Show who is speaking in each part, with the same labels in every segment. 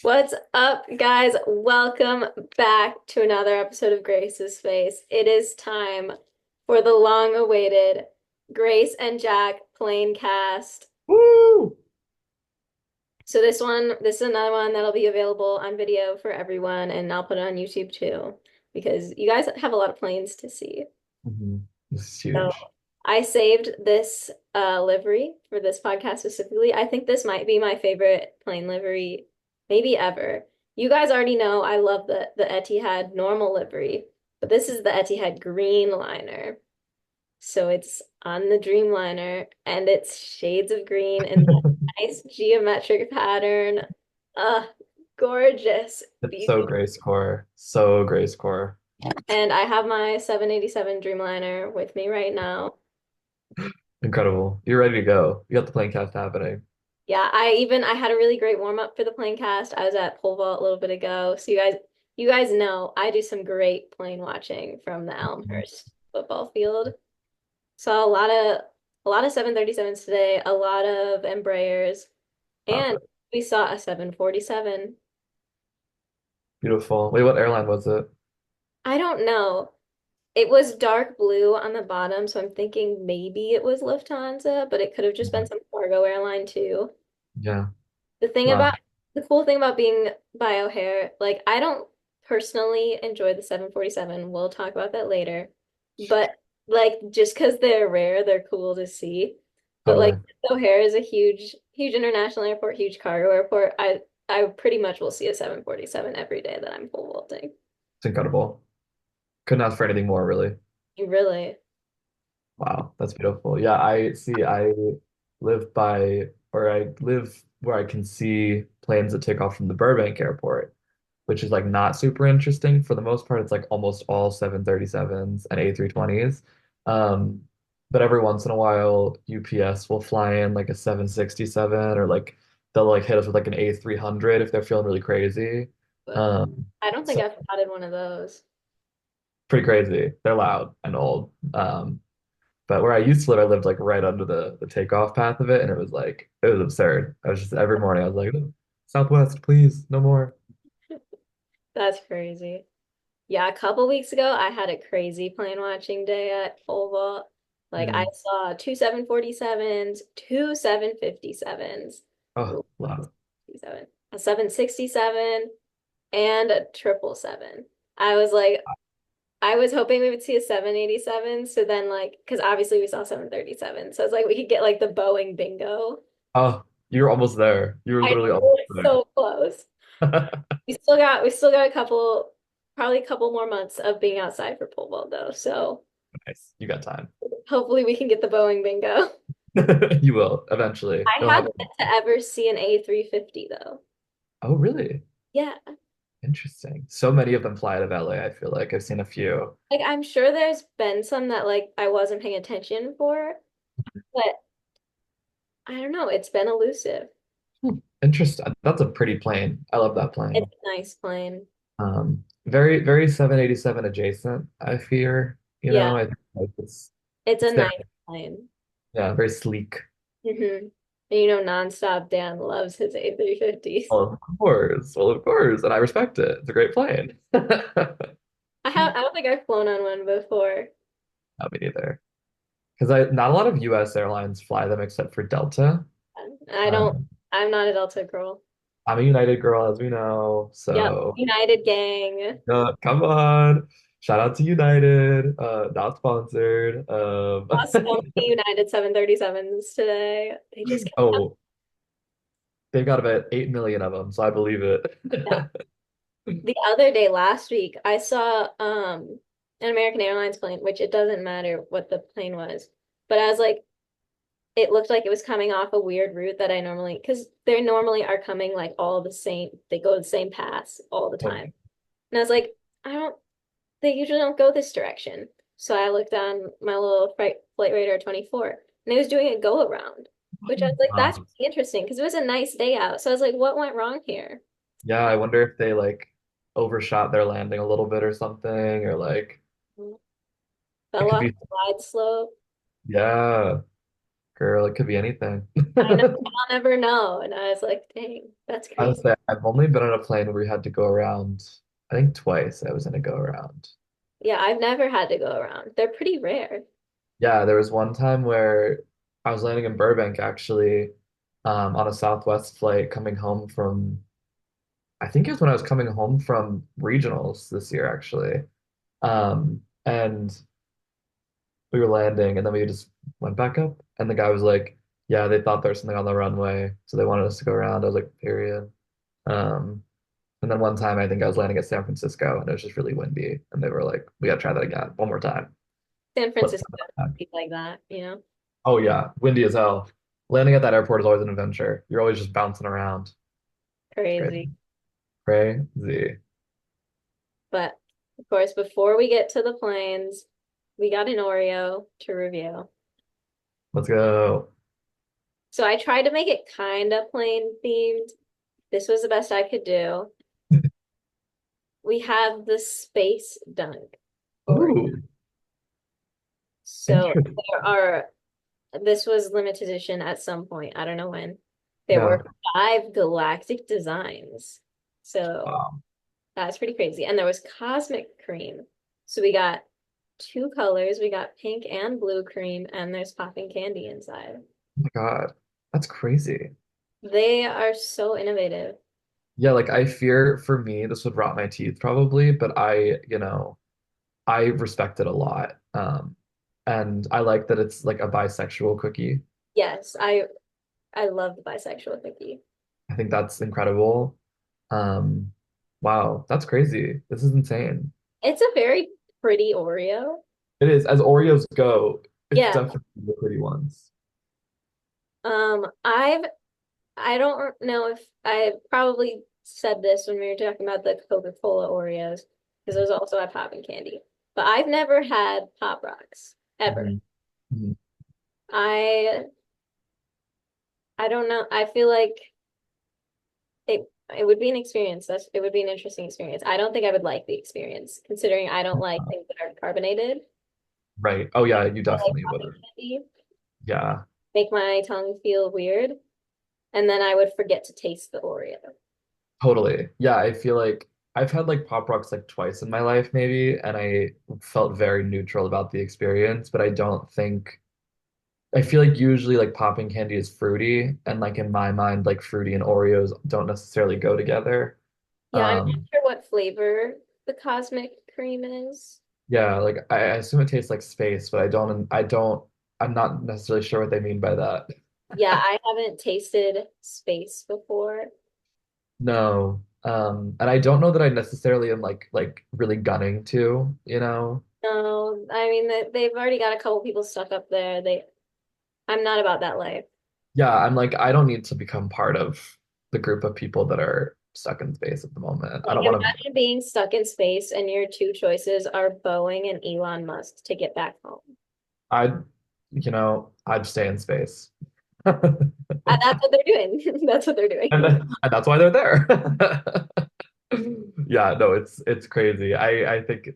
Speaker 1: What's up, guys? Welcome back to another episode of Grace's Space. It is time for the long-awaited Grace and Jack Planecast.
Speaker 2: Woo!
Speaker 1: So this is another one that'll be available on video for everyone, and I'll put it on YouTube too, because you guys have a lot of planes to see.
Speaker 2: This is
Speaker 1: So
Speaker 2: huge.
Speaker 1: I saved this livery for this podcast specifically. I think this might be my favorite plane livery, maybe ever. You guys already know I love the Etihad normal livery, but this is the Etihad green liner. So it's on the Dreamliner and it's shades of green and that nice geometric pattern. Uh, Gorgeous,
Speaker 2: It's so
Speaker 1: beautiful.
Speaker 2: Grace Core. So Grace Core.
Speaker 1: And I have my 787 Dreamliner with me right now.
Speaker 2: Incredible. You're ready to go. You got the plane cast happening.
Speaker 1: Yeah, I had a really great warm up for the plane cast. I was at pole vault a little bit ago. So you guys know I do some great plane watching from the Elmhurst football field. Saw a lot of 737s today, a lot of Embraers,
Speaker 2: Love
Speaker 1: and
Speaker 2: it.
Speaker 1: we saw a 747.
Speaker 2: Beautiful. Wait, what airline was it?
Speaker 1: I don't know. It was dark blue on the bottom, so I'm thinking maybe it was Lufthansa, but it could have just been some cargo airline too.
Speaker 2: Yeah.
Speaker 1: The thing
Speaker 2: Wow.
Speaker 1: about the cool thing about being by O'Hare, like I don't personally enjoy the 747. We'll talk about that later. But like just because they're rare, they're cool to see. But like
Speaker 2: Totally.
Speaker 1: O'Hare is a huge, huge international airport, huge cargo airport. I pretty much will see a 747 every day that I'm pole vaulting.
Speaker 2: It's incredible. Couldn't ask for anything more, really.
Speaker 1: You really.
Speaker 2: Wow. That's beautiful. Yeah, I see. I live by, or I live where I can see planes that take off from the Burbank airport, which is like not super interesting. For the most part, it's like almost all 737s and A320s. Um, but every once in a while, UPS will fly in like a 767 or like they'll like hit us with like an A300 if they're feeling really crazy.
Speaker 1: But
Speaker 2: Um,
Speaker 1: I don't think
Speaker 2: so
Speaker 1: I've spotted one of those.
Speaker 2: pretty crazy. They're loud and old. But where I used to live, I lived like right under the takeoff path of it, and it was absurd. I was just every morning I was like, "Oh, Southwest, please, no more."
Speaker 1: That's crazy. Yeah, a couple weeks ago, I had a crazy plane watching day at pole vault. Like I
Speaker 2: Mm.
Speaker 1: saw two 747s, two 757s,
Speaker 2: Oh,
Speaker 1: ooh,
Speaker 2: loud.
Speaker 1: 7, a 767, and a 777. I was like, I was hoping we would see a 787. So then like, because obviously we saw 737. So I was like, we could get like the Boeing bingo.
Speaker 2: Oh, you were almost there. You were
Speaker 1: I
Speaker 2: literally
Speaker 1: know
Speaker 2: almost
Speaker 1: it's
Speaker 2: there.
Speaker 1: so close. We still got a couple, probably a couple more months of being outside for pole vault though. So
Speaker 2: Nice. You got time.
Speaker 1: hopefully we can get the Boeing bingo.
Speaker 2: You will eventually.
Speaker 1: I
Speaker 2: You'll
Speaker 1: have
Speaker 2: have.
Speaker 1: yet to ever see an A350 though.
Speaker 2: Oh, really?
Speaker 1: Yeah.
Speaker 2: Interesting. So many of them fly out of LA, I feel like. I've seen a few.
Speaker 1: Like I'm sure there's been some that like I wasn't paying attention for, but I don't know, it's been elusive.
Speaker 2: Interesting. That's a pretty plane. I love that
Speaker 1: It's
Speaker 2: plane.
Speaker 1: a nice plane.
Speaker 2: Very, very 787 adjacent, I fear.
Speaker 1: Yeah,
Speaker 2: I think like
Speaker 1: it's a
Speaker 2: it's there.
Speaker 1: nice plane.
Speaker 2: Yeah, very sleek.
Speaker 1: And Nonstop Dan loves his A350s.
Speaker 2: Well, of course. Well, of course. And I respect it. It's a great plane.
Speaker 1: I don't think I've flown on one before.
Speaker 2: Not me neither. Because I not a lot of US airlines fly them except for Delta.
Speaker 1: I don't,
Speaker 2: Um,
Speaker 1: I'm not a Delta girl.
Speaker 2: I'm a United girl, as we know.
Speaker 1: Yep,
Speaker 2: So
Speaker 1: United gang.
Speaker 2: come on. Shout out to United. Not sponsored.
Speaker 1: Saw so many United 737s today. They just kept coming.
Speaker 2: Oh, they've got about 8 million of them, so I believe it.
Speaker 1: Yeah. The other day last week, I saw an American Airlines plane, which it doesn't matter what the plane was, but I was like, it looked like it was coming off a weird route that I normally, because they normally are coming like all the same, they go the same paths all the time. And I was like, I don't, they usually don't go this direction. So I looked on my little flight radar 24 and it was doing a go around, which I was like, that's
Speaker 2: Wow.
Speaker 1: really interesting because it was a nice day out. So I was like, what went wrong here?
Speaker 2: Yeah, I wonder if they like overshot their landing a little bit or something, or like it
Speaker 1: Fell
Speaker 2: could
Speaker 1: off
Speaker 2: be,
Speaker 1: the glide slope.
Speaker 2: yeah. Girl, it could be anything.
Speaker 1: I know, I'll never know. And I was like, dang, that's
Speaker 2: I would
Speaker 1: crazy.
Speaker 2: say I've only been on a plane where we had to go around, I think twice I was in a go around.
Speaker 1: Yeah, I've never had to go around. They're pretty rare.
Speaker 2: Yeah, there was one time where I was landing in Burbank actually, on a Southwest flight coming home from, I think it was when I was coming home from regionals this year actually. And we were landing and then we just went back up and the guy was like, yeah, they thought there was something on the runway, so they wanted us to go around. I was like, period. Um, and then one time I think I was landing at San Francisco and it was just really windy and they were like, we gotta try that again, one more time.
Speaker 1: San
Speaker 2: Let's
Speaker 1: Francisco,
Speaker 2: try that again.
Speaker 1: people like that, you know?
Speaker 2: Oh yeah, windy as hell. Landing at that airport is always an adventure. You're always just bouncing around. It's crazy.
Speaker 1: Crazy.
Speaker 2: Crazy.
Speaker 1: But of course, before we get to the planes, we got an Oreo to review.
Speaker 2: Let's go.
Speaker 1: So I tried to make it kind of plane themed. This was the best I could do. We have the Space Dunk Oreo.
Speaker 2: Ooh,
Speaker 1: So
Speaker 2: interesting.
Speaker 1: this was limited edition at some point. I don't know when. There
Speaker 2: Yeah.
Speaker 1: were five galactic designs. So
Speaker 2: Wow.
Speaker 1: that's pretty crazy. And there was cosmic cream. So we got two colors. We got pink and blue cream, and there's popping candy inside.
Speaker 2: Oh my God. That's crazy.
Speaker 1: They are so innovative.
Speaker 2: Yeah, like I fear for me, this would rot my teeth probably, but I respect it a lot. And I like that it's like a bisexual cookie.
Speaker 1: Yes, I love the bisexual cookie.
Speaker 2: I think that's incredible. Um, wow, that's crazy. This is insane.
Speaker 1: It's a very pretty Oreo.
Speaker 2: It is, as Oreos go, it's
Speaker 1: Yeah.
Speaker 2: definitely the pretty ones.
Speaker 1: I've I don't know if I probably said this when we were talking about the Coca-Cola Oreos, because those also have popping candy. But I've never had Pop Rocks ever.
Speaker 2: Mhm. Mhm.
Speaker 1: I I don't know. I feel like it would be an experience. It would be an interesting experience. I don't think I would like the experience, considering I don't like things that are carbonated.
Speaker 2: Right. Oh yeah, you
Speaker 1: I like
Speaker 2: definitely
Speaker 1: popping
Speaker 2: would.
Speaker 1: candy,
Speaker 2: Yeah,
Speaker 1: make my tongue feel weird, and then I would forget to taste the Oreo.
Speaker 2: totally. Yeah, I feel like I've had like Pop Rocks like twice in my life maybe, and I felt very neutral about the experience, but I don't think I feel like usually like popping candy is fruity, and like in my mind, like fruity and Oreos don't necessarily go together.
Speaker 1: Yeah, I'm not
Speaker 2: Um,
Speaker 1: sure what flavor the cosmic cream is.
Speaker 2: yeah, like I assume it tastes like space, but I'm not necessarily sure what they mean by that.
Speaker 1: Yeah, I haven't tasted space before.
Speaker 2: No. And I don't know that I necessarily am like really gunning to, you know.
Speaker 1: No, I mean they've already got a couple people stuck up there. I'm not about that life.
Speaker 2: Yeah, I'm like I don't need to become part of the group of people that are stuck in space at the moment. I
Speaker 1: Like
Speaker 2: don't want to
Speaker 1: imagine being stuck in space and your two choices are Boeing and Elon Musk to get back home.
Speaker 2: I'd I'd stay in space.
Speaker 1: That's what they're doing. That's what they're doing.
Speaker 2: And that's why they're there. Yeah, no, it's crazy. I think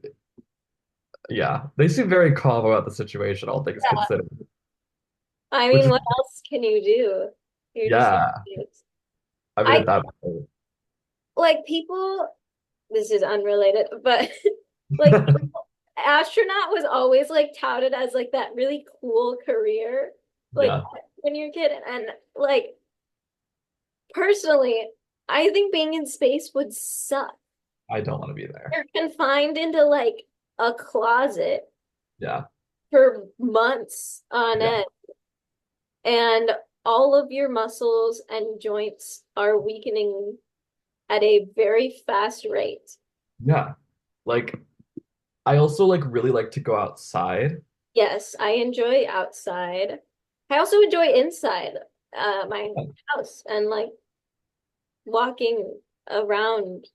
Speaker 2: yeah, they seem very calm about the situation, all things
Speaker 1: Yeah.
Speaker 2: considered,
Speaker 1: I
Speaker 2: which
Speaker 1: mean,
Speaker 2: is
Speaker 1: what else can you do? You're just
Speaker 2: yeah. I mean,
Speaker 1: I
Speaker 2: at that
Speaker 1: like people, this is unrelated, but like astronaut was always like touted as like that really cool career, like
Speaker 2: yeah,
Speaker 1: when you're a kid. And like personally, I think being in space would suck.
Speaker 2: I don't want to be there.
Speaker 1: You're confined into like a closet
Speaker 2: Yeah,
Speaker 1: for months on
Speaker 2: yeah,
Speaker 1: end, and all of your muscles and joints are weakening at a very fast rate.
Speaker 2: yeah. Like I also like really like to go outside.
Speaker 1: Yes, I enjoy outside. I also enjoy inside my house and like walking around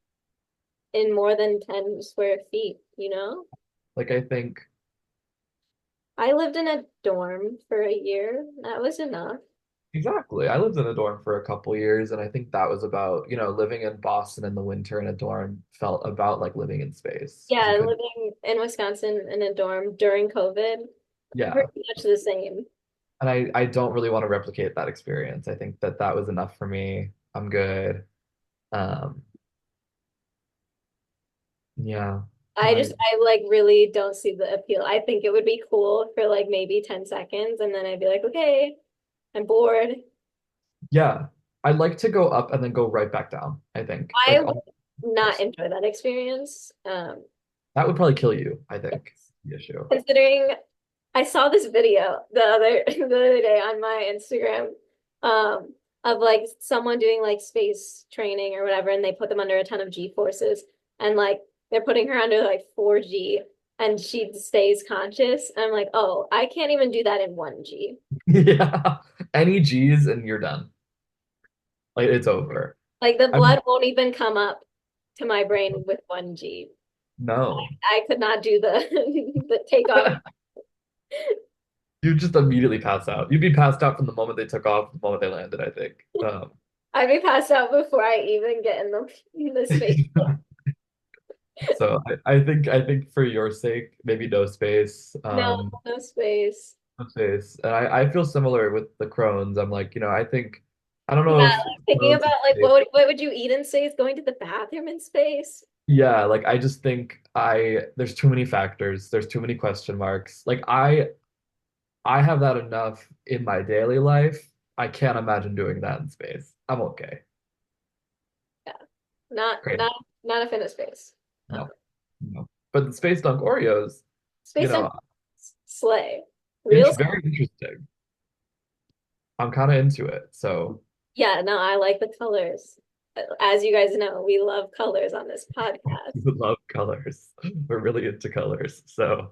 Speaker 1: in more than 10 square feet, you know?
Speaker 2: Like I think
Speaker 1: I lived in a dorm for a year. That was enough.
Speaker 2: exactly. I lived in a dorm for a couple years, and I think that was about, living in Boston in the winter in a dorm felt about like living in space because you
Speaker 1: Yeah,
Speaker 2: couldn't.
Speaker 1: living in Wisconsin in a dorm during COVID,
Speaker 2: Yeah,
Speaker 1: pretty much the same.
Speaker 2: And I don't really want to replicate that experience. I think that that was enough for me. I'm good. Um, yeah. I
Speaker 1: I like really don't see the appeal. I think it would be cool for like maybe 10 seconds and then I'd be like, okay, I'm bored.
Speaker 2: yeah. I'd like to go up and then go right back down, I think.
Speaker 1: I
Speaker 2: Like
Speaker 1: would not enjoy that experience.
Speaker 2: that would probably kill you, I think, the issue.
Speaker 1: Considering I saw this video the other day on my Instagram, of like someone doing like space training or whatever, and they put them under a ton of G forces, and like they're putting her under like 4G, and she stays conscious. I'm like, oh, I can't even do that in 1G.
Speaker 2: Yeah. Any G's and you're done. Like it's over.
Speaker 1: Like the
Speaker 2: I mean,
Speaker 1: blood won't even come up to my brain with 1G.
Speaker 2: no.
Speaker 1: I could not do the the takeoff.
Speaker 2: You just immediately pass out. You'd be passed out from the moment they took off, the moment they landed, I think.
Speaker 1: I'd be passed out before I even get in the space.
Speaker 2: So I think for your sake, maybe no space.
Speaker 1: No, no space.
Speaker 2: No space. And I feel similar with the Crohn's. I'm like, I think I don't
Speaker 1: Yeah,
Speaker 2: know if
Speaker 1: like thinking
Speaker 2: Crohn's is
Speaker 1: about like
Speaker 2: safe.
Speaker 1: what would you eat in space? Going to the bathroom in space?
Speaker 2: Yeah, like I just think there's too many factors. There's too many question marks. Like I have that enough in my daily life. I can't imagine doing that in space. I'm okay.
Speaker 1: Yeah, not
Speaker 2: Great.
Speaker 1: not not a fan of space.
Speaker 2: No, no. But the space dunk Oreos, you
Speaker 1: Space
Speaker 2: know,
Speaker 1: and sleigh, real.
Speaker 2: very interesting. I'm kind of into it. So
Speaker 1: Yeah, no, I like the colors. As you guys know, we love colors on this podcast.
Speaker 2: we love colors. We're really into colors. So,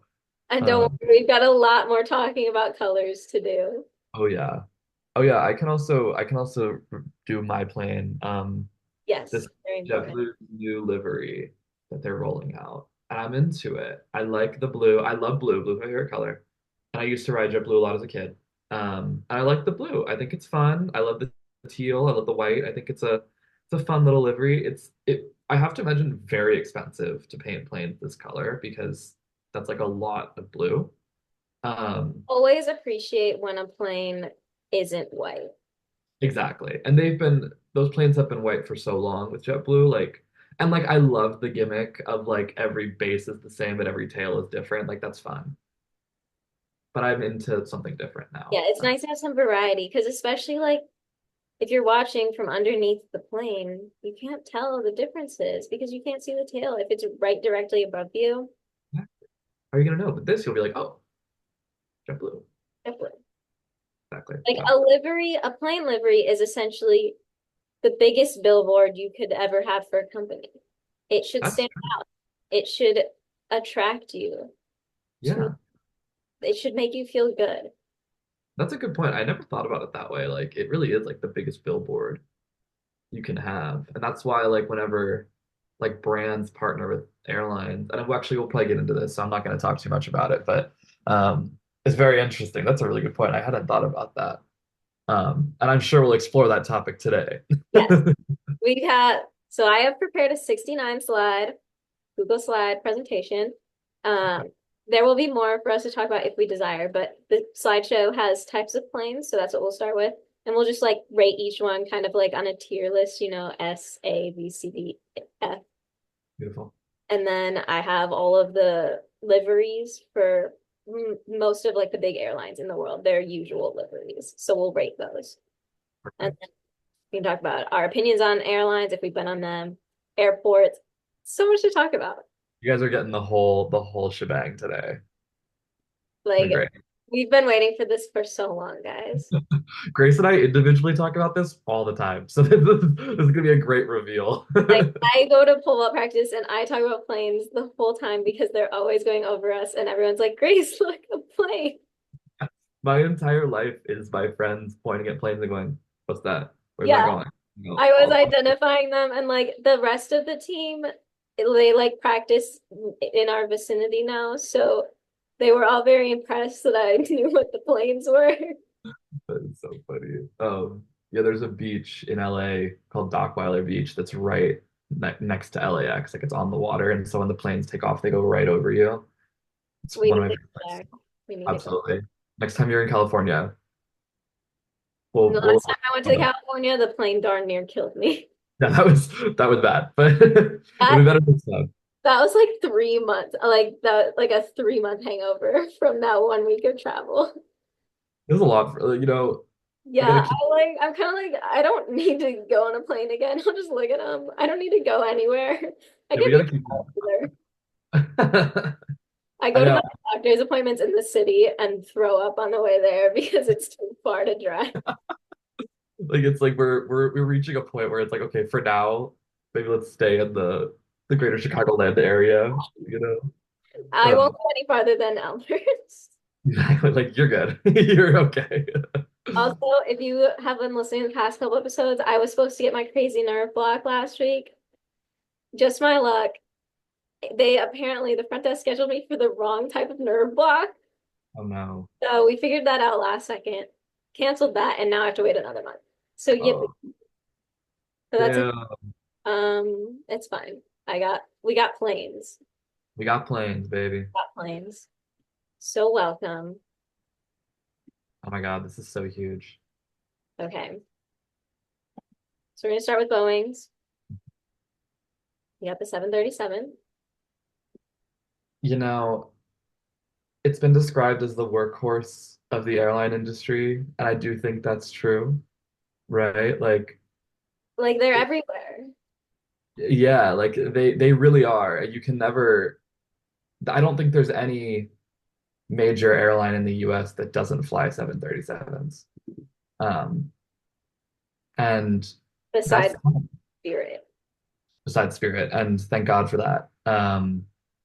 Speaker 1: And don't
Speaker 2: um,
Speaker 1: worry, we've got a lot more talking about colors to do.
Speaker 2: oh yeah. Oh yeah, I can also do my plane. This
Speaker 1: Yes, very important.
Speaker 2: JetBlue new livery that they're rolling out. And I'm into it. I like the blue. I love blue. Blue's my favorite color. And I used to ride JetBlue a lot as a kid. And I like the blue. I think it's fun. I love the teal. I love the white. I think it's a fun little livery. I have to imagine very expensive to paint planes this color because that's like a lot of blue. Um,
Speaker 1: Always appreciate when a plane isn't white.
Speaker 2: Exactly. And those planes have been white for so long with JetBlue, and like I love the gimmick of like every base is the same, but every tail is different. Like that's fun. But I'm into something different
Speaker 1: Yeah,
Speaker 2: now.
Speaker 1: it's nice to have some variety because especially like if you're watching from underneath the plane, you can't tell the differences because you can't see the tail if it's right directly above you.
Speaker 2: How are you gonna know? But this you'll be like, oh, JetBlue.
Speaker 1: Definitely.
Speaker 2: Exactly.
Speaker 1: Like
Speaker 2: So
Speaker 1: a plane livery is essentially the biggest billboard you could ever have for a company. It should
Speaker 2: that's
Speaker 1: stand out. It should attract you.
Speaker 2: yeah,
Speaker 1: It should make you feel good.
Speaker 2: that's a good point. I never thought about it that way. Like it really is like the biggest billboard you can have. And that's why like whenever like brands partner with airlines, and we'll probably get into this, so I'm not going to talk too much about it, but it's very interesting. That's a really good point. I hadn't thought about that. And I'm sure we'll explore that topic today.
Speaker 1: Yes. So I have prepared a 69 slide, Google slide presentation. Um, there will be more for us to talk about if we desire, but the slideshow has types of planes, so that's what we'll start with. And we'll just like rate each one kind of like on a tier list, S, A, B, C, D, F.
Speaker 2: Beautiful.
Speaker 1: And then I have all of the liveries for most of like the big airlines in the world, their usual liveries. So we'll rate those. And
Speaker 2: Perfect.
Speaker 1: then we can talk about our opinions on airlines, if we've been on them, airports. So much to talk about.
Speaker 2: You guys are getting the whole shebang today. It's been
Speaker 1: Like
Speaker 2: great.
Speaker 1: we've been waiting for this for so long, guys.
Speaker 2: Grace and I individually talk about this all the time. So this is gonna be a great reveal.
Speaker 1: Like I go to pull-up practice and I talk about planes the whole time because they're always going over us and everyone's like, Grace, look, a plane.
Speaker 2: My entire life is my friends pointing at planes and going, "What's that? Where's that
Speaker 1: Yeah,
Speaker 2: going?"
Speaker 1: I was
Speaker 2: All the time.
Speaker 1: identifying them and like the rest of the team, they like practice in our vicinity now. So they were all very impressed that I knew what the planes were.
Speaker 2: That is so funny. Yeah, there's a beach in LA called Dockweiler Beach that's right next to LAX. Like it's on the water, and so when the planes take off, they go right over you. It's
Speaker 1: We
Speaker 2: one of
Speaker 1: need
Speaker 2: my
Speaker 1: to
Speaker 2: favorite
Speaker 1: go
Speaker 2: places.
Speaker 1: there. We need to go.
Speaker 2: Absolutely. Next time you're in California.
Speaker 1: And
Speaker 2: We'll
Speaker 1: the
Speaker 2: we'll
Speaker 1: last time I went to California, the plane darn near killed me.
Speaker 2: yeah, that was bad, but it'll be
Speaker 1: That
Speaker 2: better next time.
Speaker 1: that was like 3 months, like a 3 month hangover from that 1 week of travel.
Speaker 2: It was a lot for, I gotta
Speaker 1: Yeah,
Speaker 2: keep
Speaker 1: I'm kind of like I don't need to go on a plane again. I'll just look at them. I don't need to go anywhere. I
Speaker 2: yeah, we
Speaker 1: get
Speaker 2: gotta
Speaker 1: people
Speaker 2: keep
Speaker 1: there.
Speaker 2: going.
Speaker 1: I
Speaker 2: I
Speaker 1: go to my
Speaker 2: know.
Speaker 1: doctor's appointments in the city and throw up on the way there because it's too far to drive.
Speaker 2: Like it's like we're reaching a point where it's like, okay, for now, maybe let's stay in the greater Chicagoland area, you know?
Speaker 1: I won't
Speaker 2: Um,
Speaker 1: go any farther than Elmhurst.
Speaker 2: exactly, like you're good. You're okay.
Speaker 1: Also, if you have been listening to the past couple episodes, I was supposed to get my crazy nerve block last week. Just my luck. They apparently, the front desk scheduled me for the wrong type of nerve block.
Speaker 2: Oh no.
Speaker 1: So we figured that out last second, canceled that, and now I have to wait another month. So yep.
Speaker 2: Oh,
Speaker 1: So that's it.
Speaker 2: damn.
Speaker 1: It's fine. We got planes.
Speaker 2: We got planes, baby.
Speaker 1: Got planes. So welcome.
Speaker 2: Oh my God, this is so huge.
Speaker 1: Okay. So we're gonna start with Boeing's. We got the 737.
Speaker 2: You know, it's been described as the workhorse of the airline industry, and I do think that's true, right? Like,
Speaker 1: Like they're everywhere.
Speaker 2: yeah, like they really are. You can never, I don't think there's any major airline in the US that doesn't fly 737s. Um, and that's
Speaker 1: Besides Spirit,
Speaker 2: besides Spirit, and thank God for that.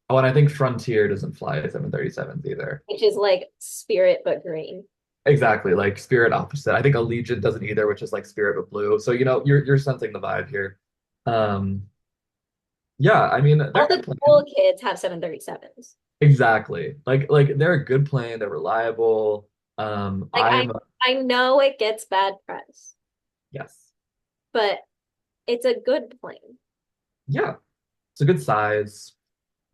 Speaker 2: Oh, and I think Frontier doesn't fly 737s either.
Speaker 1: which is like Spirit but green.
Speaker 2: Exactly, like Spirit opposite. I think Allegiant doesn't either, which is like Spirit but blue. So you're sensing the vibe here. Um, yeah, I mean they're
Speaker 1: All
Speaker 2: good
Speaker 1: the cool
Speaker 2: planes.
Speaker 1: kids have 737s.
Speaker 2: Exactly. Like they're a good plane. They're reliable.
Speaker 1: Like
Speaker 2: I'm
Speaker 1: I know it gets bad press,
Speaker 2: yes,
Speaker 1: but it's a good plane.
Speaker 2: yeah. It's a good size.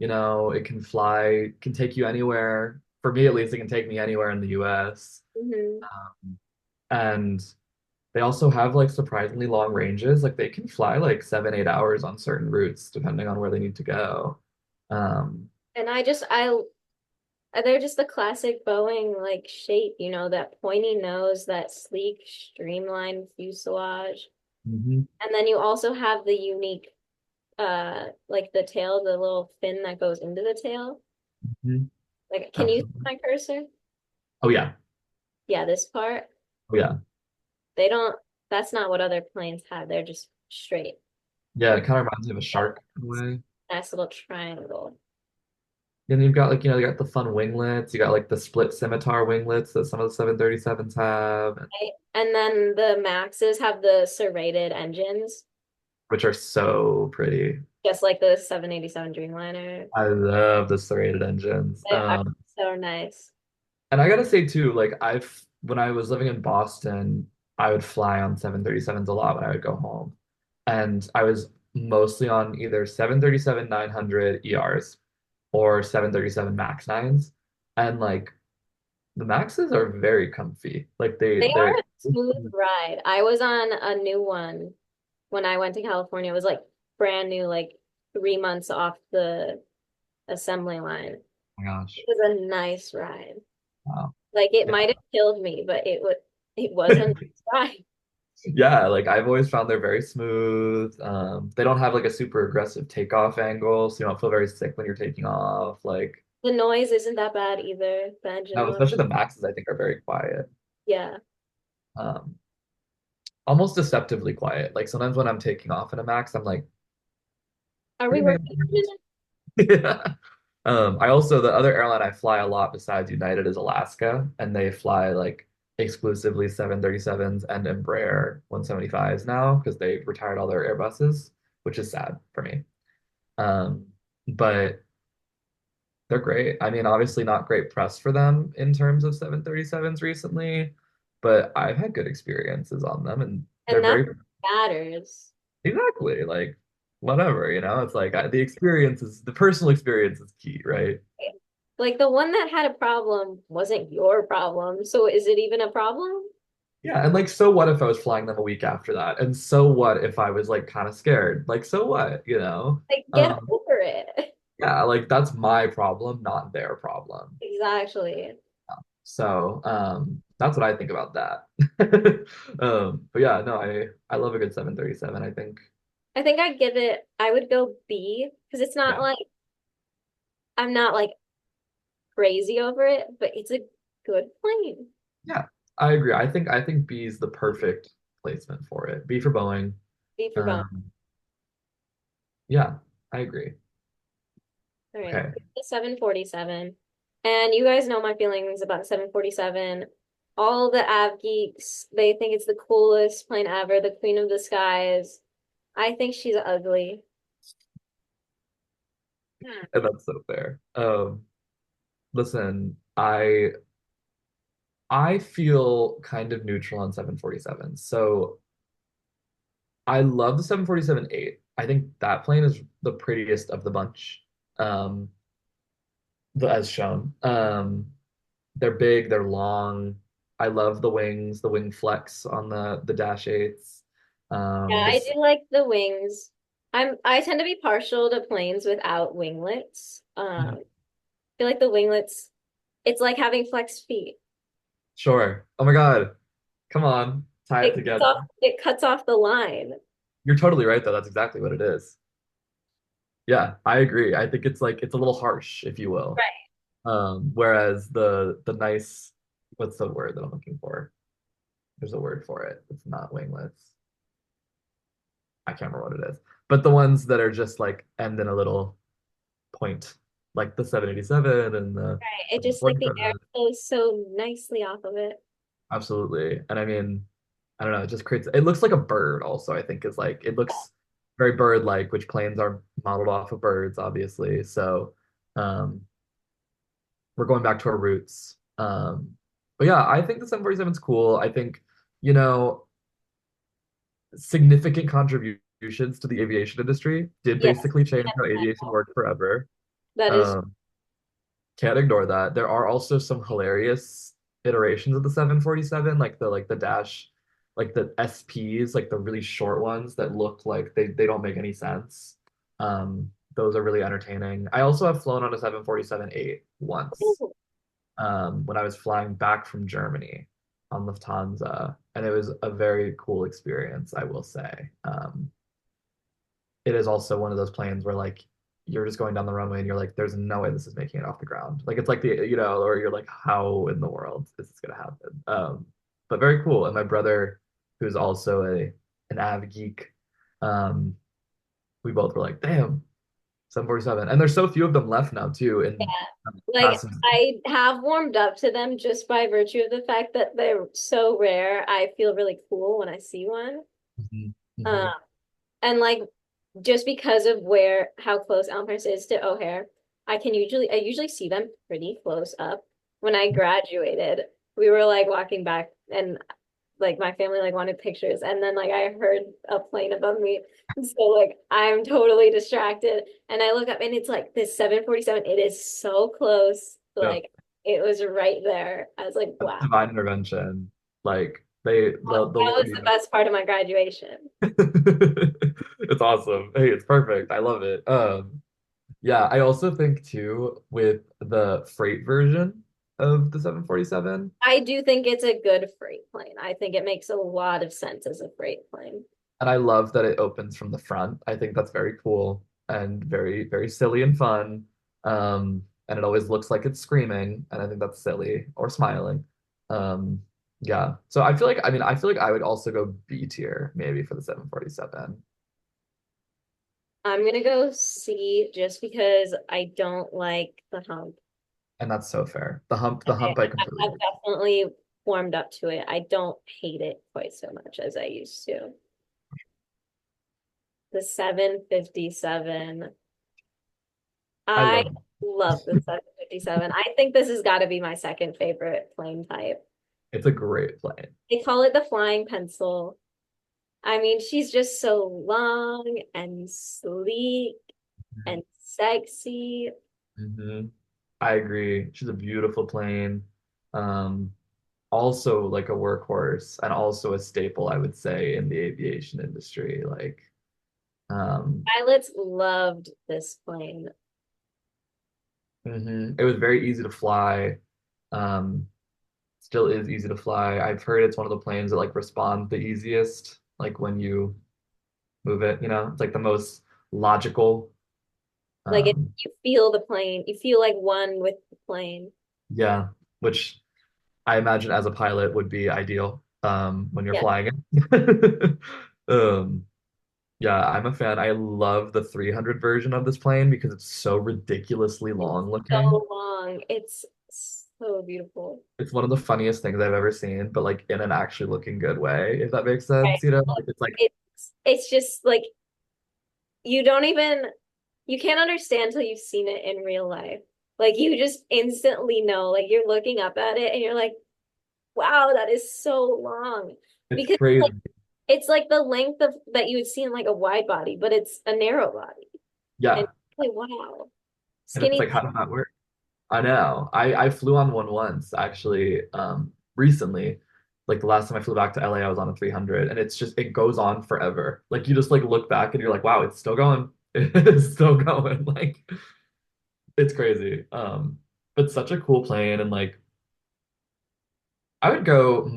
Speaker 2: It can fly, can take you anywhere. For me, at least, it can take me anywhere in the US.
Speaker 1: Hmm.
Speaker 2: And they also have like surprisingly long ranges. Like they can fly like 7, 8 hours on certain routes, depending on where they need to go. Um,
Speaker 1: And they're just the classic Boeing like shape, that pointy nose, that sleek, streamlined fuselage.
Speaker 2: mhm,
Speaker 1: And then you also have the unique like the tail, the little fin that goes into the tail.
Speaker 2: mhm,
Speaker 1: Like, can you see
Speaker 2: absolutely.
Speaker 1: my cursor?
Speaker 2: Oh yeah.
Speaker 1: Yeah, this part.
Speaker 2: Oh yeah.
Speaker 1: They don't, that's not what other planes have. They're just straight.
Speaker 2: Yeah,
Speaker 1: And
Speaker 2: it kind of reminds me of a shark in a way.
Speaker 1: nice little triangle.
Speaker 2: And you've got like, you got the fun winglets. You got like the split scimitar winglets that some of the 737s have,
Speaker 1: Right? And then the Maxes have the serrated engines,
Speaker 2: which are so pretty.
Speaker 1: just like the 787 Dreamliner.
Speaker 2: I love the serrated engines.
Speaker 1: They are so nice.
Speaker 2: And I gotta say too, like when I was living in Boston, I would fly on 737s a lot when I would go home. And I was mostly on either 737-900 ERs or 737 MAX 9s. And like the Maxes are very comfy. Like
Speaker 1: They are a smooth ride. I was on a new one when I went to California. It was like brand new, like 3 months off the assembly line.
Speaker 2: my gosh.
Speaker 1: It was a nice ride.
Speaker 2: Wow.
Speaker 1: Like it
Speaker 2: Yeah.
Speaker 1: might have killed me, but it was a nice ride.
Speaker 2: Yeah, like I've always found they're very smooth. They don't have like a super aggressive takeoff angle, so you don't feel very sick when you're taking off. Like,
Speaker 1: The noise isn't that bad either, the engine
Speaker 2: no,
Speaker 1: noise.
Speaker 2: especially the Maxes, I think are very quiet.
Speaker 1: Yeah.
Speaker 2: Um, Almost deceptively quiet. Like sometimes when I'm taking off in a Max, I'm like,
Speaker 1: Are
Speaker 2: are
Speaker 1: we
Speaker 2: you
Speaker 1: working
Speaker 2: making
Speaker 1: on
Speaker 2: noise?
Speaker 1: it?
Speaker 2: Yeah. I also the other airline I fly a lot besides United is Alaska, and they fly like exclusively 737s and Embraer 175s now because they retired all their Airbuses, which is sad for me. Um, but they're great. I mean, obviously not great press for them in terms of 737s recently, but I've had good experiences on them, and
Speaker 1: And
Speaker 2: they're
Speaker 1: that
Speaker 2: very
Speaker 1: matters.
Speaker 2: exactly like whatever, it's like the experience is the personal experience is key, right?
Speaker 1: Like the one that had a problem wasn't your problem. So is it even a problem?
Speaker 2: Yeah, and like, so what if I was flying them a week after that? And so what if I was like kind of scared? Like, so what, you know?
Speaker 1: Like, get
Speaker 2: Um,
Speaker 1: over it.
Speaker 2: yeah, like that's my problem, not their problem.
Speaker 1: Exactly.
Speaker 2: So, that's what I think about that. But yeah, no, I love a good 737, I think.
Speaker 1: I think I would go B because it's not
Speaker 2: Yeah.
Speaker 1: like I'm not like crazy over it, but it's a good plane.
Speaker 2: Yeah, I agree. I think B is the perfect placement for it. B for Boeing.
Speaker 1: B for Boeing.
Speaker 2: Um, yeah, I agree.
Speaker 1: All right.
Speaker 2: Okay.
Speaker 1: The 747. And you guys know my feelings about 747. All the av geeks, they think it's the coolest plane ever, the queen of the skies. I think she's ugly. Hmm.
Speaker 2: And that's so fair. Listen, I feel kind of neutral on 747. So I love the 747-8. I think that plane is the prettiest of the bunch, um, as shown. They're big, they're long. I love the wings, the wing flex on the dash eights.
Speaker 1: Yeah, I
Speaker 2: This
Speaker 1: do like the wings. I tend to be partial to planes without winglets. I feel like the winglets, it's like having flexed feet.
Speaker 2: Sure. Oh my God. Come on, tie it together.
Speaker 1: It cuts off the line.
Speaker 2: You're totally right, though. That's exactly what it is. Yeah, I agree. I think it's like it's a little harsh, if you will.
Speaker 1: Right.
Speaker 2: Whereas the nice, what's the word that I'm looking for? There's a word for it. It's not winglets. I can't remember what it is. But the ones that are just like end in a little point, like the 787 and the
Speaker 1: Right. It just like the air
Speaker 2: 747.
Speaker 1: flows so nicely off of it.
Speaker 2: Absolutely. And I mean, I don't know, it just creates, it looks like a bird also, I think is like, it looks very bird-like, which planes are modeled off of birds, obviously. So, um, we're going back to our roots. But yeah, I think the 747 is cool. I think, you know, significant contributions to the aviation industry did
Speaker 1: Yes,
Speaker 2: basically change how aviation worked forever.
Speaker 1: that is
Speaker 2: Um, can't ignore that. There are also some hilarious iterations of the 747, like the dash, like the SPs, like the really short ones that look like they don't make any sense. Those are really entertaining. I also have flown on a 747-8 once,
Speaker 1: true.
Speaker 2: when I was flying back from Germany on Lufthansa, and it was a very cool experience, I will say. It is also one of those planes where like you're just going down the runway and you're like, there's no way this is making it off the ground. Like it's like or you're like, how in the world is this gonna happen? But very cool. And my brother, who's also a an av geek, um, we both were like, damn, 747. And there's so few of them left now too
Speaker 1: Yeah.
Speaker 2: in
Speaker 1: Like
Speaker 2: passenger.
Speaker 1: I have warmed up to them just by virtue of the fact that they're so rare. I feel really cool when I see one.
Speaker 2: Mhm,
Speaker 1: Um,
Speaker 2: mhm.
Speaker 1: and like just because of where how close Elmhurst is to O'Hare, I usually see them pretty close up. When I graduated, we were like walking back and like my family like wanted pictures and then like I heard a plane above me. So like I'm totally distracted and I look up and it's like this 747. It is so close.
Speaker 2: Yep.
Speaker 1: Like it was right there. I was like,
Speaker 2: That's
Speaker 1: wow.
Speaker 2: divine intervention. Like the
Speaker 1: That
Speaker 2: Lord
Speaker 1: was the
Speaker 2: even.
Speaker 1: best part of my graduation.
Speaker 2: It's awesome. Hey, it's perfect. I love it. Yeah, I also think too with the freight version of the 747,
Speaker 1: I do think it's a good freight plane. I think it makes a lot of sense as a freight plane.
Speaker 2: and I love that it opens from the front. I think that's very cool and very, very silly and fun. And it always looks like it's screaming, and I think that's silly or smiling. Um, yeah. So I feel like I would also go B tier maybe for the 747.
Speaker 1: I'm gonna go C just because I don't like the hump.
Speaker 2: And that's so fair. The hump I completely
Speaker 1: I've definitely warmed up to it. I don't hate it quite so much as I used to. The 757.
Speaker 2: I
Speaker 1: I
Speaker 2: love
Speaker 1: love the 757. I think this has got to be my second favorite plane type.
Speaker 2: it's a great plane.
Speaker 1: They call it the flying pencil. I mean, she's just so long and sleek and sexy.
Speaker 2: Hmm. I agree. She's a beautiful plane. Um, also like a workhorse and also a staple, I would say, in the aviation industry. Um,
Speaker 1: Pilots loved this plane.
Speaker 2: it was very easy to fly. Um, Still is easy to fly. I've heard it's one of the planes that like respond the easiest, like when you move it, it's like the most logical.
Speaker 1: Like if
Speaker 2: Um,
Speaker 1: you feel the plane, you feel like one with the plane.
Speaker 2: yeah, which I imagine as a pilot would be ideal when you're
Speaker 1: Yeah,
Speaker 2: flying it. Um, yeah, I'm a fan. I love the 300 version of this plane because it's so ridiculously
Speaker 1: it's
Speaker 2: long looking.
Speaker 1: so long. It's so beautiful.
Speaker 2: It's one of the funniest things I've ever seen, but like in an actually looking good way, if that makes
Speaker 1: Right.
Speaker 2: sense, Like it's like
Speaker 1: It's just like you don't even you can't understand till you've seen it in real life. Like you just instantly know. Like you're looking up at it and you're like, wow, that is so long.
Speaker 2: it's
Speaker 1: Because
Speaker 2: crazy.
Speaker 1: it's like the length of that you would see in like a wide body, but it's a narrow body. And
Speaker 2: Yeah.
Speaker 1: like, wow.
Speaker 2: And it's
Speaker 1: Skinny.
Speaker 2: like, how does that work? I know. I flew on one once actually, recently. Like the last time I flew back to LA, I was on a 300, and it's just it goes on forever. Like you just like look back and you're like, wow, it's still going. It's still going. Like it's crazy. But such a cool plane, and like I would go.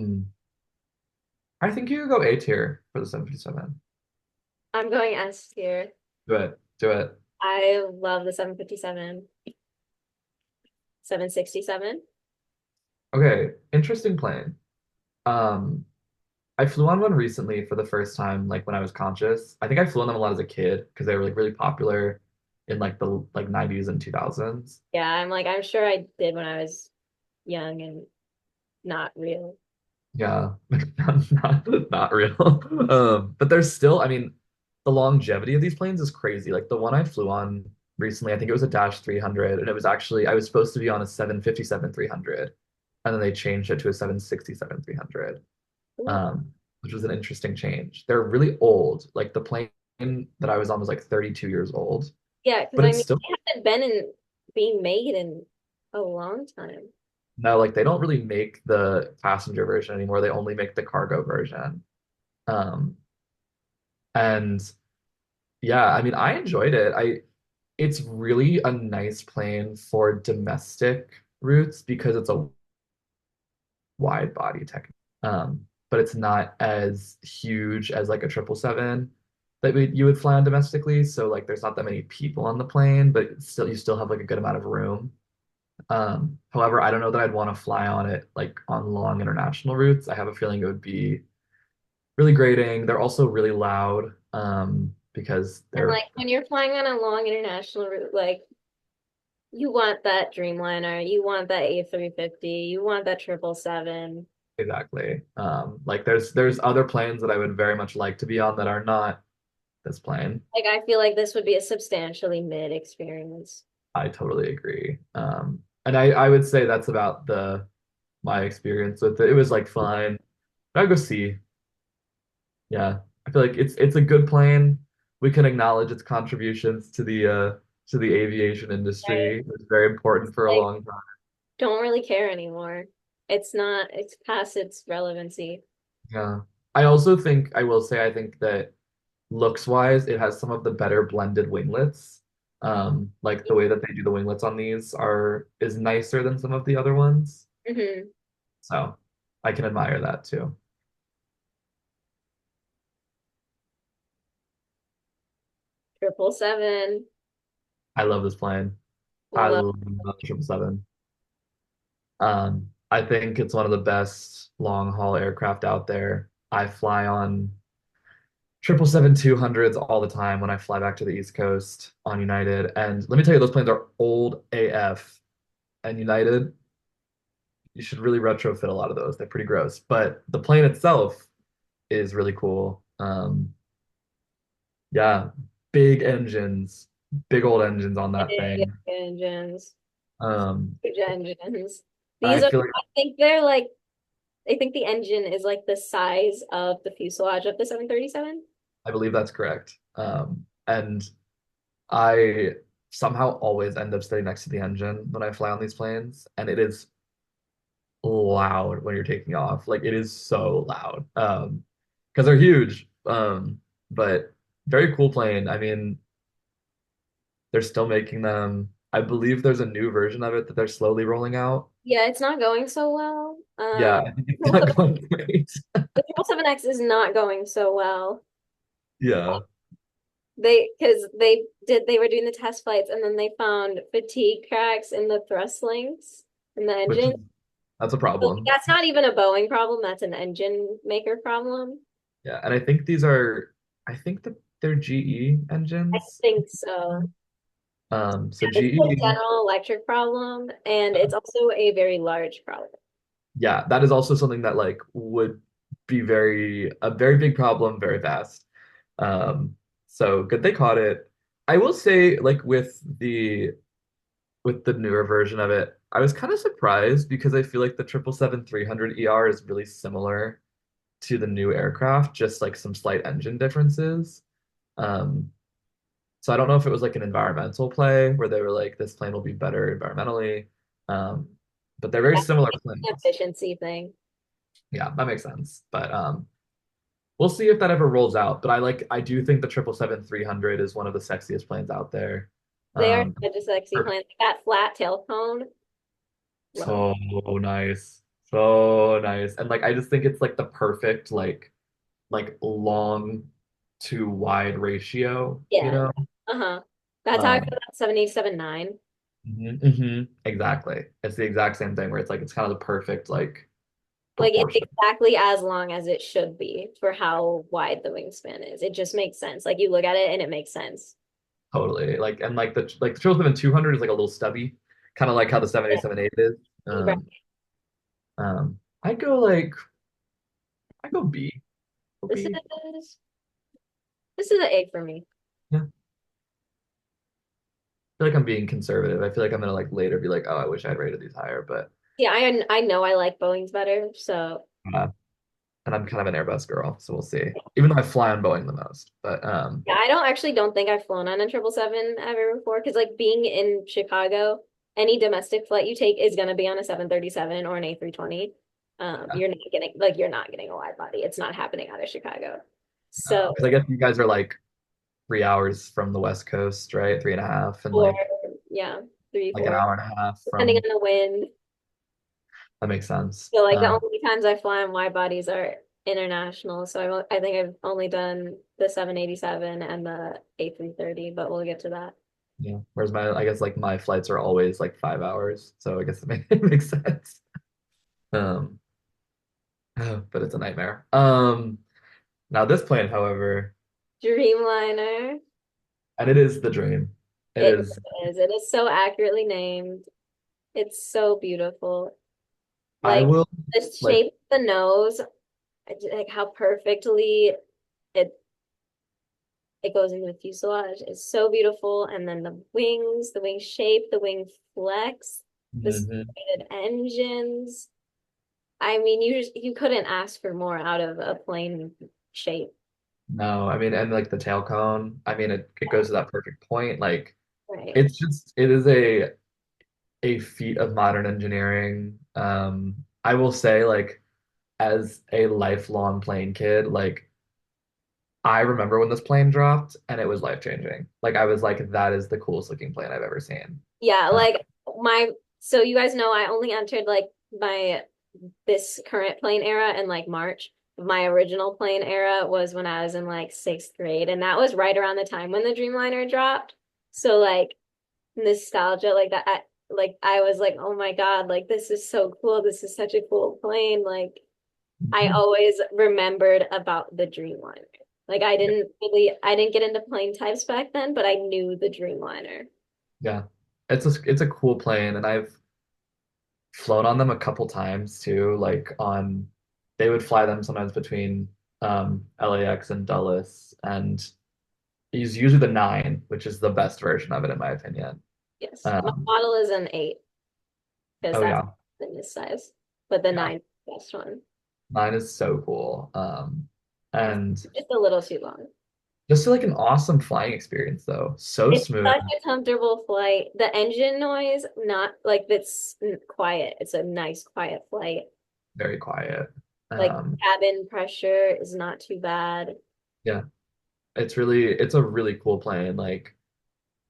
Speaker 2: I think you could go A tier for the 757.
Speaker 1: I'm going S tier.
Speaker 2: Do it. Do it.
Speaker 1: I love the 757, 767.
Speaker 2: Okay. Interesting plane. Um, I flew on one recently for the first time, like when I was conscious. I think I flew on them a lot as a kid because they were like really popular in like the like 90s and 2000s.
Speaker 1: Yeah, I'm sure I did when I was young and not real.
Speaker 2: Yeah, not real. But there's still, I mean, the longevity of these planes is crazy. Like the one I flew on recently, I think it was a Dash 300, and it was actually I was supposed to be on a 757 300, and then they changed it to a 767 300.
Speaker 1: Wow.
Speaker 2: um, which was an interesting change. They're really old. Like the plane that I was on was like 32 years old,
Speaker 1: Yeah, because
Speaker 2: but
Speaker 1: I
Speaker 2: it's
Speaker 1: mean,
Speaker 2: still
Speaker 1: they haven't been in being made in a long time.
Speaker 2: no, like they don't really make the passenger version anymore. They only make the cargo version. Um, and yeah, I mean, I enjoyed it. It's really a nice plane for domestic routes because it's a wide body tech. But it's not as huge as like a 777 that you would fly on domestically. So like there's not that many people on the plane, but still you still have like a good amount of room. However, I don't know that I'd want to fly on it like on long international routes. I have a feeling it would be really grating. They're also really loud because
Speaker 1: And
Speaker 2: they're
Speaker 1: like when you're flying on a long international route, like you want that Dreamliner, you want that A350, you want that 777.
Speaker 2: exactly like there's other planes that I would very much like to be on that are not this plane.
Speaker 1: Like I feel like this would be a substantially mid experience.
Speaker 2: I totally agree. And I would say that's about the my experience with it. It was like fine. I'll go see. Yeah. I feel like it's a good plane. We can acknowledge its contributions to the aviation
Speaker 1: Right.
Speaker 2: industry. It was very important for a
Speaker 1: Like
Speaker 2: long time.
Speaker 1: don't really care anymore. It's past its relevancy.
Speaker 2: Yeah. I also think I will say I think that looks wise, it has some of the better blended winglets. Like the way that they do the winglets on these are is nicer than some of the other ones.
Speaker 1: Hmm.
Speaker 2: So I can admire that too.
Speaker 1: 777.
Speaker 2: I love this plane. I
Speaker 1: Love.
Speaker 2: love 777. I think it's one of the best long haul aircraft out there. I fly on 777-200s all the time when I fly back to the East Coast on United. And let me tell you, those planes are old AF. And United, you should really retrofit a lot of those. They're pretty gross. But the plane itself is really cool. Yeah, big engines, big old engines on that
Speaker 1: Big
Speaker 2: thing.
Speaker 1: engines.
Speaker 2: Um,
Speaker 1: Huge engines.
Speaker 2: I
Speaker 1: These are,
Speaker 2: feel like
Speaker 1: I think they're like, I think the engine is like the size of the fuselage of the 737.
Speaker 2: I believe that's correct. And I somehow always end up sitting next to the engine when I fly on these planes, and it is loud when you're taking off. Like it is so loud. Because they're huge. But very cool plane. I mean, they're still making them. I believe there's a new version of it that they're slowly rolling out.
Speaker 1: Yeah, it's not going so well.
Speaker 2: Yeah, I think it's not going great.
Speaker 1: The 777X is not going so well.
Speaker 2: Yeah,
Speaker 1: They were doing the test flights and then they found fatigue cracks in the thrust links in the
Speaker 2: which
Speaker 1: engine.
Speaker 2: is that's a
Speaker 1: So
Speaker 2: problem.
Speaker 1: that's not even a Boeing problem, that's an engine maker problem.
Speaker 2: Yeah, and I think these are, I think that they're GE
Speaker 1: I
Speaker 2: engines.
Speaker 1: think so.
Speaker 2: So
Speaker 1: It's a
Speaker 2: GE,
Speaker 1: General Electric problem, and it's also a very large problem.
Speaker 2: yeah, that is also something that like would be a very big problem very fast. Um, so good they caught it. I will say, like with the newer version of it, I was kind of surprised because I feel like the 777-300ER is really similar to the new aircraft, just like some slight engine differences. Um, so I don't know if it was like an environmental play where they were like, this plane will be better environmentally. Um, but they're very
Speaker 1: Yeah,
Speaker 2: similar
Speaker 1: it's an
Speaker 2: planes.
Speaker 1: efficiency thing.
Speaker 2: Yeah, that makes sense. But we'll see if that ever rolls out. But I do think the 777-300 is one of the sexiest planes out there.
Speaker 1: They are
Speaker 2: Um,
Speaker 1: such a sexy
Speaker 2: per-
Speaker 1: plane. That flat tail cone, love.
Speaker 2: so nice. So nice. And like I just think it's like the perfect like long to wide ratio, you
Speaker 1: Yeah.
Speaker 2: know?
Speaker 1: Uh-huh. That's how I feel
Speaker 2: Um,
Speaker 1: about 787-9.
Speaker 2: exactly. It's the exact same thing where it's like it's kind of the perfect like
Speaker 1: Like it's
Speaker 2: proportion.
Speaker 1: exactly as long as it should be for how wide the wingspan is. It just makes sense. Like you look at it and it makes sense.
Speaker 2: Totally. Like and like the 777-200 is like a little stubby, kind of like how the
Speaker 1: Yeah.
Speaker 2: 787-8 is.
Speaker 1: Right.
Speaker 2: I go like I go B. Go
Speaker 1: This
Speaker 2: B.
Speaker 1: is this is an A for me.
Speaker 2: Yeah. I feel like I'm being conservative. I feel like I'm gonna like later be like, oh, I wish I had rated these higher, but
Speaker 1: Yeah, I know I like Boeing's better, so
Speaker 2: uh, and I'm kind of an Airbus girl, so we'll see. Even though I fly on Boeing the most, but
Speaker 1: yeah, I don't think I've flown on a 777 ever before because like being in Chicago, any domestic flight you take is gonna be on a 737 or an A320.
Speaker 2: yeah.
Speaker 1: You're not getting a wide body. It's not happening out of Chicago. So
Speaker 2: Because I guess you guys are like 3 hours from the West Coast, right? 3.5, and
Speaker 1: or
Speaker 2: like
Speaker 1: yeah, three,
Speaker 2: like an
Speaker 1: 4,
Speaker 2: hour and a half
Speaker 1: depending on
Speaker 2: from
Speaker 1: the wind.
Speaker 2: that makes sense.
Speaker 1: So like the only times I fly on wide bodies are international. So I think I've only done the 787 and the A330, but we'll get to that.
Speaker 2: Yeah. Whereas I guess like my flights are always like 5 hours, so I guess it makes sense. Um, but it's a nightmare. Now this plane, however,
Speaker 1: Dreamliner.
Speaker 2: and it is the dream. It
Speaker 1: It
Speaker 2: is.
Speaker 1: is. It is so accurately named. It's so beautiful.
Speaker 2: I
Speaker 1: Like
Speaker 2: will
Speaker 1: the
Speaker 2: like.
Speaker 1: shape of the nose, like how perfectly it it goes into the fuselage is so beautiful. And then the wing shape, the wing flex, the
Speaker 2: Mhm.
Speaker 1: separated engines. I mean, you couldn't ask for more out of a plane shape.
Speaker 2: No, I mean, and like the tail cone. I mean, it goes to that perfect point. Like
Speaker 1: Right.
Speaker 2: it's just it is a feat of modern engineering. I will say, like, as a lifelong plane kid, like, I remember when this plane dropped and it was life changing. Like, I was like, that is the coolest looking plane I've ever seen.
Speaker 1: Yeah,
Speaker 2: Uh,
Speaker 1: like so you guys know I only entered like my this current plane era in like March. My original plane era was when I was in like sixth grade, and that was right around the time when the Dreamliner dropped. So like nostalgia, like that, I was like, oh my God, like this is so cool. This is such a cool plane. Like I always remembered about the Dreamliner. Like I didn't get into plane types back then, but I knew the Dreamliner.
Speaker 2: yeah, it's a cool plane, and I've flown on them a couple times too. They would fly them sometimes between LAX and Dulles, and use usually the 9, which is the best version of it in my opinion.
Speaker 1: Yes, my
Speaker 2: Um,
Speaker 1: model is an 8 because
Speaker 2: oh
Speaker 1: that's
Speaker 2: yeah,
Speaker 1: the miss size, but the
Speaker 2: yeah,
Speaker 1: 9 is the best one.
Speaker 2: 9 is so cool. And
Speaker 1: Just a little too long.
Speaker 2: Just like an awesome flying experience though. So
Speaker 1: It's
Speaker 2: smooth,
Speaker 1: such a comfortable flight. The engine noise, not like it's quiet. It's a nice quiet flight.
Speaker 2: very quiet.
Speaker 1: Like
Speaker 2: Um,
Speaker 1: cabin pressure is not too bad.
Speaker 2: yeah, it's a really cool plane. Like,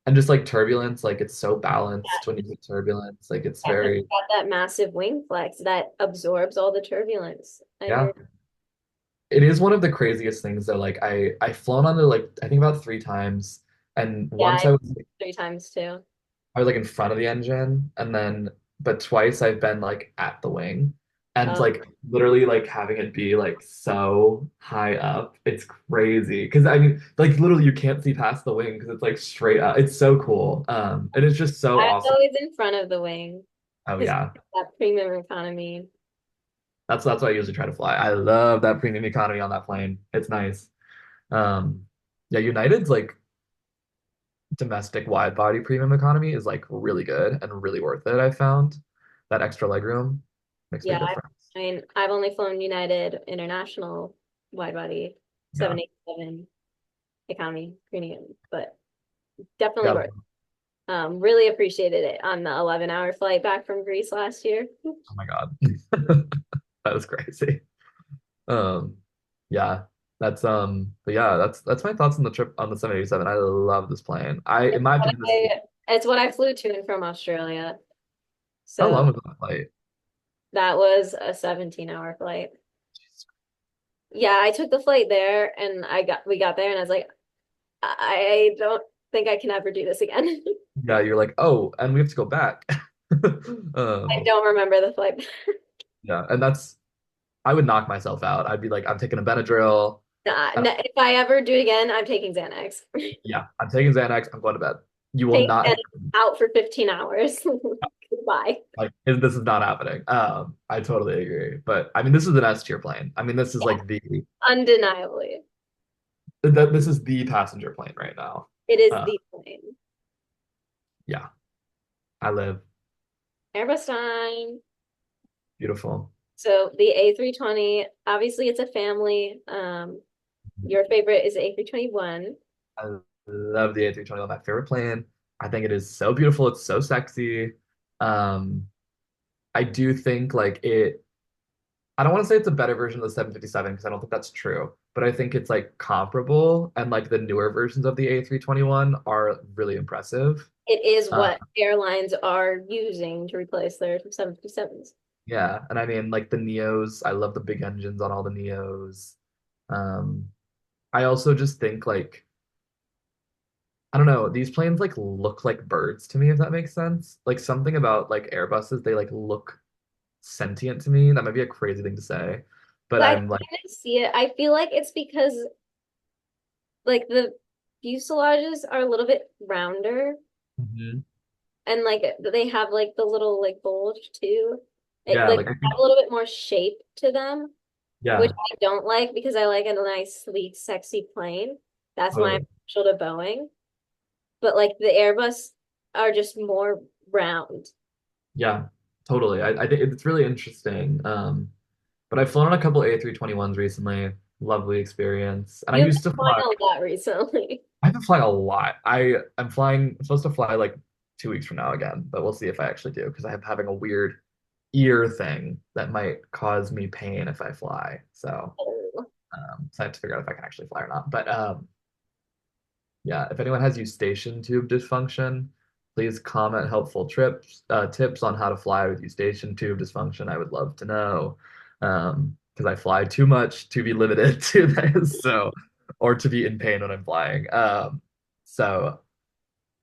Speaker 2: and just like turbulence, like it's so balanced when you hit turbulence. Like it's
Speaker 1: And it's
Speaker 2: very,
Speaker 1: got that massive wing flex that absorbs all the turbulence.
Speaker 2: yeah. It is one of the craziest things though. Like I've flown on it like I think about 3 times. And
Speaker 1: Yeah,
Speaker 2: once I was
Speaker 1: 3 times too.
Speaker 2: I was like in front of the engine and then but twice I've been like at the wing and
Speaker 1: Um,
Speaker 2: like literally like having it be like so high up. It's crazy. Cause I mean like literally you can't see past the wing because it's like straight up. It's so cool. And it's just so
Speaker 1: I was
Speaker 2: awesome.
Speaker 1: always in front of the wing
Speaker 2: Oh
Speaker 1: because
Speaker 2: yeah.
Speaker 1: that premium economy.
Speaker 2: That's what I usually try to fly. I love that premium economy on that plane. It's nice. Yeah, United's like domestic wide body premium economy is like really good and really worth it. I found that extra legroom makes a
Speaker 1: Yeah,
Speaker 2: big difference.
Speaker 1: I mean, I've only flown United International wide body
Speaker 2: Yeah,
Speaker 1: 787 economy premium, but definitely
Speaker 2: yeah.
Speaker 1: worth. Really appreciated it on the 11-hour flight back from Greece last year.
Speaker 2: Oh my God, that was crazy. Um, yeah, but yeah, that's my thoughts on the trip on the 787. I love this plane. In my opinion, this is
Speaker 1: It's what I flew to and from Australia.
Speaker 2: how
Speaker 1: So
Speaker 2: long was that flight?
Speaker 1: that was a 17-hour flight. Yeah, I took the flight there and we got there and I was like, I don't think I can ever do this again.
Speaker 2: Yeah, you're like, oh, and we have to go back.
Speaker 1: I
Speaker 2: Um,
Speaker 1: don't remember the flight.
Speaker 2: yeah, and I would knock myself out. I'd be like, I'm taking a Benadryl. And
Speaker 1: If I ever do it again, I'm taking Xanax.
Speaker 2: yeah, I'm taking Xanax. I'm going to bed. You will
Speaker 1: Taking
Speaker 2: not
Speaker 1: Xanax out for 15 hours. Goodbye.
Speaker 2: like this is not happening. I totally agree. But I mean, this is an S tier plane. I mean, this is
Speaker 1: Yeah,
Speaker 2: like
Speaker 1: undeniably.
Speaker 2: this is the passenger plane right now.
Speaker 1: It is
Speaker 2: Uh,
Speaker 1: the plane.
Speaker 2: yeah, I live
Speaker 1: Airbus time.
Speaker 2: beautiful.
Speaker 1: So the A320, obviously it's a family. Your favorite is the A321.
Speaker 2: I love the A320, my favorite plane. I think it is so beautiful. It's so sexy. Um, I do think like it. I don't want to say it's a better version of the 757 because I don't think that's true, but I think it's like comparable and like the newer versions of the A321 are really impressive.
Speaker 1: It is
Speaker 2: Uh,
Speaker 1: what airlines are using to replace their 757s.
Speaker 2: yeah, and I mean like the Neos, I love the big engines on all the Neos. Um, I also just think like I don't know, these planes like look like birds to me, if that makes sense. Like something about like Airbuses, they like look sentient to me. That might be a crazy thing to say, but
Speaker 1: But I
Speaker 2: I'm like,
Speaker 1: kind of see it. I feel like it's because like the fuselages are a little bit rounder
Speaker 2: mhm.
Speaker 1: and like they have like the little like bulge too. It
Speaker 2: Yeah,
Speaker 1: like
Speaker 2: like I
Speaker 1: have
Speaker 2: think,
Speaker 1: a little bit more shape to them, which
Speaker 2: yeah,
Speaker 1: I don't like because I like a nice, sleek, sexy plane. That's why I'm
Speaker 2: totally.
Speaker 1: partial to Boeing. But like the Airbus are just more round.
Speaker 2: Yeah, totally. I think it's really interesting. But I've flown on a couple A321s recently. Lovely experience. And I
Speaker 1: You've
Speaker 2: used
Speaker 1: been
Speaker 2: to
Speaker 1: flying
Speaker 2: fly.
Speaker 1: a lot recently.
Speaker 2: I've been flying a lot. I'm supposed to fly like 2 weeks from now again, but we'll see if I actually do because I'm having a weird ear thing that might cause me pain if I fly. So I have to figure out if I can actually fly or not. But yeah, if anyone has eustachian tube dysfunction, please comment helpful tips on how to fly with eustachian tube dysfunction. I would love to know. Because I fly too much to be limited to this, so or to be in pain when I'm flying. So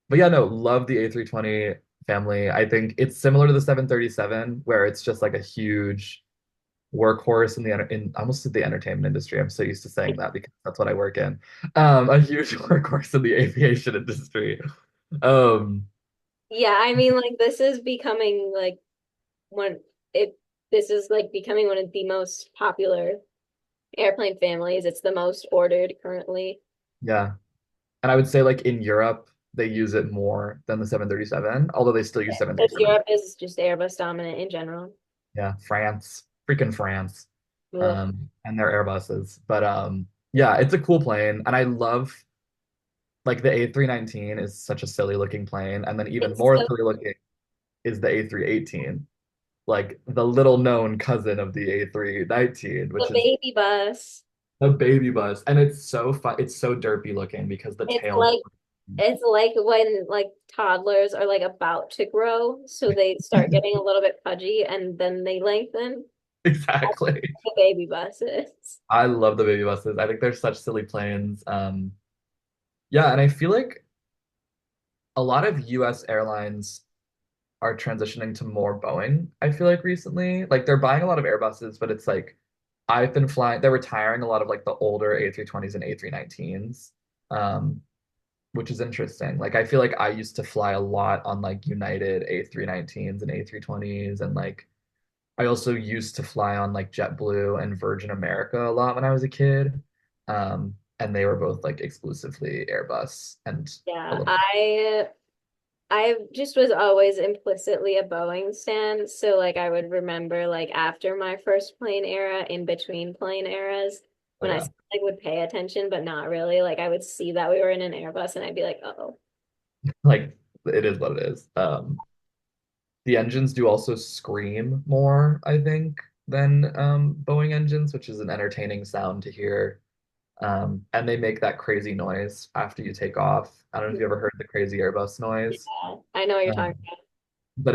Speaker 2: but yeah, no, love the A320 family. I think it's similar to the 737, where it's just like a huge workhorse in in almost the entertainment industry. I'm so used to saying that because that's what I work in. A huge workhorse in the aviation industry. Um,
Speaker 1: Yeah, I mean like this is becoming like one it this is like becoming one of the most popular airplane families. It's the most ordered currently.
Speaker 2: yeah, and I would say like in Europe they use it more than the 737, although they still use
Speaker 1: Because
Speaker 2: 737.
Speaker 1: Europe is just Airbus dominant in general.
Speaker 2: Yeah, France, freaking France,
Speaker 1: Ugh.
Speaker 2: and their Airbuses. But Yeah, it's a cool plane, and I love like the A319 is such a silly looking plane, and then even
Speaker 1: It's
Speaker 2: more
Speaker 1: so
Speaker 2: silly looking is the A318, like the little known cousin of the A319,
Speaker 1: the
Speaker 2: which is
Speaker 1: baby bus.
Speaker 2: a baby bus, and it's so fun. It's so derpy looking because the
Speaker 1: It's
Speaker 2: tail.
Speaker 1: like it's like when like toddlers are like about to grow, so they start getting a little bit pudgy and then they lengthen. That's
Speaker 2: Exactly.
Speaker 1: what the baby bus is.
Speaker 2: I love the baby buses. I think they're such silly planes. Yeah, and I feel like a lot of US airlines are transitioning to more Boeing, I feel like recently. Like they're buying a lot of Airbuses, but it's like I've been flying, they're retiring a lot of like the older A320s and A319s, um, which is interesting. Like I feel like I used to fly a lot on like United A319s and A320s, and like I also used to fly on like JetBlue and Virgin America a lot when I was a kid. And they were both like exclusively Airbus and a
Speaker 1: Yeah,
Speaker 2: little.
Speaker 1: I just was always implicitly a Boeing stan, so like I would remember like after my first plane era, in between plane eras,
Speaker 2: Oh
Speaker 1: when I
Speaker 2: yeah,
Speaker 1: like would pay attention but not really, like I would see that we were in an Airbus and I'd be like, oh,
Speaker 2: like it is what it is. The engines do also scream more, I think, than Boeing engines, which is an entertaining sound to hear. And they make that crazy noise after you take off. I don't know if you ever heard the crazy Airbus noise.
Speaker 1: yeah, I know what you're talking
Speaker 2: Um, but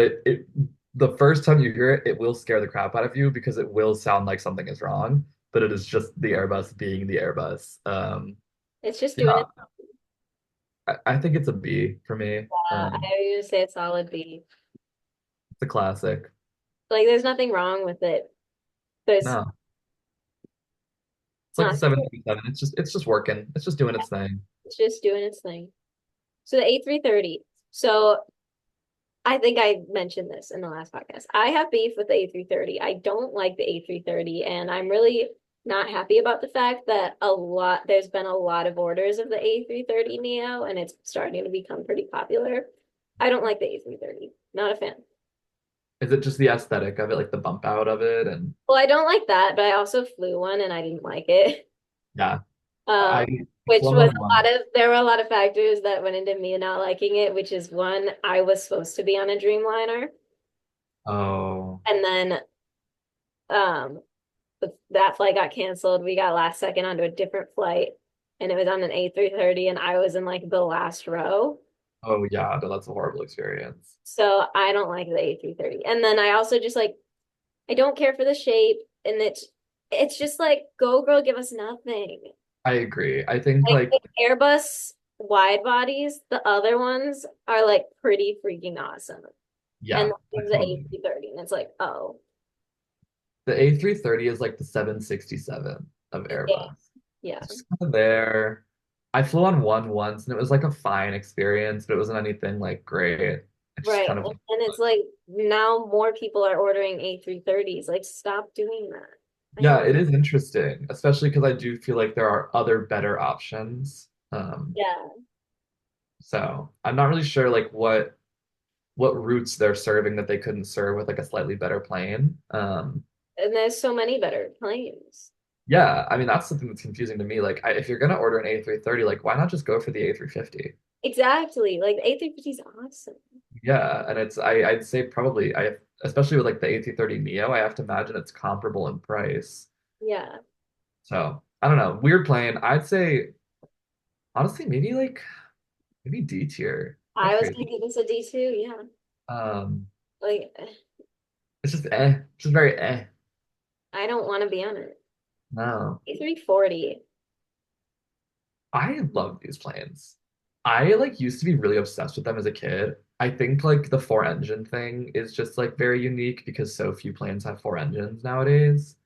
Speaker 2: the first time you hear it, it will scare the crap out of you because it will sound like something is wrong, but it is just the Airbus being the Airbus.
Speaker 1: It's just doing
Speaker 2: Yeah,
Speaker 1: it.
Speaker 2: I think it's a B for me.
Speaker 1: I would say it's solid B.
Speaker 2: It's a classic.
Speaker 1: Like, there's nothing wrong with it. There's
Speaker 2: No, it's like the
Speaker 1: not.
Speaker 2: 787. It's just working. It's just doing its thing.
Speaker 1: It's just doing its thing. So the A330. So I think I mentioned this in the last podcast. I have beef with the A330. I don't like the A330, and I'm really not happy about the fact that there's been a lot of orders of the A330 Neo, and it's starting to become pretty popular. I don't like the A330. Not a fan.
Speaker 2: Is it just the aesthetic of it, like the bump out of it? And
Speaker 1: Well, I don't like that, but I also flew one and I didn't like it.
Speaker 2: yeah,
Speaker 1: Um,
Speaker 2: I
Speaker 1: which
Speaker 2: flew
Speaker 1: was
Speaker 2: one
Speaker 1: a
Speaker 2: once.
Speaker 1: lot of there were a lot of factors that went into me not liking it, which is one, I was supposed to be on a Dreamliner,
Speaker 2: Oh,
Speaker 1: and then um that flight got canceled. We got last second onto a different flight, and it was on an A330, and I was in like the last row.
Speaker 2: oh yeah, no, that's a horrible experience.
Speaker 1: So I don't like the A330. And then I also just like I don't care for the shape, and it's just like go girl, give us nothing.
Speaker 2: I agree. I think
Speaker 1: Like
Speaker 2: like
Speaker 1: the Airbus wide bodies, the other ones are like pretty freaking awesome. And
Speaker 2: yeah, I
Speaker 1: then the
Speaker 2: totally.
Speaker 1: A330, and it's like, oh,
Speaker 2: The A330 is like the 767 of
Speaker 1: yeah,
Speaker 2: Airbus.
Speaker 1: yeah,
Speaker 2: It's just kind of there. I flew on one once and it was like a fine experience, but it wasn't anything like great. It's just
Speaker 1: right.
Speaker 2: kind of
Speaker 1: And it's like now more people are ordering A330s. Like, stop doing that. I
Speaker 2: yeah,
Speaker 1: don't,
Speaker 2: it is interesting, especially because I do feel like there are other better options.
Speaker 1: yeah.
Speaker 2: So I'm not really sure like what routes they're serving that they couldn't serve with like a slightly better plane.
Speaker 1: And there's so many better planes.
Speaker 2: Yeah, I mean that's something that's confusing to me. Like if you're gonna order an A330, like why not just go for the A350?
Speaker 1: Exactly. Like the A350 is awesome.
Speaker 2: Yeah, and I'd say probably I especially with like the A330 Neo, I have to imagine it's comparable in price.
Speaker 1: Yeah.
Speaker 2: So I don't know, weird plane. I'd say honestly maybe D tier. That's
Speaker 1: I was
Speaker 2: crazy.
Speaker 1: gonna give this a D2. Yeah.
Speaker 2: Um,
Speaker 1: Like,
Speaker 2: it's just very
Speaker 1: I don't want to be on it.
Speaker 2: No.
Speaker 1: A340.
Speaker 2: I love these planes. I like used to be really obsessed with them as a kid. I think like the four engine thing is just like very unique because so few planes have four engines nowadays.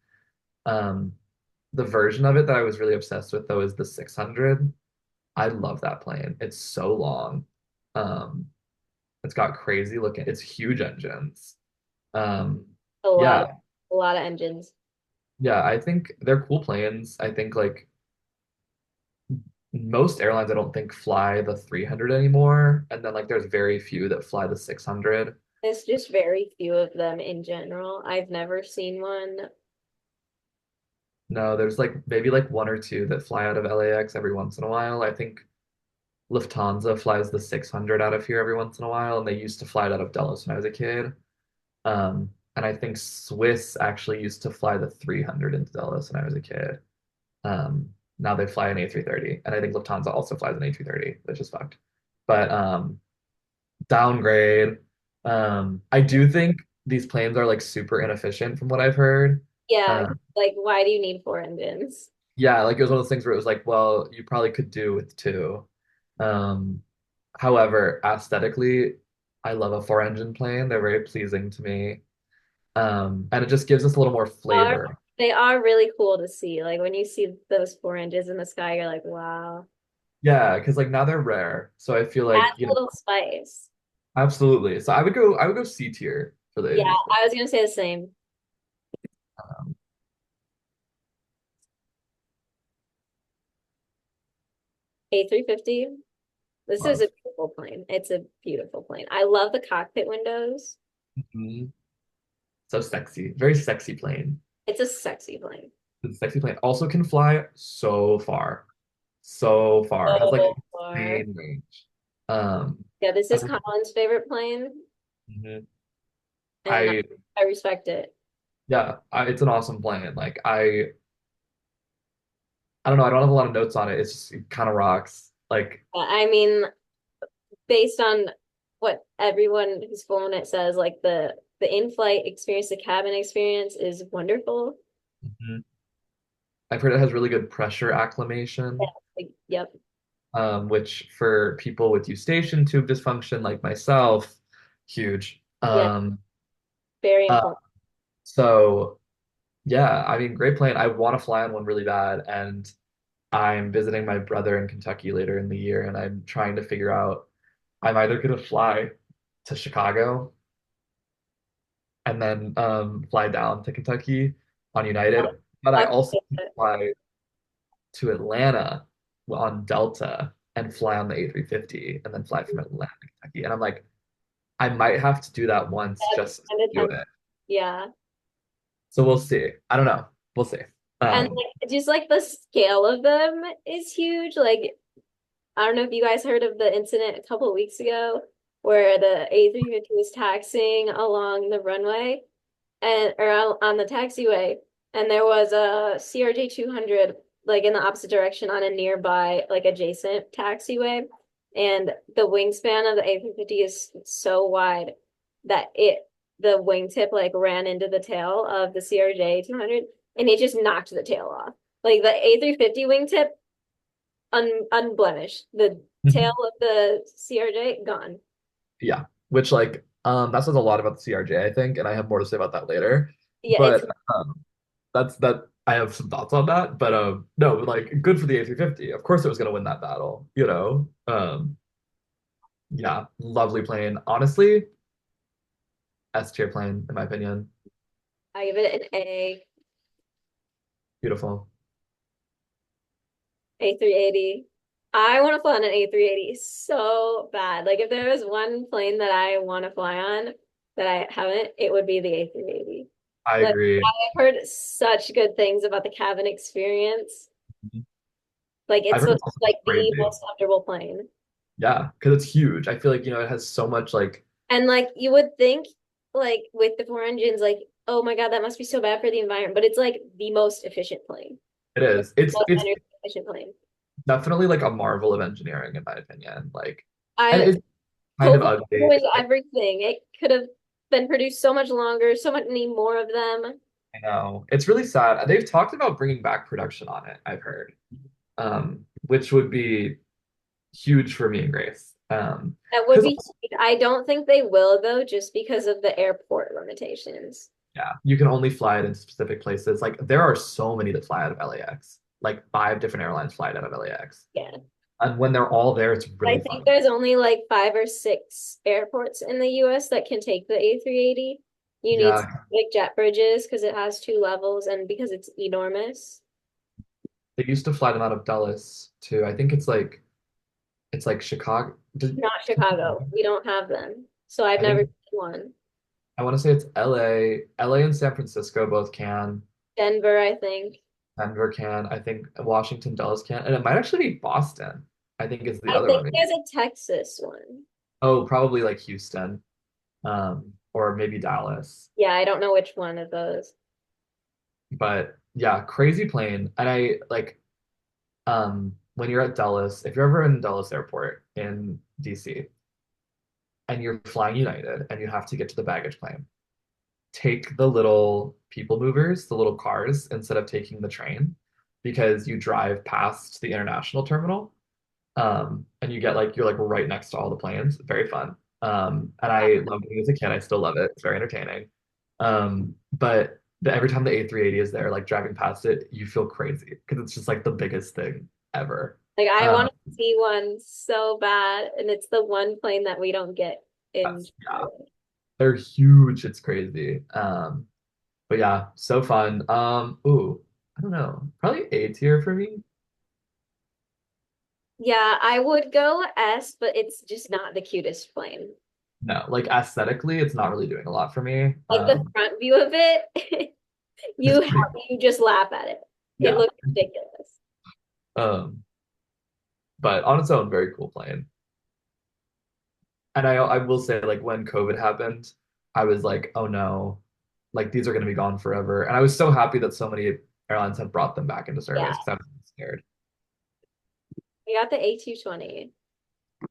Speaker 2: Um, the version of it that I was really obsessed with though is the 600. I love that plane. It's so long. Um, it's got crazy looking, it's huge engines. Um,
Speaker 1: A lot of
Speaker 2: yeah,
Speaker 1: a lot of engines.
Speaker 2: yeah, I think they're cool planes. I think like most airlines I don't think fly the 300 anymore, and then like there's very few that fly the 600.
Speaker 1: There's just very few of them in general. I've never seen one.
Speaker 2: No, there's like maybe like one or two that fly out of LAX every once in a while. I think Lufthansa flies the 600 out of here every once in a while, and they used to fly it out of Dulles when I was a kid. And I think Swiss actually used to fly the 300 into Dulles when I was a kid. Now they fly an A330, and I think Lufthansa also flies an A330, which is fucked. But downgrade. I do think these planes are like super inefficient from what I've heard.
Speaker 1: Yeah,
Speaker 2: Um,
Speaker 1: like why do you need four engines?
Speaker 2: yeah, like it was one of those things where it was like, well, you probably could do with two. Um, However, aesthetically, I love a four engine plane. They're very pleasing to me. And it just gives us a little more
Speaker 1: Are
Speaker 2: flavor.
Speaker 1: they are really cool to see. Like when you see those four engines in the sky, you're like, wow.
Speaker 2: Yeah, because like now they're rare. So I feel like,
Speaker 1: Adds a little spice.
Speaker 2: absolutely. So I would go C tier for the
Speaker 1: Yeah,
Speaker 2: A350.
Speaker 1: I was gonna say the same.
Speaker 2: Um,
Speaker 1: A350. This is
Speaker 2: Love.
Speaker 1: a beautiful plane. It's a beautiful plane. I love the cockpit windows.
Speaker 2: Mhm. So sexy. Very sexy plane.
Speaker 1: It's a sexy plane.
Speaker 2: The sexy plane also can fly so far. So far. Has like
Speaker 1: So far.
Speaker 2: insane range. Um
Speaker 1: Yeah, this is
Speaker 2: and-
Speaker 1: Colin's favorite plane,
Speaker 2: Mhm.
Speaker 1: and
Speaker 2: I
Speaker 1: I respect it.
Speaker 2: yeah, it's an awesome plane. Like I don't know, I don't have a lot of notes on it. It's just it kind of rocks. Like
Speaker 1: I mean, based on what everyone who's flown it says, like the in-flight experience, the cabin experience is wonderful.
Speaker 2: mhm. I've heard it has really good pressure
Speaker 1: Yeah,
Speaker 2: acclimation,
Speaker 1: like, yep.
Speaker 2: which for people with eustachian tube dysfunction like myself, huge.
Speaker 1: Yeah, very
Speaker 2: Uh,
Speaker 1: important.
Speaker 2: so yeah, I mean, great plane. I want to fly on one really bad, and I'm visiting my brother in Kentucky later in the year, and I'm trying to figure out I'm either gonna fly to Chicago and then fly down to Kentucky on United, but I also
Speaker 1: Okay.
Speaker 2: fly to Atlanta on Delta and fly on the A350 and then fly from Atlanta to Kentucky. And I'm like, I might have to do that once
Speaker 1: That's
Speaker 2: just to
Speaker 1: kind of
Speaker 2: do
Speaker 1: temp.
Speaker 2: it.
Speaker 1: Yeah.
Speaker 2: So we'll see. I don't know. We'll see.
Speaker 1: And
Speaker 2: Um,
Speaker 1: like just like the scale of them is huge. Like I don't know if you guys heard of the incident a couple of weeks ago where the A350 was taxiing along the runway and or on the taxiway, and there was a CRJ 200 like in the opposite direction on a nearby like adjacent taxiway, and the wingspan of the A350 is so wide that the wingtip like ran into the tail of the CRJ 200 and it just knocked the tail off. Like the A350 wingtip unblemished. The tail of the CRJ gone.
Speaker 2: yeah, which like that says a lot about the CRJ, I think, and I have more to say about that later.
Speaker 1: Yeah, it's
Speaker 2: But that's that I have some thoughts on that. But no, like good for the A350. Of course it was gonna win that battle, you know. Yeah, lovely plane. Honestly, S tier plane, in my opinion.
Speaker 1: I give it an
Speaker 2: Beautiful.
Speaker 1: A380. I want to fly on an A380 so bad. Like if there was one plane that I want to fly on that I haven't, it would be the A380.
Speaker 2: I
Speaker 1: Like
Speaker 2: agree.
Speaker 1: I've heard such good things about the cabin experience. Like
Speaker 2: I've
Speaker 1: it's
Speaker 2: heard it's also
Speaker 1: like the
Speaker 2: crazy.
Speaker 1: most comfortable plane.
Speaker 2: Yeah, because it's huge. I feel like, it has so much like
Speaker 1: And like you would think like with the four engines, like, oh my God, that must be so bad for the environment. But it's like the most efficient plane.
Speaker 2: it is.
Speaker 1: Most
Speaker 2: It's
Speaker 1: energy efficient plane.
Speaker 2: definitely like a marvel of engineering, in my opinion. Like, and
Speaker 1: I
Speaker 2: it's kind of
Speaker 1: COVID
Speaker 2: ugly.
Speaker 1: ruined
Speaker 2: Like,
Speaker 1: everything. It could have been produced so much longer, so many more of them.
Speaker 2: I know. It's really sad. They've talked about bringing back production on it, I've heard. Which would be huge for me and Grace.
Speaker 1: That would
Speaker 2: Because
Speaker 1: be, I don't think they will though, just because of the airport limitations.
Speaker 2: yeah, you can only fly it in specific places. Like there are so many that fly out of LAX. Like five different airlines fly out of LAX.
Speaker 1: Yeah.
Speaker 2: And when they're all there, it's
Speaker 1: I
Speaker 2: really
Speaker 1: think
Speaker 2: fun.
Speaker 1: there's only like five or six airports in the US that can take the A380. You need
Speaker 2: Yeah,
Speaker 1: like jet bridges because it has two levels and because it's enormous.
Speaker 2: they used to fly them out of Dulles too. I think it's like Chicago.
Speaker 1: Not Chicago. We don't have them. So I've
Speaker 2: I
Speaker 1: never
Speaker 2: think
Speaker 1: seen one.
Speaker 2: I want to say it's LA. LA and San Francisco both can.
Speaker 1: Denver, I think.
Speaker 2: Denver can. I think Washington Dulles can, and it might actually be Boston. I think is the
Speaker 1: I
Speaker 2: other one.
Speaker 1: think
Speaker 2: Maybe.
Speaker 1: there's a Texas one.
Speaker 2: Oh, probably like Houston, or maybe Dallas.
Speaker 1: Yeah, I don't know which one of those.
Speaker 2: But yeah, crazy plane. And I like when you're at Dulles, if you're ever in Dulles Airport in DC and you're flying United and you have to get to the baggage claim, take the little people movers, the little cars, instead of taking the train because you drive past the international terminal. And you get like you're like right next to all the planes. Very fun. And I loved it as a kid. I still love it. It's very entertaining. But every time the A380 is there, like driving past it, you feel crazy because it's just like the biggest thing ever.
Speaker 1: Like I
Speaker 2: Um,
Speaker 1: want to see one so bad, and it's the one plane that we don't get in.
Speaker 2: yeah, they're huge. It's crazy. But yeah, so fun. Ooh, I don't know. Probably A tier for me.
Speaker 1: Yeah, I would go S, but it's just not the cutest plane.
Speaker 2: No, like aesthetically, it's not really doing a lot for me.
Speaker 1: Like the front view of it,
Speaker 2: It's pretty,
Speaker 1: you just laugh at it. It
Speaker 2: yeah.
Speaker 1: looks ridiculous.
Speaker 2: Um, but on its own, very cool plane. And I will say, like when COVID happened, I was like, oh no, like these are going to be gone forever. And I was so happy that so many airlines have brought them back into
Speaker 1: Yeah,
Speaker 2: service because I was scared.
Speaker 1: we got the A220.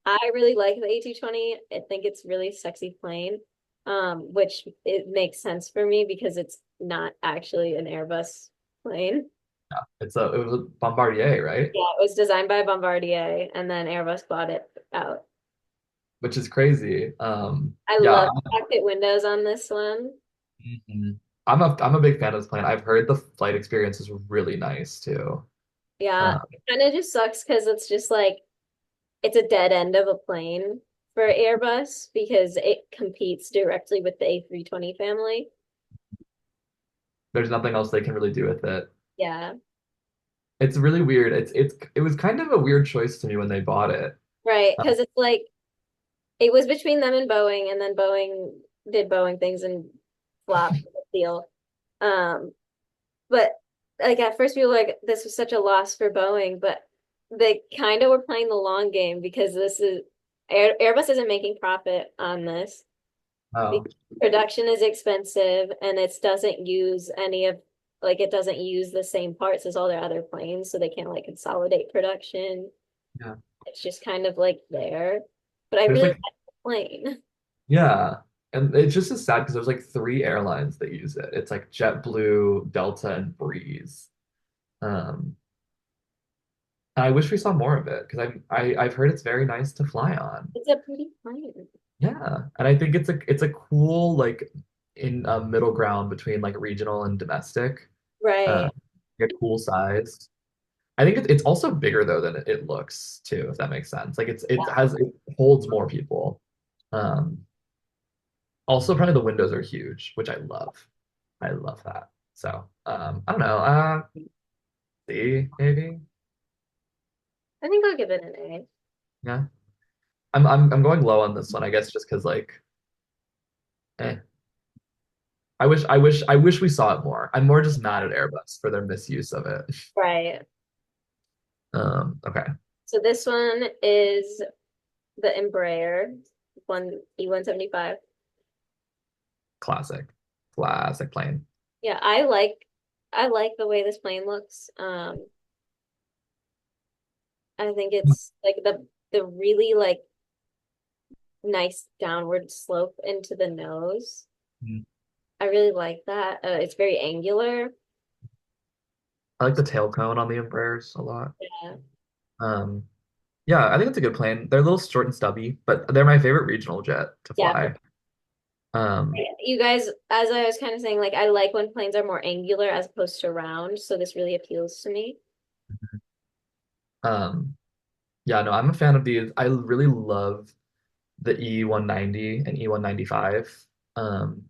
Speaker 1: I really like the A220. I think it's really sexy plane, which it makes sense for me because it's not actually an Airbus plane.
Speaker 2: Yeah, it was a Bombardier, right?
Speaker 1: Yeah, it was designed by Bombardier and then Airbus bought it out.
Speaker 2: Which is crazy.
Speaker 1: I
Speaker 2: Yeah,
Speaker 1: love cockpit windows on this one.
Speaker 2: mhm. I'm a big fan of this plane. I've heard the flight experience is really nice too.
Speaker 1: Yeah,
Speaker 2: Uh,
Speaker 1: it kind of just sucks because it's just like it's a dead end of a plane for Airbus because it competes directly with the A320 family.
Speaker 2: there's nothing else they can really do with it.
Speaker 1: Yeah,
Speaker 2: It's really weird. It was kind of a weird choice to me when they bought it.
Speaker 1: right.
Speaker 2: Uh,
Speaker 1: Because it's like it was between them and Boeing, and then Boeing did Boeing things and flopped the deal. Um, but like at first we were like, this was such a loss for Boeing, but they kind of were playing the long game because this is Airbus isn't making profit on this. The
Speaker 2: oh,
Speaker 1: production is expensive and it doesn't use any of like it doesn't use the same parts as all their other planes, so they can't like consolidate production.
Speaker 2: yeah.
Speaker 1: It's just kind of like there. But I
Speaker 2: There's
Speaker 1: really
Speaker 2: like
Speaker 1: like the plane.
Speaker 2: Yeah. And it's just as sad because there's like three airlines that use it. It's like JetBlue, Delta, and Breeze. Um, and I wish we saw more of it because I've heard it's very nice to fly on.
Speaker 1: It's a pretty plane.
Speaker 2: Yeah. And I think it's a cool like in a middle ground between like regional and domestic. Uh,
Speaker 1: Right.
Speaker 2: a cool size. I think it's also bigger though than it looks too, if that makes sense. Like it holds more people. Um, Also, probably the windows are huge, which I love. I love that. So, I don't know. C maybe.
Speaker 1: I think I'll give it an A.
Speaker 2: Yeah. I'm going low on this one, I guess, just because like, eh. I wish we saw it more. I'm more just mad at Airbus for their misuse of it.
Speaker 1: Right.
Speaker 2: Okay.
Speaker 1: So this one is the Embraer one E175.
Speaker 2: Classic. Classic plane.
Speaker 1: Yeah, I like the way this plane looks. I think it's like the really like nice downward slope into the nose.
Speaker 2: Mhm.
Speaker 1: I really like that. It's very angular.
Speaker 2: I like the tail cone on the Embraers a lot.
Speaker 1: Yeah.
Speaker 2: Um, yeah, I think it's a good plane. They're a little short and stubby, but they're my favorite regional jet to
Speaker 1: Yeah.
Speaker 2: fly. Um,
Speaker 1: You guys, as I was kind of saying, like I like when planes are more angular as opposed to round, so this really appeals to me.
Speaker 2: um, Yeah, no, I'm a fan of these. I really love the E190 and E195. Um,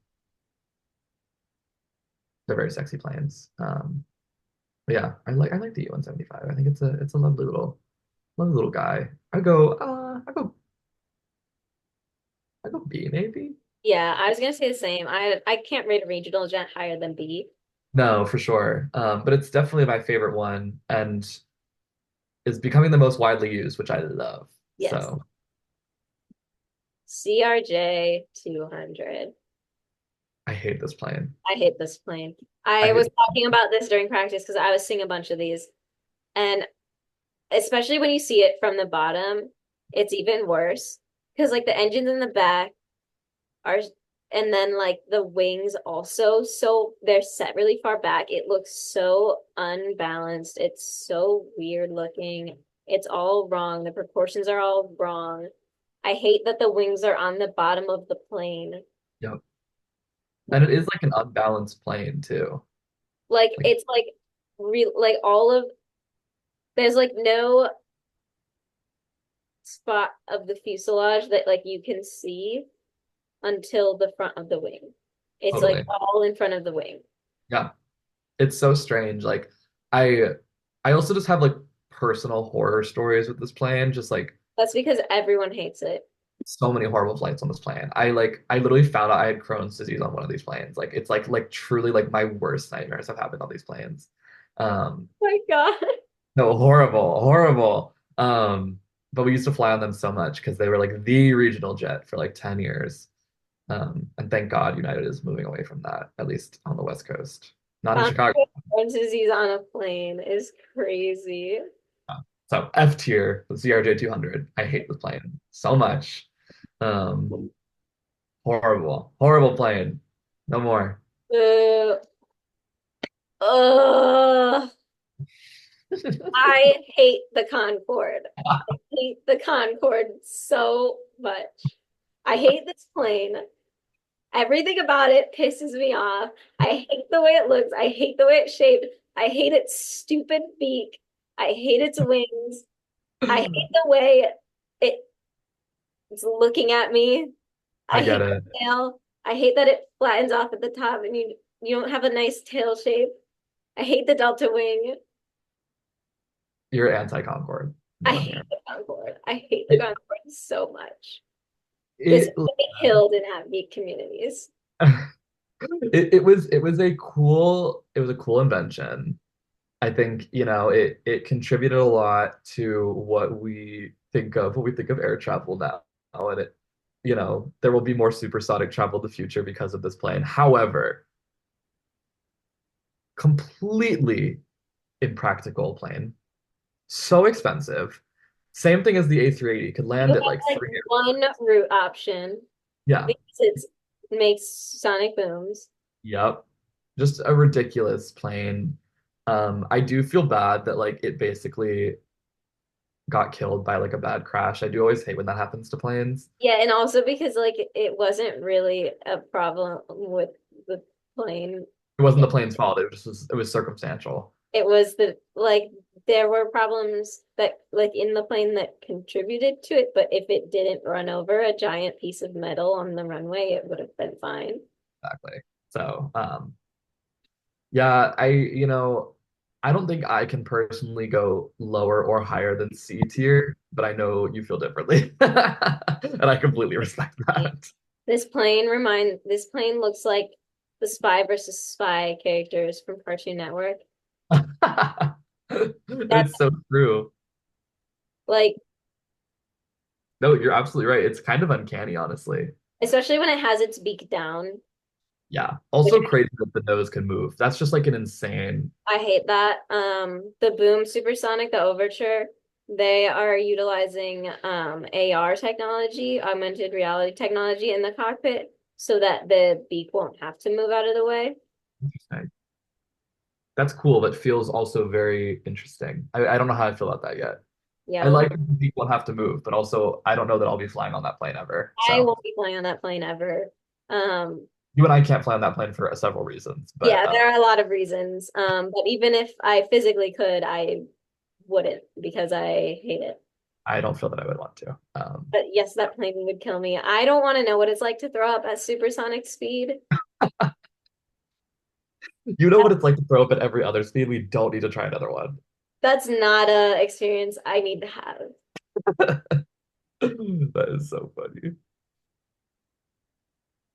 Speaker 2: they're very sexy planes. But yeah, I like the E175. I think it's a lovely little guy. I go B maybe.
Speaker 1: Yeah, I was gonna say the same. I can't rate a regional jet higher than B.
Speaker 2: No, for sure. But it's definitely my favorite one and is becoming the most widely used, which I love.
Speaker 1: Yes.
Speaker 2: So
Speaker 1: CRJ 200.
Speaker 2: I hate this plane.
Speaker 1: I hate this plane.
Speaker 2: I
Speaker 1: I
Speaker 2: hate
Speaker 1: was
Speaker 2: this.
Speaker 1: talking about this during practice because I was seeing a bunch of these. And especially when you see it from the bottom, it's even worse. Because like the engines in the back are, and then like the wings also, so they're set really far back. It looks so unbalanced. It's so weird looking. It's all wrong. The proportions are all wrong. I hate that the wings are on the bottom of the plane.
Speaker 2: Yep. And it is like an unbalanced plane too.
Speaker 1: Like
Speaker 2: Like
Speaker 1: it's like real like all of there's like no spot of the fuselage that like you can see until the front of the wing. It's like
Speaker 2: totally.
Speaker 1: all in front of the wing.
Speaker 2: Yeah. It's so strange. Like I I also just have like personal horror stories with this plane, just like
Speaker 1: That's because everyone hates it.
Speaker 2: so many horrible flights on this plane. I literally found out I had Crohn's disease on one of these planes. Like it's like truly like my worst nightmares have happened on these planes. Um
Speaker 1: Oh my God.
Speaker 2: no, horrible, horrible. But we used to fly on them so much because they were like the regional jet for like 10 years. And thank God United is moving away from that, at least on the West Coast. Not in Chicago.
Speaker 1: Crohn's disease on a plane is crazy.
Speaker 2: So F tier, the CRJ 200. I hate this plane so much. Um, horrible, horrible plane. No more.
Speaker 1: Uh, uh, I hate the Concorde. I hate the Concorde so much. I hate this plane. Everything about it pisses me off. I hate the way it looks. I hate the way it's shaped. I hate its stupid beak. I hate its wings. I hate the way it's looking at me. I
Speaker 2: I
Speaker 1: hate
Speaker 2: get it.
Speaker 1: the tail. I hate that it flattens off at the top and you don't have a nice tail shape. I hate the delta wing.
Speaker 2: You're anti-Concorde.
Speaker 1: I
Speaker 2: No one
Speaker 1: hate
Speaker 2: here.
Speaker 1: the Concorde. I hate the
Speaker 2: It,
Speaker 1: Concorde so much. This
Speaker 2: it,
Speaker 1: will be killed in Afghan communities.
Speaker 2: it was a cool invention. I think, it contributed a lot to what we think of air travel now. And there will be more supersonic travel in the future because of this plane. However, completely impractical plane. So expensive. Same thing as the A380, could
Speaker 1: You
Speaker 2: land
Speaker 1: have
Speaker 2: at like
Speaker 1: like
Speaker 2: three
Speaker 1: one
Speaker 2: airports.
Speaker 1: route option
Speaker 2: Yeah.
Speaker 1: because it makes sonic booms.
Speaker 2: Yep. Just a ridiculous plane. I do feel bad that like it basically got killed by like a bad crash. I do always hate when that happens to planes.
Speaker 1: Yeah, and also because like it wasn't really a problem with the plane.
Speaker 2: It wasn't the plane's fault. It was circumstantial.
Speaker 1: It was the like there were problems that like in the plane that contributed to it, but if it didn't run over a giant piece of metal on the runway, it would have been fine.
Speaker 2: Exactly. So, yeah, I don't think I can personally go lower or higher than C tier, but I know you feel differently. And I completely respect that.
Speaker 1: This plane looks like the Spy versus Spy characters from Cartoon Network. That's
Speaker 2: It's so true.
Speaker 1: like
Speaker 2: No, you're absolutely right. It's kind of uncanny, honestly.
Speaker 1: especially when it has its beak down,
Speaker 2: Yeah.
Speaker 1: which
Speaker 2: Also crazy that the nose can move. That's just like an insane.
Speaker 1: I hate that. The Boom Supersonic, the Overture, they are utilizing AR technology, augmented reality technology in the cockpit so that the beak won't have to move out of the way.
Speaker 2: That's cool, but feels also very interesting. I don't know how I feel about that yet.
Speaker 1: Yeah,
Speaker 2: I
Speaker 1: well,
Speaker 2: like that people have to move, but also I don't know that I'll be flying on that plane ever.
Speaker 1: I
Speaker 2: So
Speaker 1: won't be flying on that plane ever. Um,
Speaker 2: you and I can't fly on that plane for several reasons, but
Speaker 1: yeah, there are a lot of reasons. But even if I physically could, I wouldn't because I hate it.
Speaker 2: I don't feel that I would want to.
Speaker 1: But yes, that plane would kill me. I don't want to know what it's like to throw up at supersonic speed.
Speaker 2: You know what it's like to throw up at every other speed. We don't need to try another one.
Speaker 1: That's not a experience I need to have.
Speaker 2: That is so funny.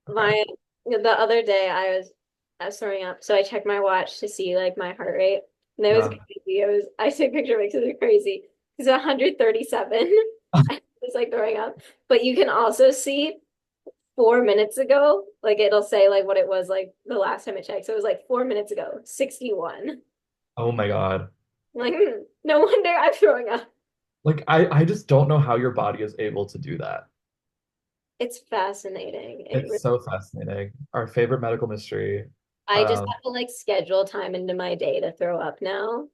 Speaker 2: Okay.
Speaker 1: My the other day I was I was throwing up. So I checked my watch to see like my heart rate. And it was
Speaker 2: Yeah.
Speaker 1: crazy. I took a picture because it was crazy. It's 137. I was like throwing up. But you can also see 4 minutes ago, like it'll say like what it was like the last time I checked. So it was like 4 minutes ago, 61.
Speaker 2: Oh my God.
Speaker 1: I'm like, no wonder I'm throwing up.
Speaker 2: Like I just don't know how your body is able to do that.
Speaker 1: It's fascinating.
Speaker 2: It's so fascinating. Our favorite medical mystery.
Speaker 1: I just
Speaker 2: Um,
Speaker 1: have to like schedule time into my day to throw up now.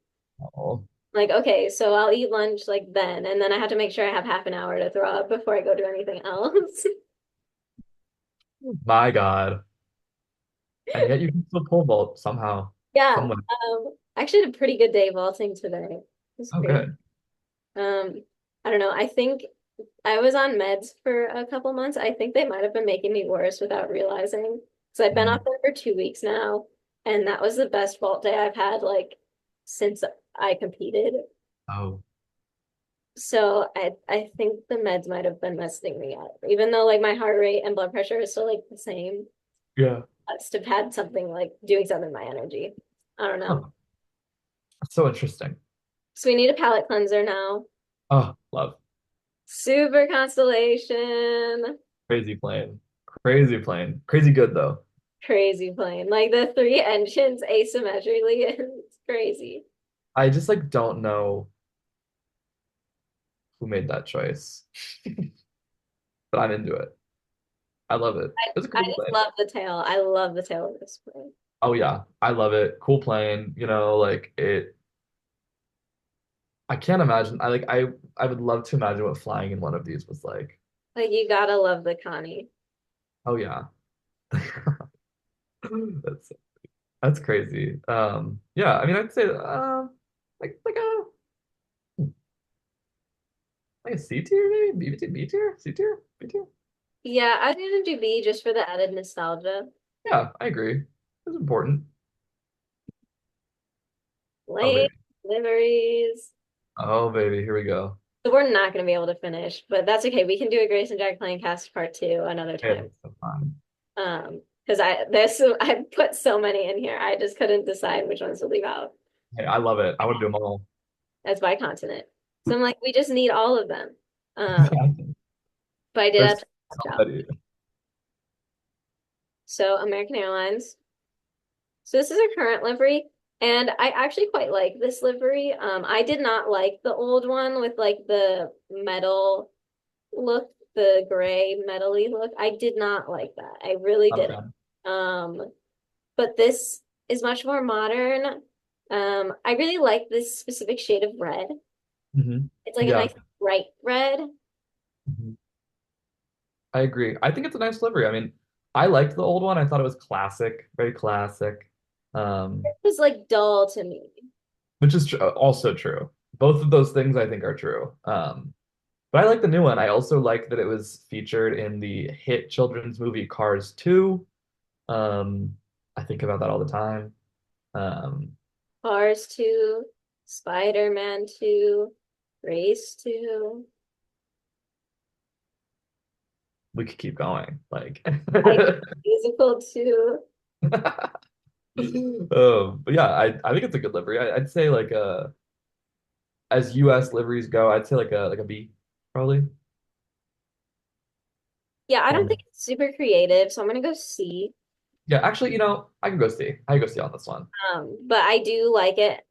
Speaker 2: oh,
Speaker 1: Like, okay, so I'll eat lunch like then, and then I have to make sure I have half an hour to throw up before I go do anything else.
Speaker 2: my God. And yet you can still pole vault somehow,
Speaker 1: Yeah,
Speaker 2: some way.
Speaker 1: I actually had a pretty good day vaulting today. It's
Speaker 2: Oh,
Speaker 1: great.
Speaker 2: good.
Speaker 1: Um, I don't know. I think I was on meds for a couple months. I think they might have been making me worse without realizing. So I've been off
Speaker 2: Mm.
Speaker 1: there for 2 weeks now, and that was the best vault day I've had like since I competed.
Speaker 2: Oh,
Speaker 1: So I think the meds might have been messing me up, even though like my heart rate and blood pressure is still like the same.
Speaker 2: yeah.
Speaker 1: I must have had something like doing something to my energy. I don't know.
Speaker 2: Huh. That's so interesting.
Speaker 1: So we need a palate cleanser now.
Speaker 2: Oh, love.
Speaker 1: Super Constellation.
Speaker 2: Crazy plane. Crazy plane. Crazy good though.
Speaker 1: Crazy plane. Like the three engines asymmetrically is crazy.
Speaker 2: I just like don't know who made that choice, but I'm into it. I love it. It's a
Speaker 1: I
Speaker 2: cool
Speaker 1: just
Speaker 2: plane.
Speaker 1: love the tail. I love the tail of this plane.
Speaker 2: Oh yeah, I love it. Cool plane. Like it. I can't imagine. I would love to imagine what flying in one of these was like.
Speaker 1: Like you gotta love the Connie.
Speaker 2: Oh yeah. That's that's crazy. Yeah, I mean I'd say like a C tier maybe? B tier? C tier? B tier?
Speaker 1: Yeah, I'm gonna do B just for the added nostalgia.
Speaker 2: Yeah, I agree. It's important. Oh
Speaker 1: Late
Speaker 2: baby.
Speaker 1: liveries.
Speaker 2: Oh baby, here we go.
Speaker 1: So we're not gonna be able to finish, but that's okay. We can do a Grace and Jack playing cast part two another
Speaker 2: Hey,
Speaker 1: time.
Speaker 2: that's so fun.
Speaker 1: Because I put so many in here. I just couldn't decide which ones to leave out.
Speaker 2: Hey, I love it. I want to do them all.
Speaker 1: That's by continent. So I'm like, we just need all of them. Um, but I did have
Speaker 2: There's
Speaker 1: to watch out.
Speaker 2: somebody.
Speaker 1: So American Airlines. So this is a current livery, and I actually quite like this livery. I did not like the old one with like the metal look, the gray metally look. I did not like that. I really didn't.
Speaker 2: Okay.
Speaker 1: But this is much more modern. I really like this specific shade of red.
Speaker 2: Hmm.
Speaker 1: It's like a
Speaker 2: Yeah.
Speaker 1: nice bright red. It
Speaker 2: Mhm. I agree. I think it's a nice livery. I mean, I liked the old one. I thought it was classic, very classic.
Speaker 1: was like dull to me.
Speaker 2: Which is also true. Both of those things I think are true. But I like the new one. I also like that it was featured in the hit children's movie Cars 2. Um, I think about that all the time. Um,
Speaker 1: Cars 2, Spider-Man 2, Race 2.
Speaker 2: we could keep going. Like,
Speaker 1: I musical 2.
Speaker 2: but yeah, I think it's a good livery. I'd say like as US liveries go, I'd say like a B, probably.
Speaker 1: Yeah, I don't
Speaker 2: Or
Speaker 1: think it's super creative, so I'm gonna go C.
Speaker 2: yeah, actually, I can go C. I can go C on this one.
Speaker 1: But I do like it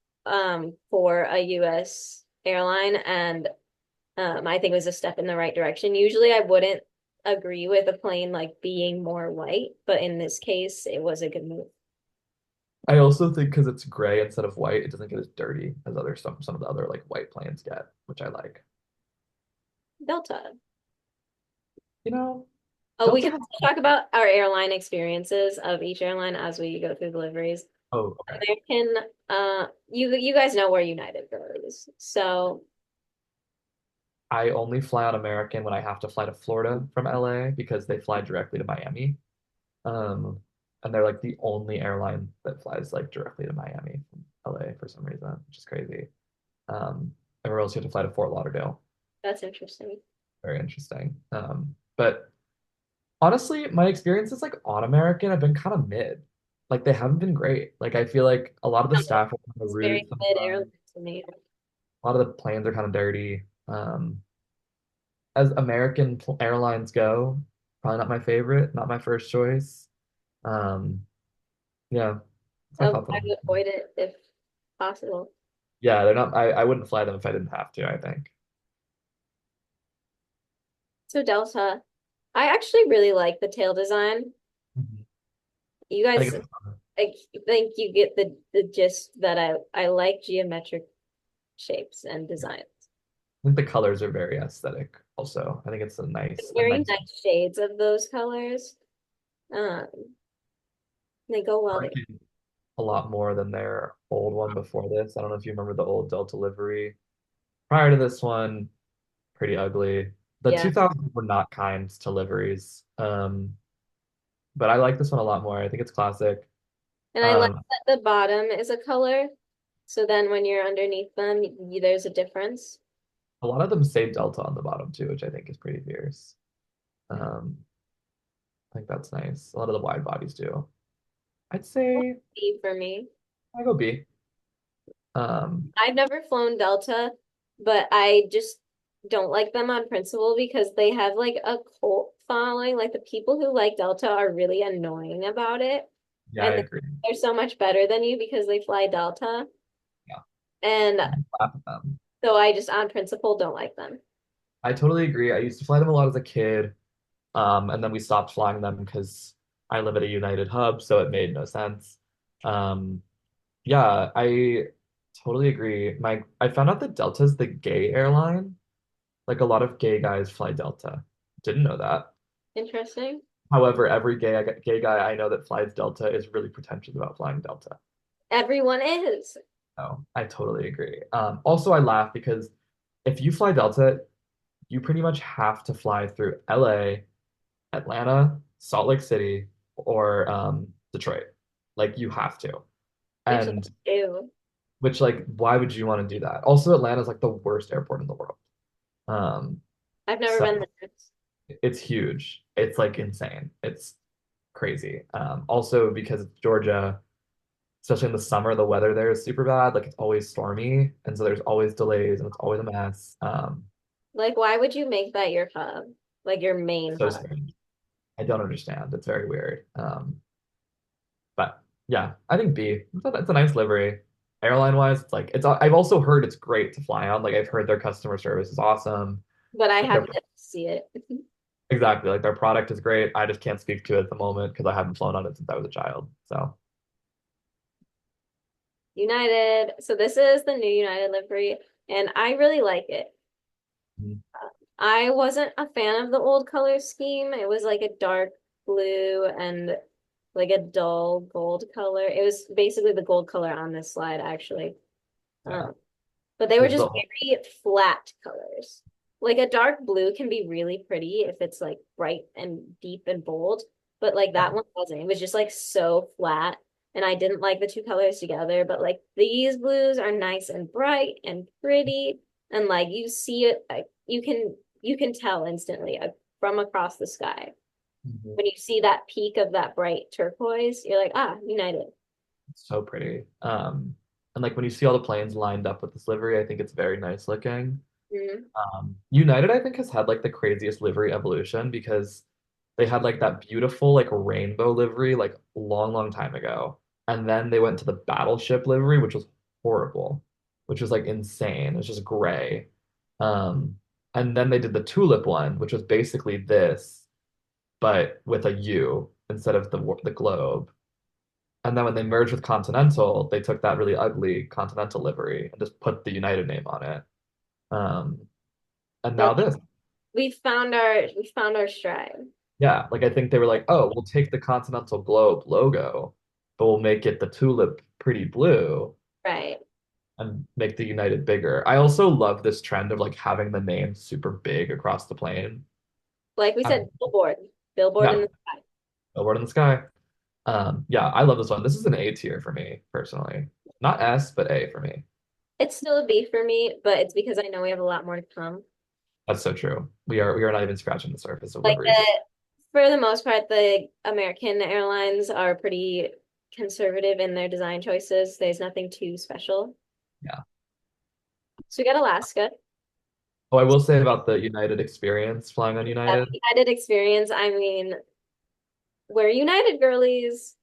Speaker 1: for a US airline, and I think it was a step in the right direction. Usually I wouldn't agree with a plane like being more white, but in this case it was a good move.
Speaker 2: I also think because it's gray instead of white, it doesn't get as dirty as some of the other like white planes get, which I like.
Speaker 1: Delta.
Speaker 2: You know,
Speaker 1: Oh, we
Speaker 2: Delta
Speaker 1: can
Speaker 2: has.
Speaker 1: also talk about our airline experiences of each airline as we go through deliveries.
Speaker 2: Oh, okay.
Speaker 1: American, you guys know where United goes. So
Speaker 2: I only fly on American when I have to fly to Florida from LA because they fly directly to Miami. Um, and they're like the only airline that flies like directly to Miami from LA for some reason, which is crazy. Everywhere else you have to fly to Fort Lauderdale.
Speaker 1: that's interesting.
Speaker 2: Very interesting. But honestly, my experiences like on American have been kind of mid. like they haven't been great. Like I feel like a lot of the staff are kind of
Speaker 1: It's
Speaker 2: rude
Speaker 1: very good
Speaker 2: sometimes.
Speaker 1: airline to me.
Speaker 2: A lot of the planes are kind of dirty. As American airlines go, probably not my favorite, not my first choice. Um, yeah, that's my
Speaker 1: I
Speaker 2: thoughts on
Speaker 1: would
Speaker 2: them.
Speaker 1: avoid it if possible.
Speaker 2: Yeah, they're not. I wouldn't fly them if I didn't have to, I think.
Speaker 1: So Delta, I actually really like the tail design.
Speaker 2: Mhm.
Speaker 1: You
Speaker 2: I
Speaker 1: guys,
Speaker 2: think it's fun.
Speaker 1: I think you get the gist that I like geometric shapes and designs.
Speaker 2: I think the colors are very aesthetic also. I think it's a
Speaker 1: Very
Speaker 2: nice
Speaker 1: nice shades of those colors. Um, they go well together.
Speaker 2: market, a lot more than their old one before this. I don't know if you remember the old Delta livery. Prior to this one, pretty ugly. The
Speaker 1: Yeah.
Speaker 2: 2000s were not kind to liveries. But I like this one a lot more. I think it's classic.
Speaker 1: And I like
Speaker 2: Um,
Speaker 1: that the bottom is a color. So then when you're underneath them, there's a difference.
Speaker 2: a lot of them say Delta on the bottom too, which I think is pretty fierce. Um, I think that's nice. A lot of the wide bodies do. I'd say
Speaker 1: B for me.
Speaker 2: I go B. Um,
Speaker 1: I've never flown Delta, but I just don't like them on principle because they have like a cult following. Like the people who like Delta are really annoying about it.
Speaker 2: yeah, I
Speaker 1: And
Speaker 2: agree.
Speaker 1: they're so much better than you because they fly Delta.
Speaker 2: Yeah,
Speaker 1: And
Speaker 2: I laugh at them.
Speaker 1: so I just on principle don't like them.
Speaker 2: I totally agree. I used to fly them a lot as a kid, and then we stopped flying them because I live at a United hub, so it made no sense. Um, yeah, I totally agree. I found out that Delta's the gay airline. Like a lot of gay guys fly Delta. Didn't know that.
Speaker 1: Interesting.
Speaker 2: However, every gay guy I know that flies Delta is really pretentious about flying Delta.
Speaker 1: Everyone is.
Speaker 2: No, I totally agree. Also, I laugh because if you fly Delta, you pretty much have to fly through LA, Atlanta, Salt Lake City, or Detroit. Like you have to.
Speaker 1: Which
Speaker 2: And
Speaker 1: ew.
Speaker 2: which like why would you want to do that? Also, Atlanta's like the worst airport in the world. Um,
Speaker 1: I've never
Speaker 2: so
Speaker 1: been there.
Speaker 2: it's huge. It's like insane. It's crazy. Also because it's Georgia, especially in the summer, the weather there is super bad. Like it's always stormy, and so there's always delays and it's always a mess.
Speaker 1: Like, why would you make that your hub? Like your main
Speaker 2: So
Speaker 1: hub?
Speaker 2: strange. I don't understand. It's very weird. But yeah, I think B. It's a nice livery. Airline wise, it's like it's. I've also heard it's great to fly on. Like I've heard their customer service is awesome.
Speaker 1: But I
Speaker 2: Like
Speaker 1: have
Speaker 2: their
Speaker 1: yet to see it.
Speaker 2: exactly like their product is great. I just can't speak to it at the moment because I haven't flown on it since I was a child. So
Speaker 1: United. So this is the new United livery, and I really like it.
Speaker 2: mm,
Speaker 1: I wasn't a fan of the old color scheme. It was like a dark blue and like a dull gold color. It was basically the gold color on this slide, actually.
Speaker 2: yeah,
Speaker 1: Um, but they were
Speaker 2: this is
Speaker 1: just
Speaker 2: the
Speaker 1: very flat colors. Like a dark blue can be really pretty if it's like bright and deep and bold, but like
Speaker 2: yeah.
Speaker 1: that one wasn't. It was just like so flat, and I didn't like the two colors together. But like these blues are nice and bright and pretty, and like you see it, like you can tell instantly from across the sky.
Speaker 2: Mhm.
Speaker 1: When you see that peak of that bright turquoise, you're like, ah, United.
Speaker 2: It's so pretty. And like when you see all the planes lined up with this livery, I think it's very nice looking.
Speaker 1: Mhm.
Speaker 2: United, I think, has had like the craziest livery evolution because they had like that beautiful like rainbow livery like long, long time ago. And then they went to the battleship livery, which was horrible, which was like insane. It's just gray. Um, and then they did the tulip one, which was basically this, but with a U instead of the globe. And then when they merged with Continental, they took that really ugly Continental livery and just put the United name on it. Um, and
Speaker 1: They're
Speaker 2: now
Speaker 1: like,
Speaker 2: this.
Speaker 1: we found our stride.
Speaker 2: Yeah, like I think they were like, oh, we'll take the Continental Globe logo, but we'll make it the tulip pretty blue
Speaker 1: Right.
Speaker 2: and make the United bigger. I also love this trend of like having the name super big across the plane.
Speaker 1: Like we
Speaker 2: I,
Speaker 1: said, billboard. Billboard in
Speaker 2: yeah,
Speaker 1: the sky.
Speaker 2: billboard in the sky. Yeah, I love this one. This is an A tier for me personally. Not S, but A for me.
Speaker 1: It's still a B for me, but it's because I know we have a lot more to come.
Speaker 2: That's so true. We are not even scratching the surface of
Speaker 1: Like
Speaker 2: liveries.
Speaker 1: for the most part, the American airlines are pretty. conservative in their design choices. There's nothing too special.
Speaker 2: Yeah.
Speaker 1: So we got Alaska.
Speaker 2: Oh, I will say about the United experience flying on
Speaker 1: That
Speaker 2: United.
Speaker 1: United experience. I mean, we're United girlies.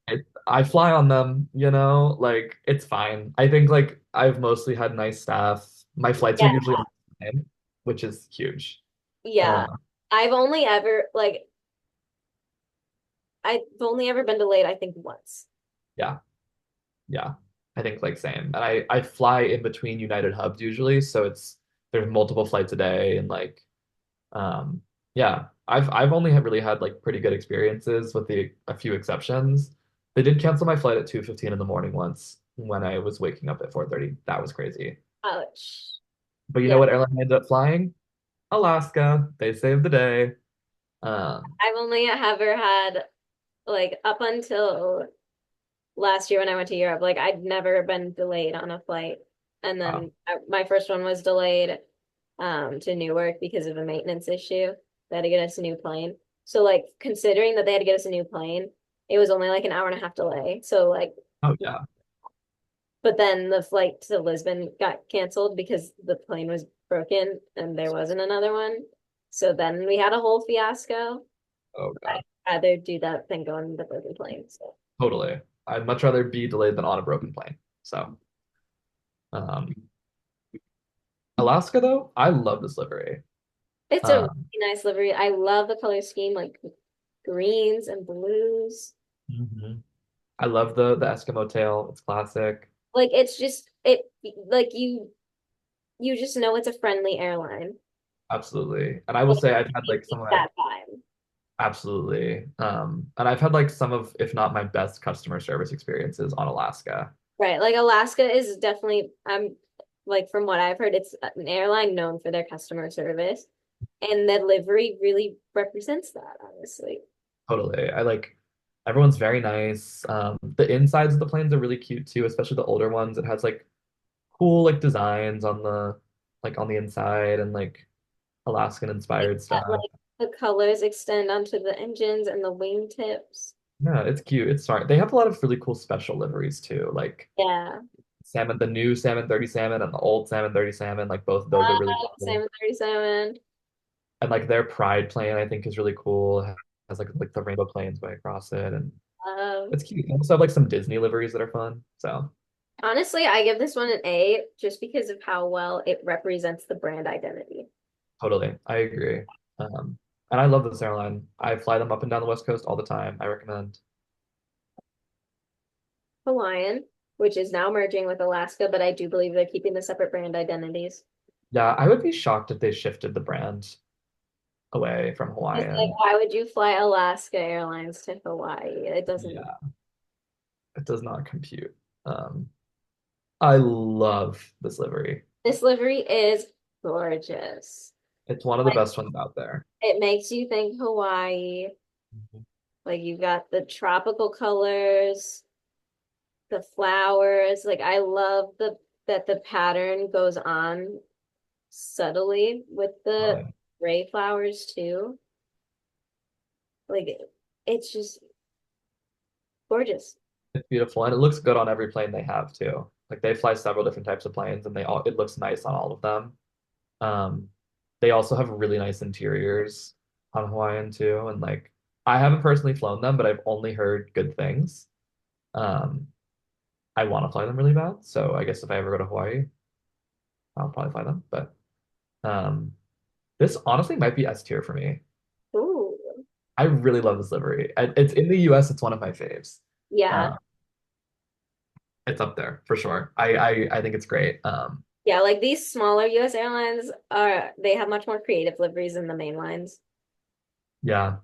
Speaker 2: I fly on them, like it's fine. I think like I've mostly had nice staff. My flights are
Speaker 1: Yeah,
Speaker 2: usually on time, which is huge.
Speaker 1: yeah.
Speaker 2: Uh,
Speaker 1: I've only ever like I've only ever been delayed, I think, once.
Speaker 2: yeah, yeah. I think like same. And I fly in between United hubs usually, so there's multiple flights a day and like yeah. I've only really had like pretty good experiences with the a few exceptions. They did cancel my flight at 2:15 in the morning once when I was waking up at 4:30. That was crazy.
Speaker 1: Ouch.
Speaker 2: But you know
Speaker 1: Yeah.
Speaker 2: what airline I ended up flying? Alaska. They saved the day. Um,
Speaker 1: I've only ever had like up until last year when I went to Europe, like I'd never been delayed on a flight. And
Speaker 2: wow.
Speaker 1: then my first one was delayed to Newark because of a maintenance issue. They had to get us a new plane. So like considering that they had to get us a new plane, it was only like an hour and a half delay. So like
Speaker 2: Oh yeah.
Speaker 1: but then the flight to Lisbon got canceled because the plane was broken and there wasn't another one. So then we had a whole fiasco.
Speaker 2: Oh God.
Speaker 1: I'd rather do that than go on the broken plane. So
Speaker 2: Totally. I'd much rather be delayed than on a broken plane. So, um, Alaska though, I love this livery.
Speaker 1: it's a really
Speaker 2: Um,
Speaker 1: nice livery. I love the color scheme, like greens and blues.
Speaker 2: mhm. I love the Eskimo tail. It's classic.
Speaker 1: Like it's just it like you just know it's a friendly airline.
Speaker 2: Absolutely. And I will
Speaker 1: Like
Speaker 2: say I've had
Speaker 1: it
Speaker 2: like some
Speaker 1: keeps
Speaker 2: of my
Speaker 1: that vibe.
Speaker 2: absolutely. And I've had like some of, if not my best customer service experiences on Alaska.
Speaker 1: Right. Like Alaska is definitely like from what I've heard, it's an airline known for their customer service. And the livery really represents that, honestly.
Speaker 2: Totally. I like everyone's very nice. The insides of the planes are really cute too, especially the older ones. It has like cool like designs on the inside and like Alaskan
Speaker 1: Like
Speaker 2: inspired
Speaker 1: that,
Speaker 2: stuff.
Speaker 1: like the colors extend onto the engines and the wingtips.
Speaker 2: Yeah, it's cute. It's smart. They have a lot of really cool special liveries too, like
Speaker 1: Yeah.
Speaker 2: salmon, the new Salmon 30 Salmon and the old Salmon 30 Salmon. Like both of those are really cool.
Speaker 1: 737.
Speaker 2: And like their Pride plane, I think, is really cool. It has like the rainbow planes going across it, and
Speaker 1: Um,
Speaker 2: it's cute. They also have like some Disney liveries that are fun. So
Speaker 1: honestly, I give this one an A just because of how well it represents the brand identity.
Speaker 2: totally, I agree. And I love this airline. I fly them up and down the West Coast all the time. I recommend.
Speaker 1: Hawaiian, which is now merging with Alaska, but I do believe they're keeping the separate brand identities.
Speaker 2: Yeah, I would be shocked if they shifted the brand away from
Speaker 1: It's like,
Speaker 2: Hawaiian.
Speaker 1: why would you fly Alaska Airlines to Hawaii? It doesn't.
Speaker 2: Yeah, it does not compute. Um, I love this livery.
Speaker 1: This livery is gorgeous.
Speaker 2: It's one of the
Speaker 1: Like
Speaker 2: best ones out there.
Speaker 1: it makes you think Hawaii.
Speaker 2: Mhm.
Speaker 1: Like you've got the tropical colors, the flowers. Like I love the that the pattern goes on subtly with the
Speaker 2: Totally.
Speaker 1: gray flowers too. Like it's just gorgeous.
Speaker 2: It's beautiful and it looks good on every plane they have too. Like they fly several different types of planes and it looks nice on all of them. Um, they also have really nice interiors on Hawaiian too. And like I haven't personally flown them, but I've only heard good things. Um, I want to fly them really bad. So I guess if I ever go to Hawaii, I'll probably fly them. But um, this honestly might be S tier for me.
Speaker 1: Ooh.
Speaker 2: I really love this livery. It's in the US, it's one of my faves.
Speaker 1: Yeah.
Speaker 2: Uh, it's up there for sure. I think it's great.
Speaker 1: Yeah, like these smaller US airlines are they have much more creative liveries than the main lines.
Speaker 2: Yeah,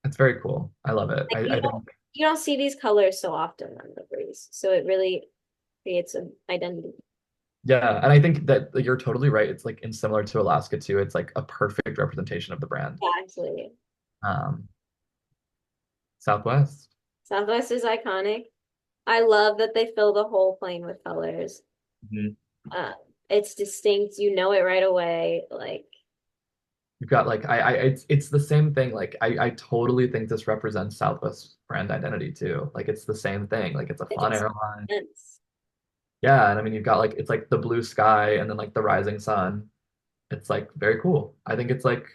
Speaker 2: it's very cool. I love it.
Speaker 1: Like
Speaker 2: I think
Speaker 1: you don't see these colors so often on liveries. So it really creates an identity.
Speaker 2: yeah, and I think that you're totally right. It's like in similar to Alaska too. It's like a perfect representation of the brand.
Speaker 1: Yeah, actually.
Speaker 2: Um, Southwest.
Speaker 1: Southwest is iconic. I love that they fill the whole plane with colors.
Speaker 2: Mhm.
Speaker 1: Uh, it's distinct. You know it right away. Like
Speaker 2: You've got like it's the same thing. Like I totally think this represents Southwest brand identity too. Like it's the same thing. Like it's a
Speaker 1: It
Speaker 2: fun
Speaker 1: makes
Speaker 2: airline.
Speaker 1: sense.
Speaker 2: Yeah, and I mean you've got like it's like the blue sky and then like the rising sun. It's like very cool. I think it's like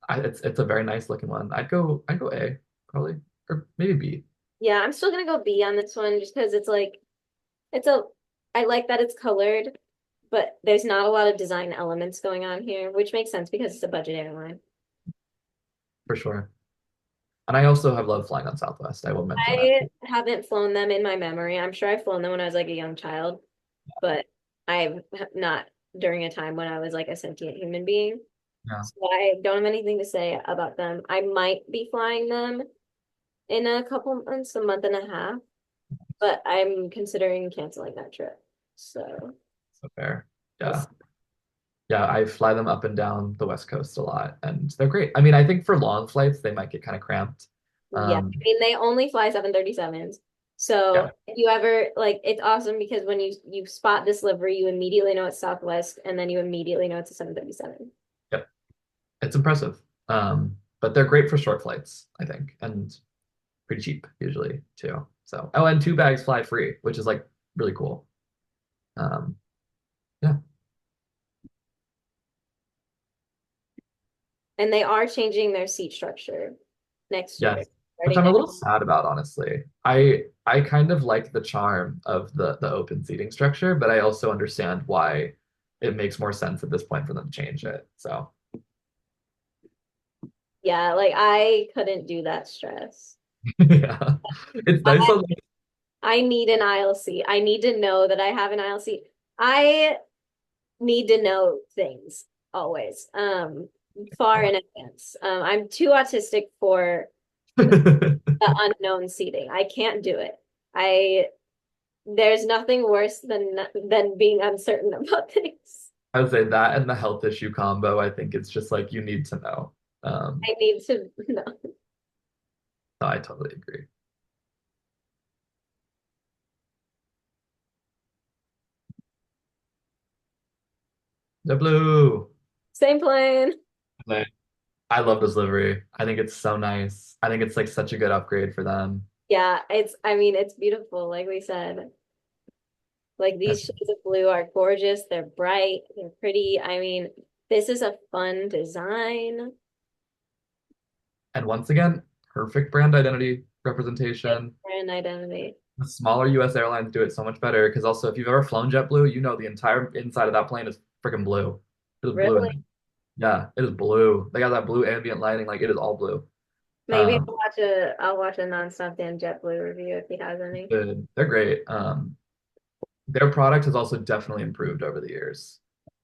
Speaker 2: it's a very nice looking one. I'd go A probably or maybe B.
Speaker 1: Yeah, I'm still gonna go B on this one just because it's like it's a I like that it's colored, but there's not a lot of design elements going on here, which makes sense because it's a budget airline.
Speaker 2: For sure. And I also have loved flying on Southwest. I will mention that
Speaker 1: I
Speaker 2: too.
Speaker 1: haven't flown them in my memory. I'm sure I've flown them when I was like a young child, but I've not during a time when I was like a sentient human being.
Speaker 2: Yeah.
Speaker 1: So I don't have anything to say about them. I might be flying them in a couple months, a month and a half, but I'm considering canceling that trip. So
Speaker 2: So fair.
Speaker 1: we'll
Speaker 2: Yeah.
Speaker 1: see.
Speaker 2: Yeah, I fly them up and down the West Coast a lot, and they're great. I mean, I think for long flights, they might get kind of cramped.
Speaker 1: Yeah, I mean they only fly 737s. So
Speaker 2: Yeah,
Speaker 1: if you ever like it's awesome because when you spot this livery, you immediately know it's Southwest and then you immediately know it's a 737.
Speaker 2: yep, it's impressive. But they're great for short flights, I think, and pretty cheap usually too. So, oh, and two bags fly free, which is like really cool. Um, yeah,
Speaker 1: And they are changing their seat structure next year,
Speaker 2: yes, which
Speaker 1: starting
Speaker 2: I'm a
Speaker 1: next.
Speaker 2: little sad about, honestly. I kind of like the charm of the open seating structure, but I also understand why it makes more sense at this point for them to change it. So,
Speaker 1: Yeah, like I couldn't do that stress.
Speaker 2: yeah, it's nice.
Speaker 1: I, I need an aisle seat. I need to know that I have an aisle seat. I need to know things always, far in advance. I'm too autistic for the unknown seating. I can't do it. I there's nothing worse than being uncertain about things.
Speaker 2: I would say that and the health issue combo, I think it's just like you need to know. Um,
Speaker 1: I need to know.
Speaker 2: no, I totally agree. The blue.
Speaker 1: Same plane.
Speaker 2: Like, I love this livery. I think it's so nice. I think it's like such a good upgrade for them.
Speaker 1: Yeah, I mean, it's beautiful, like we said. Like these
Speaker 2: And,
Speaker 1: shades of blue are gorgeous. They're bright, they're pretty. I mean, this is a fun design.
Speaker 2: and once again, perfect brand identity representation.
Speaker 1: Brand identity.
Speaker 2: The smaller US airlines do it so much better because also if you've ever flown JetBlue, you know the entire inside of that plane is freaking blue. It is blue in
Speaker 1: Really?
Speaker 2: there. Yeah, it is blue. They got that blue ambient lighting, like it is all blue.
Speaker 1: Maybe
Speaker 2: Um,
Speaker 1: I'll watch a nonstop Dan JetBlue review if he has any.
Speaker 2: they're great. Their product has also definitely improved over the years.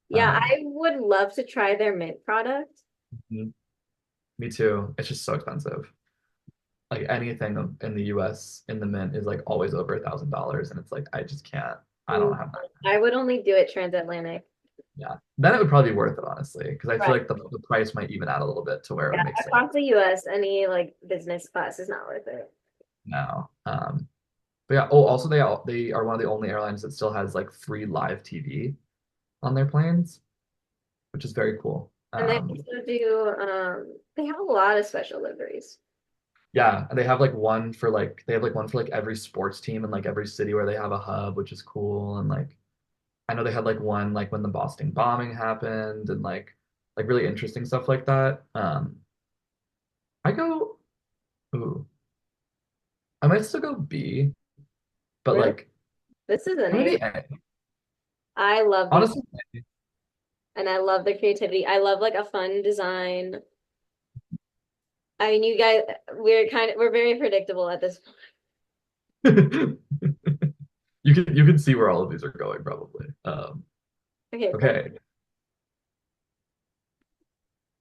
Speaker 1: Yeah,
Speaker 2: Um,
Speaker 1: I would love to try their mint product.
Speaker 2: mhm, me too. It's just so expensive. Like anything in the US in the mint is like always over $1,000, and it's like I just can't. I
Speaker 1: Mm,
Speaker 2: don't have that.
Speaker 1: I would only do it transatlantic.
Speaker 2: Yeah, then it would probably be worth it honestly, because I feel
Speaker 1: Right.
Speaker 2: like the price might even out a little bit to where it
Speaker 1: Yeah,
Speaker 2: would make sense
Speaker 1: across the US, any like business class is not worth it.
Speaker 2: now. But yeah. Oh, also they are one of the only airlines that still has like free live TV on their planes, which is very cool.
Speaker 1: And they have a lot of special liveries.
Speaker 2: Yeah, and they have like one for like they have like one for like every sports team in like every city where they have a hub, which is cool. And like I know they had like one like when the Boston bombing happened and like really interesting stuff like that. I go, ooh, I might still go B, but
Speaker 1: Really?
Speaker 2: like
Speaker 1: This is an A.
Speaker 2: maybe A.
Speaker 1: I love these
Speaker 2: Honestly,
Speaker 1: and I love the creativity. I love like a fun design. I mean, you guys, we're very predictable at this point.
Speaker 2: you can see where all of these are going probably.
Speaker 1: Okay,
Speaker 2: Okay,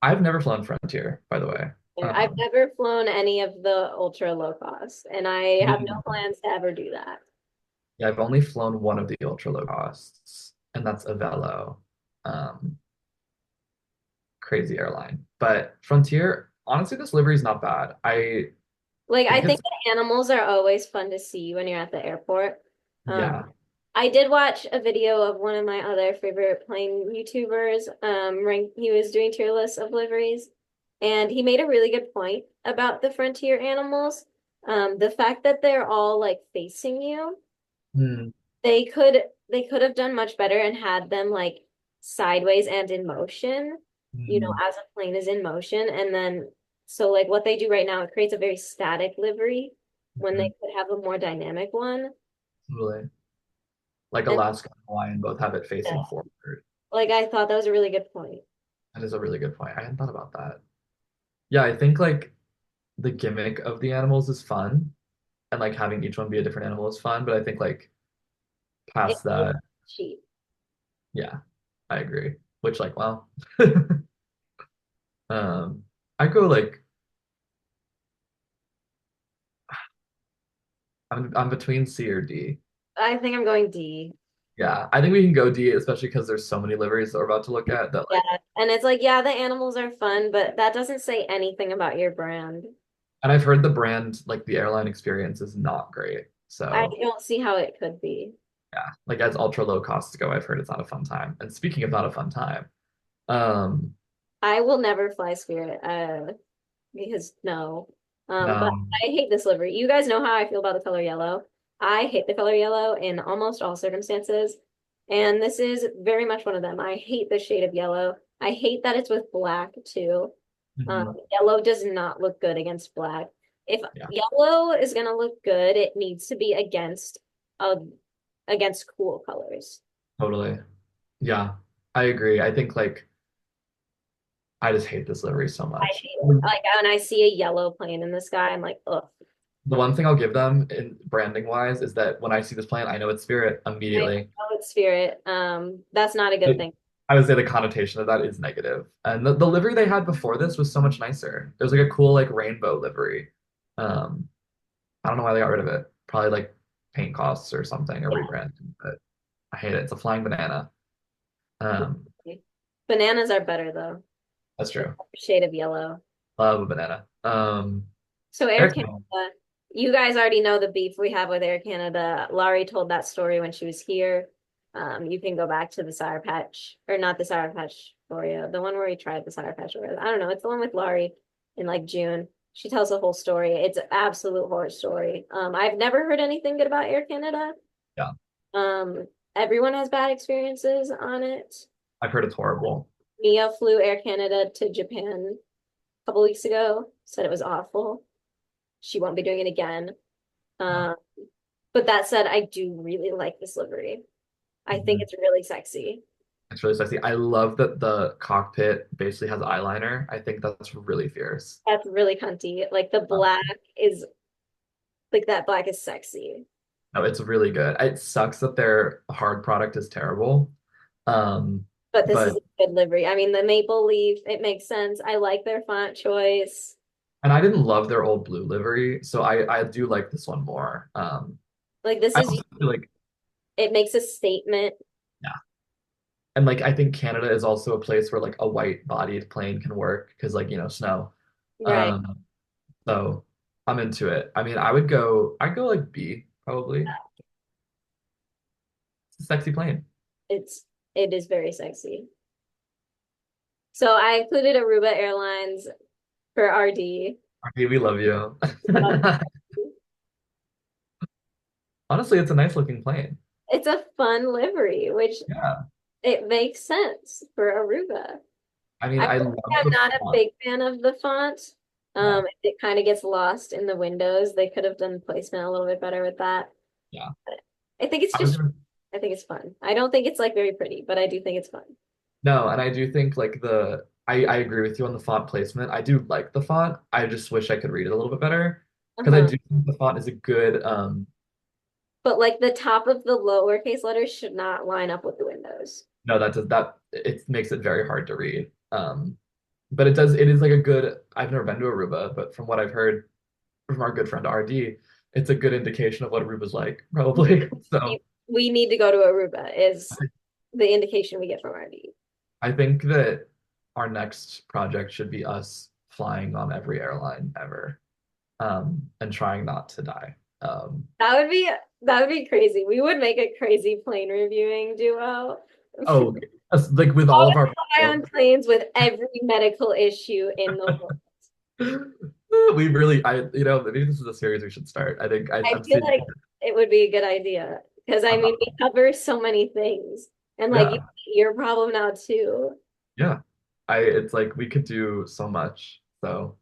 Speaker 2: I've never flown Frontier, by the way.
Speaker 1: I've never flown any of the ultra low cost, and I
Speaker 2: Me
Speaker 1: have no
Speaker 2: neither.
Speaker 1: plans to ever do that.
Speaker 2: Yeah, I've only flown one of the ultra low costs, and that's a Velo. Um, Crazy airline. But Frontier, honestly, this livery is not bad. I
Speaker 1: Like, I
Speaker 2: think
Speaker 1: think
Speaker 2: it's
Speaker 1: the animals are always fun to see when you're at the airport. Um,
Speaker 2: yeah.
Speaker 1: I did watch a video of one of my other favorite plane YouTubers. He was doing tier lists of liveries, and he made a really good point about the frontier animals. The fact that they're all like facing you,
Speaker 2: Hmm.
Speaker 1: they could have done much better and had them like sideways and in motion,
Speaker 2: Hmm.
Speaker 1: as a plane is in motion. And then so like what they do right now, it creates a very static livery when they
Speaker 2: Hmm.
Speaker 1: could have a more dynamic one.
Speaker 2: Totally. Like
Speaker 1: And
Speaker 2: Alaska and Hawaiian both have it facing
Speaker 1: yeah,
Speaker 2: forward.
Speaker 1: like I thought that was a really good point.
Speaker 2: That is a really good point. I hadn't thought about that. Yeah, I think like the gimmick of the animals is fun, and like having each one be a different animal is fun, but I think like
Speaker 1: It
Speaker 2: past
Speaker 1: is
Speaker 2: that,
Speaker 1: cheap.
Speaker 2: yeah, I agree. Which like, well, um, I go like I'm between C or D.
Speaker 1: I think I'm going D.
Speaker 2: Yeah, I think we can go D, especially because there's so many liveries that we're about to look at that
Speaker 1: Yeah.
Speaker 2: like,
Speaker 1: And it's like, yeah, the animals are fun, but that doesn't say anything about your brand.
Speaker 2: and I've heard the brand like the airline experience is not great.
Speaker 1: I
Speaker 2: So
Speaker 1: don't see how it could be.
Speaker 2: yeah, like as ultra low costs go, I've heard it's not a fun time. And speaking of not a fun time, um,
Speaker 1: I will never fly Spirit, because no. But
Speaker 2: no,
Speaker 1: I hate this livery. You guys know how I feel about the color yellow. I hate the color yellow in almost all circumstances, and this is very much one of them. I hate the shade of yellow. I hate that it's with black too.
Speaker 2: mhm,
Speaker 1: Yellow does not look good against black. If
Speaker 2: yeah,
Speaker 1: yellow is gonna look good, it needs to be uh against cool colors.
Speaker 2: totally. Yeah, I agree. I think like I just hate this livery so
Speaker 1: I
Speaker 2: much.
Speaker 1: hate it. Like when I see a yellow plane in the sky, I'm like, ugh.
Speaker 2: The one thing I'll give them in branding wise is that when I see this plane, I know it's Spirit
Speaker 1: I
Speaker 2: immediately.
Speaker 1: know it's Spirit. That's not a good
Speaker 2: It,
Speaker 1: thing.
Speaker 2: I would say the connotation of that is negative. And the livery they had before this was so much nicer. There's like a cool like rainbow livery. Um, I don't know why they got rid of it. Probably like paint costs or something or
Speaker 1: Yeah.
Speaker 2: rebranding, but I hate it. It's a flying banana. Um,
Speaker 1: Bananas are better though.
Speaker 2: that's
Speaker 1: The
Speaker 2: true.
Speaker 1: shade of yellow.
Speaker 2: Love a banana.
Speaker 1: So Air
Speaker 2: Air
Speaker 1: Canada,
Speaker 2: Canada.
Speaker 1: you guys already know the beef we have with Air Canada. Laurie told that story when she was here. You can go back to the Sour Patch, or not the Sour Patch Oreo, the one where we tried the Sour Patch Oreo. I don't know. It's the one with Laurie in like June. She tells the whole story. It's an absolute horror story. I've never heard anything good about Air Canada.
Speaker 2: Yeah,
Speaker 1: Um, Everyone has bad experiences on it.
Speaker 2: I've heard it's horrible.
Speaker 1: Mia flew Air Canada to Japan a couple weeks ago, said it was awful. She won't be doing it again.
Speaker 2: Yeah.
Speaker 1: Um, but that said, I do really like this livery. I think
Speaker 2: Mhm.
Speaker 1: it's really sexy.
Speaker 2: It's really sexy. I love that the cockpit basically has eyeliner. I think that's really fierce.
Speaker 1: That's really cunty. Like the
Speaker 2: Um,
Speaker 1: black is like that black is sexy.
Speaker 2: no, it's really good. It sucks that their hard product is terrible.
Speaker 1: But this is
Speaker 2: But
Speaker 1: a good livery. I mean, the maple leaf, it makes sense. I like their font choice.
Speaker 2: and I didn't love their old blue livery, so I do like this one more.
Speaker 1: Like this
Speaker 2: I
Speaker 1: is
Speaker 2: also feel like
Speaker 1: it makes a statement.
Speaker 2: yeah, and like I think Canada is also a place where like a white bodied plane can work because like snow.
Speaker 1: Right.
Speaker 2: Um, so I'm into it. I mean, I'd go like B probably. It's a sexy plane.
Speaker 1: It's it is very sexy. So I included Aruba Airlines for RD.
Speaker 2: Okay, we love you. Honestly, it's a nice looking plane.
Speaker 1: It's a fun livery, which
Speaker 2: Yeah.
Speaker 1: it makes sense for Aruba.
Speaker 2: I mean,
Speaker 1: I
Speaker 2: I
Speaker 1: will
Speaker 2: love
Speaker 1: say I'm
Speaker 2: the
Speaker 1: not a
Speaker 2: font.
Speaker 1: big fan of the font.
Speaker 2: Yeah.
Speaker 1: It kind of gets lost in the windows. They could have done placement a little bit better with that.
Speaker 2: Yeah.
Speaker 1: I think it's
Speaker 2: I was
Speaker 1: just,
Speaker 2: gonna,
Speaker 1: I think it's fun. I don't think it's like very pretty, but I do think it's fun.
Speaker 2: no, and I do think like I agree with you on the font placement. I do like the font. I just wish I could read it a little bit better because I
Speaker 1: Uh-huh.
Speaker 2: do think the font is a good
Speaker 1: But like the top of the lowercase letters should not line up with the windows.
Speaker 2: no, that it makes it very hard to read. But it is like a good I've never been to Aruba, but from what I've heard from our good friend RD, it's a good indication of what Aruba's like, probably. So
Speaker 1: We need to go to Aruba is the indication we get from RD.
Speaker 2: I think that our next project should be us flying on every airline ever, and trying not to die. Um,
Speaker 1: That would be that would be crazy. We would make a crazy plane reviewing duo.
Speaker 2: oh, like with all of our
Speaker 1: Fly on planes with every medical issue in the world.
Speaker 2: we really, maybe this is a series we should start. I think
Speaker 1: I
Speaker 2: I'm
Speaker 1: feel
Speaker 2: seeing,
Speaker 1: like it would be a good idea because I
Speaker 2: I'm
Speaker 1: mean
Speaker 2: not,
Speaker 1: we cover so many things and like
Speaker 2: yeah,
Speaker 1: your problem now too.
Speaker 2: yeah. It's like we could do so much. So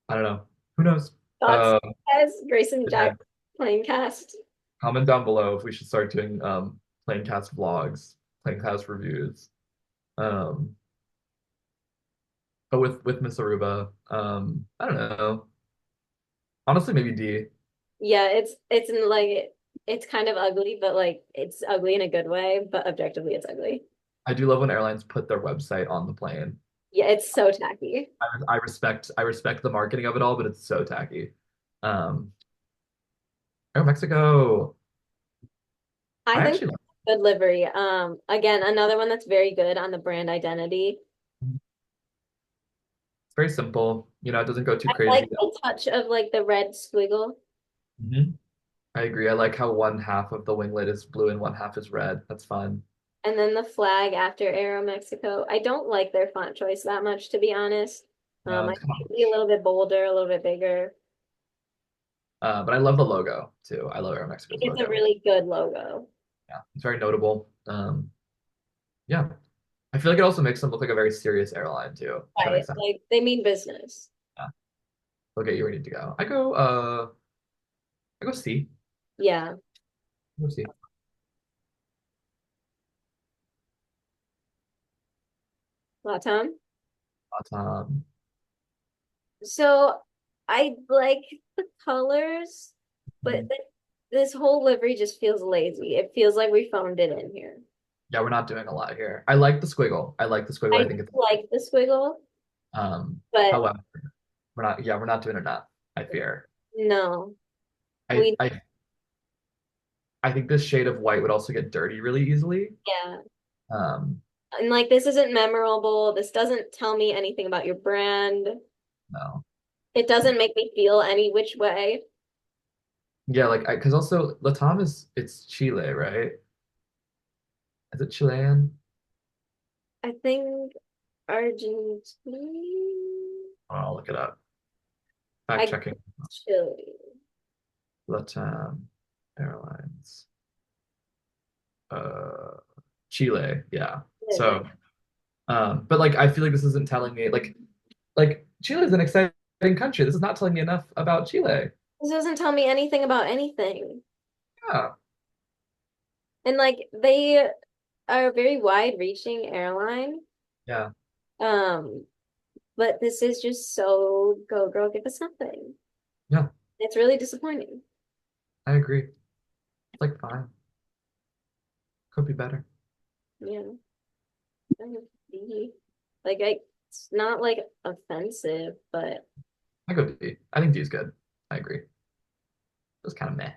Speaker 2: I don't know. Who knows?
Speaker 1: Thoughts
Speaker 2: Uh,
Speaker 1: as Grace and
Speaker 2: yeah,
Speaker 1: Jack playing cast.
Speaker 2: comment down below if we should start doing Planecast vlogs, Planecast reviews. Um, but with Miss Aruba, I don't know. Honestly, maybe D.
Speaker 1: Yeah, it's in like it's kind of ugly, but like it's ugly in a good way, but objectively it's ugly.
Speaker 2: I do love when airlines put their website on the plane.
Speaker 1: Yeah, it's so tacky.
Speaker 2: I respect the marketing of it all, but it's so tacky. Um, oh, Mexico.
Speaker 1: I
Speaker 2: I
Speaker 1: think
Speaker 2: actually like
Speaker 1: good livery. Again, another one that's very good on the brand identity.
Speaker 2: it. It's very simple. It doesn't go too
Speaker 1: I like
Speaker 2: crazy.
Speaker 1: the touch of like the red squiggle
Speaker 2: Mhm. I agree. I like how one half of the winglet is blue and one half is red. That's fun.
Speaker 1: and then the flag after Aero Mexico. I don't like their font choice that much, to be honest.
Speaker 2: No,
Speaker 1: I
Speaker 2: it's kind
Speaker 1: think
Speaker 2: of
Speaker 1: it'd be a
Speaker 2: harsh.
Speaker 1: little bit bolder, a little bit bigger.
Speaker 2: But I love the logo too. I love Air
Speaker 1: I
Speaker 2: Mexico's
Speaker 1: think it's a
Speaker 2: logo.
Speaker 1: really good logo.
Speaker 2: Yeah, it's very notable. Yeah, I feel like it also makes them look like a very serious airline too, if that
Speaker 1: Right.
Speaker 2: makes sense.
Speaker 1: Like they mean business.
Speaker 2: Yeah. Okay, you ready to go? I go C.
Speaker 1: Yeah.
Speaker 2: I go C.
Speaker 1: Latam.
Speaker 2: Um,
Speaker 1: So I like the colors, but this whole livery just feels lazy. It feels like we phoned it in here.
Speaker 2: yeah, we're not doing a lot here. I like the squiggle. I like the squiggle.
Speaker 1: I
Speaker 2: I
Speaker 1: do
Speaker 2: think it's
Speaker 1: like the squiggle, but
Speaker 2: however, we're not doing enough, I fear.
Speaker 1: no,
Speaker 2: I
Speaker 1: we
Speaker 2: I I think this shade of white would also get dirty really easily.
Speaker 1: yeah.
Speaker 2: Um,
Speaker 1: And like this isn't memorable. This doesn't tell me anything about your brand.
Speaker 2: no.
Speaker 1: It doesn't make me feel any which way.
Speaker 2: Yeah, like because also Latam it's Chile, right? Is it Chilean?
Speaker 1: I think Argentina.
Speaker 2: Oh, I'll look it up. Fact
Speaker 1: I
Speaker 2: checking.
Speaker 1: Chile.
Speaker 2: Latam Airlines. Uh, Chile. Yeah. So, but like I feel like this isn't telling me like Chile is an exciting country. This is not telling me enough about Chile.
Speaker 1: This doesn't tell me anything about anything.
Speaker 2: Yeah.
Speaker 1: And like they are a very wide-reaching airline.
Speaker 2: Yeah.
Speaker 1: Um, but this is just so go girl, give us something.
Speaker 2: Yeah.
Speaker 1: It's really disappointing.
Speaker 2: I agree. It's like fine. Could be better.
Speaker 1: Yeah. Like it's not like offensive, but
Speaker 2: I go D. I think D is good. I agree. It's kind of meh.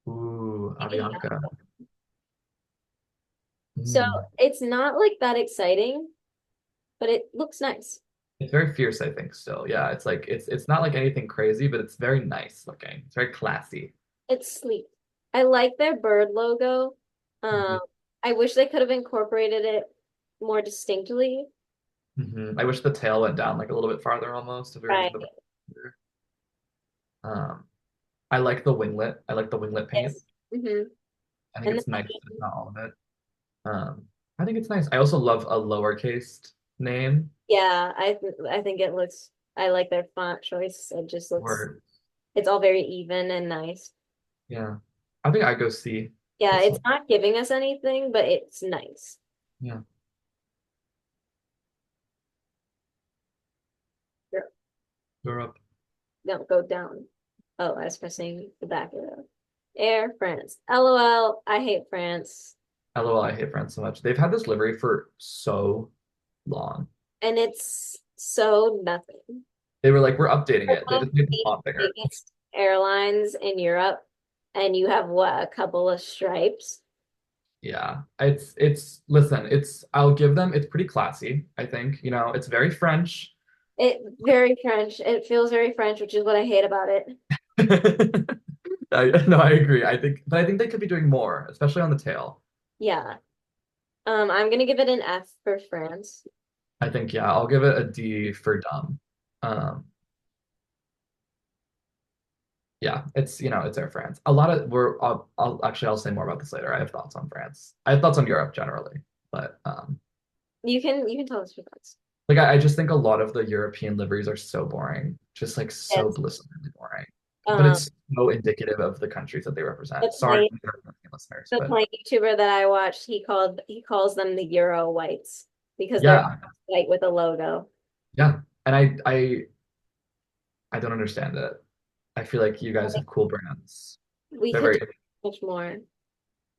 Speaker 2: Ooh,
Speaker 1: maybe
Speaker 2: Avianca.
Speaker 1: so
Speaker 2: Mm.
Speaker 1: it's not like that exciting, but it looks nice.
Speaker 2: It's very fierce, I think, still. Yeah, it's like it's not like anything crazy, but it's very nice looking. It's very classy.
Speaker 1: It's sleek. I like their bird logo. Um,
Speaker 2: Hmm.
Speaker 1: I wish they could have incorporated it more distinctly.
Speaker 2: I wish the tail went down like a little bit farther almost if we were
Speaker 1: Right.
Speaker 2: using the um I like the winglet. I like the winglet paint.
Speaker 1: Yes. Hmm.
Speaker 2: I think
Speaker 1: And
Speaker 2: it's nice, but it's not all of it. I think it's nice. I also love a lowercase name
Speaker 1: yeah, I think it looks. I like their font choice. It just looks.
Speaker 2: or
Speaker 1: It's all very even and nice.
Speaker 2: yeah. I think I go C
Speaker 1: Yeah, it's
Speaker 2: also.
Speaker 1: not giving us anything, but it's nice.
Speaker 2: Yeah. Europe.
Speaker 1: Don't go down. Oh, I was pressing the back of the Air France. LOL, I hate France.
Speaker 2: LOL, I hate France so much. They've had this livery for so long.
Speaker 1: And it's so nothing.
Speaker 2: They were like, we're updating
Speaker 1: We're
Speaker 2: it. They
Speaker 1: one of
Speaker 2: just made the
Speaker 1: the
Speaker 2: font bigger.
Speaker 1: biggest airlines in Europe, and you have what, a couple of stripes?
Speaker 2: Yeah. It's listen, I'll give them it's pretty classy, I think. It's very French.
Speaker 1: It very French. It feels very French, which is what I hate about it.
Speaker 2: No, I agree. But I think they could be doing more, especially on the tail.
Speaker 1: Yeah. I'm gonna give it an F for France.
Speaker 2: I think, yeah, I'll give it a D for dumb. Um, yeah, it's Air France. A lot of I'll say more about this later. I have thoughts on France. I have thoughts on Europe generally, but
Speaker 1: You can tell us your thoughts.
Speaker 2: like I just think a lot of the European liveries are so boring, just like so
Speaker 1: Yes.
Speaker 2: blissfully boring. But
Speaker 1: Um,
Speaker 2: it's so indicative of the countries that they
Speaker 1: the
Speaker 2: represent. Sorry,
Speaker 1: plane
Speaker 2: European listeners,
Speaker 1: the
Speaker 2: but
Speaker 1: plane YouTuber that I watched, he calls them the Euro whites because they're
Speaker 2: yeah,
Speaker 1: white with a logo.
Speaker 2: yeah. And I don't understand it. I feel like you guys have cool brands.
Speaker 1: We
Speaker 2: They're
Speaker 1: could do
Speaker 2: very
Speaker 1: much more.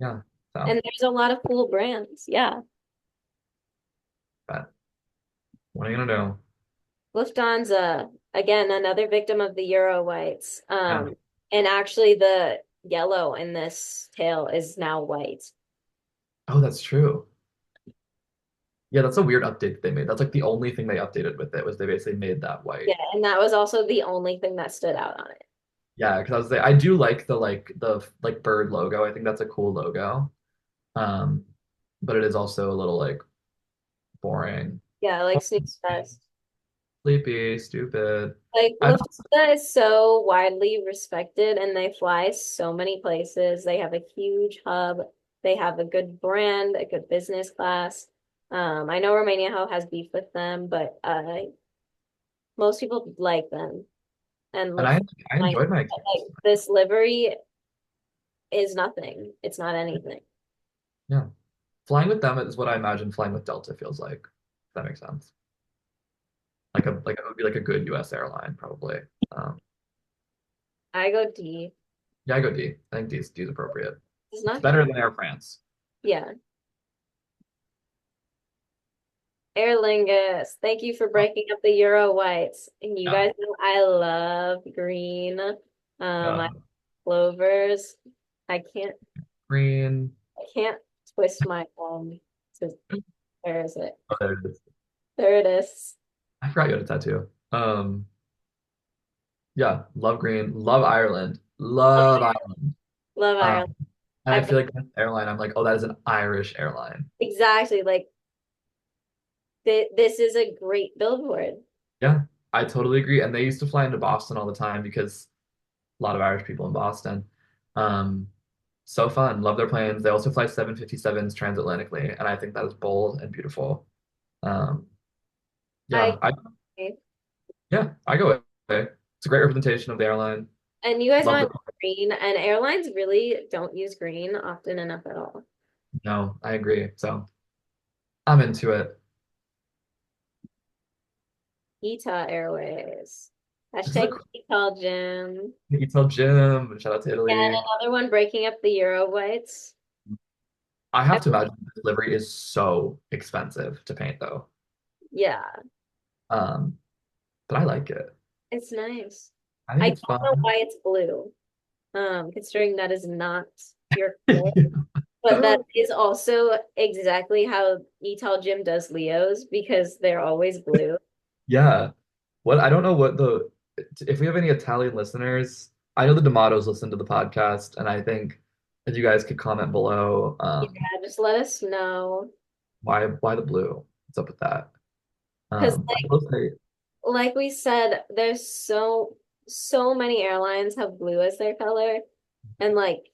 Speaker 2: yeah.
Speaker 1: And
Speaker 2: So,
Speaker 1: there's a lot of cool brands. Yeah.
Speaker 2: but what are you gonna do?
Speaker 1: Lufthansa, again, another victim of the Euro whites.
Speaker 2: Yeah.
Speaker 1: And actually the yellow in this tail is now white.
Speaker 2: Oh, that's true. Yeah, that's a weird update that they made. That's like the only thing they updated with it was they basically made that
Speaker 1: Yeah,
Speaker 2: white.
Speaker 1: and that was also the only thing that stood out on it.
Speaker 2: Yeah, because I do like the bird logo. I think that's a cool logo. Um, but it is also a little like boring.
Speaker 1: Yeah, like Snooze Fest.
Speaker 2: Sleepy, stupid.
Speaker 1: Like
Speaker 2: I
Speaker 1: Lufthansa is so widely respected and they fly so many places. They have a huge hub. They have a good brand, a good business class. I know Romania has beef with them, but most people like them. And
Speaker 2: and
Speaker 1: Lufthansa,
Speaker 2: I enjoyed my experience.
Speaker 1: like this livery is nothing. It's not anything.
Speaker 2: Yeah. Flying with them is what I imagine flying with Delta feels like. If that makes sense. Like it would be like a good US airline, probably. Um,
Speaker 1: I go D.
Speaker 2: yeah, I go D. I think D is appropriate.
Speaker 1: It's
Speaker 2: It's
Speaker 1: not,
Speaker 2: better than Air France.
Speaker 1: yeah. Aer Lingus, thank you for
Speaker 2: Oh,
Speaker 1: breaking up the Euro whites. And you
Speaker 2: yeah.
Speaker 1: guys know I love green. I
Speaker 2: Uh,
Speaker 1: clovers. I can't
Speaker 2: Green.
Speaker 1: I can't twist my to where is it?
Speaker 2: Oh, there it is.
Speaker 1: There it is.
Speaker 2: I forgot you had a tattoo. Yeah, love green, love Ireland, love Ireland.
Speaker 1: Love Ireland.
Speaker 2: Um, and I
Speaker 1: I've
Speaker 2: feel like that airline, I'm like, oh, that is an Irish airline.
Speaker 1: exactly like this is a great billboard.
Speaker 2: Yeah, I totally agree. And they used to fly into Boston all the time because a lot of Irish people in Boston. Um, so fun. Love their planes. They also fly 757s transatlantically, and I think that is bold and beautiful. Um,
Speaker 1: I
Speaker 2: yeah, I go with it. It's a great representation of the airline.
Speaker 1: and you guys know
Speaker 2: Love
Speaker 1: I
Speaker 2: the
Speaker 1: love green and airlines really don't use green often enough at all.
Speaker 2: no, I agree. So I'm into it.
Speaker 1: ETA Airways.
Speaker 2: This is a
Speaker 1: Hashtag
Speaker 2: cool
Speaker 1: call Jim.
Speaker 2: Etel Gym. Shout out to
Speaker 1: Yeah, and
Speaker 2: Italy.
Speaker 1: another one breaking up the Euro whites.
Speaker 2: I
Speaker 1: I,
Speaker 2: have to imagine this livery is so expensive to paint though.
Speaker 1: yeah,
Speaker 2: Um, but I like it.
Speaker 1: it's nice.
Speaker 2: I think
Speaker 1: I
Speaker 2: it's
Speaker 1: don't know
Speaker 2: fun.
Speaker 1: why it's blue. Considering that is not your color. But that is also exactly how Etal Jim does Leos because they're always blue.
Speaker 2: Yeah. What I don't know what the if we have any Italian listeners, I know the D'Amatos listen to the podcast, and I think if you guys could comment below,
Speaker 1: Yeah, just let us know.
Speaker 2: why the blue? What's up with that?
Speaker 1: Because
Speaker 2: I will say,
Speaker 1: like we said, there's so many airlines have blue as their color. And like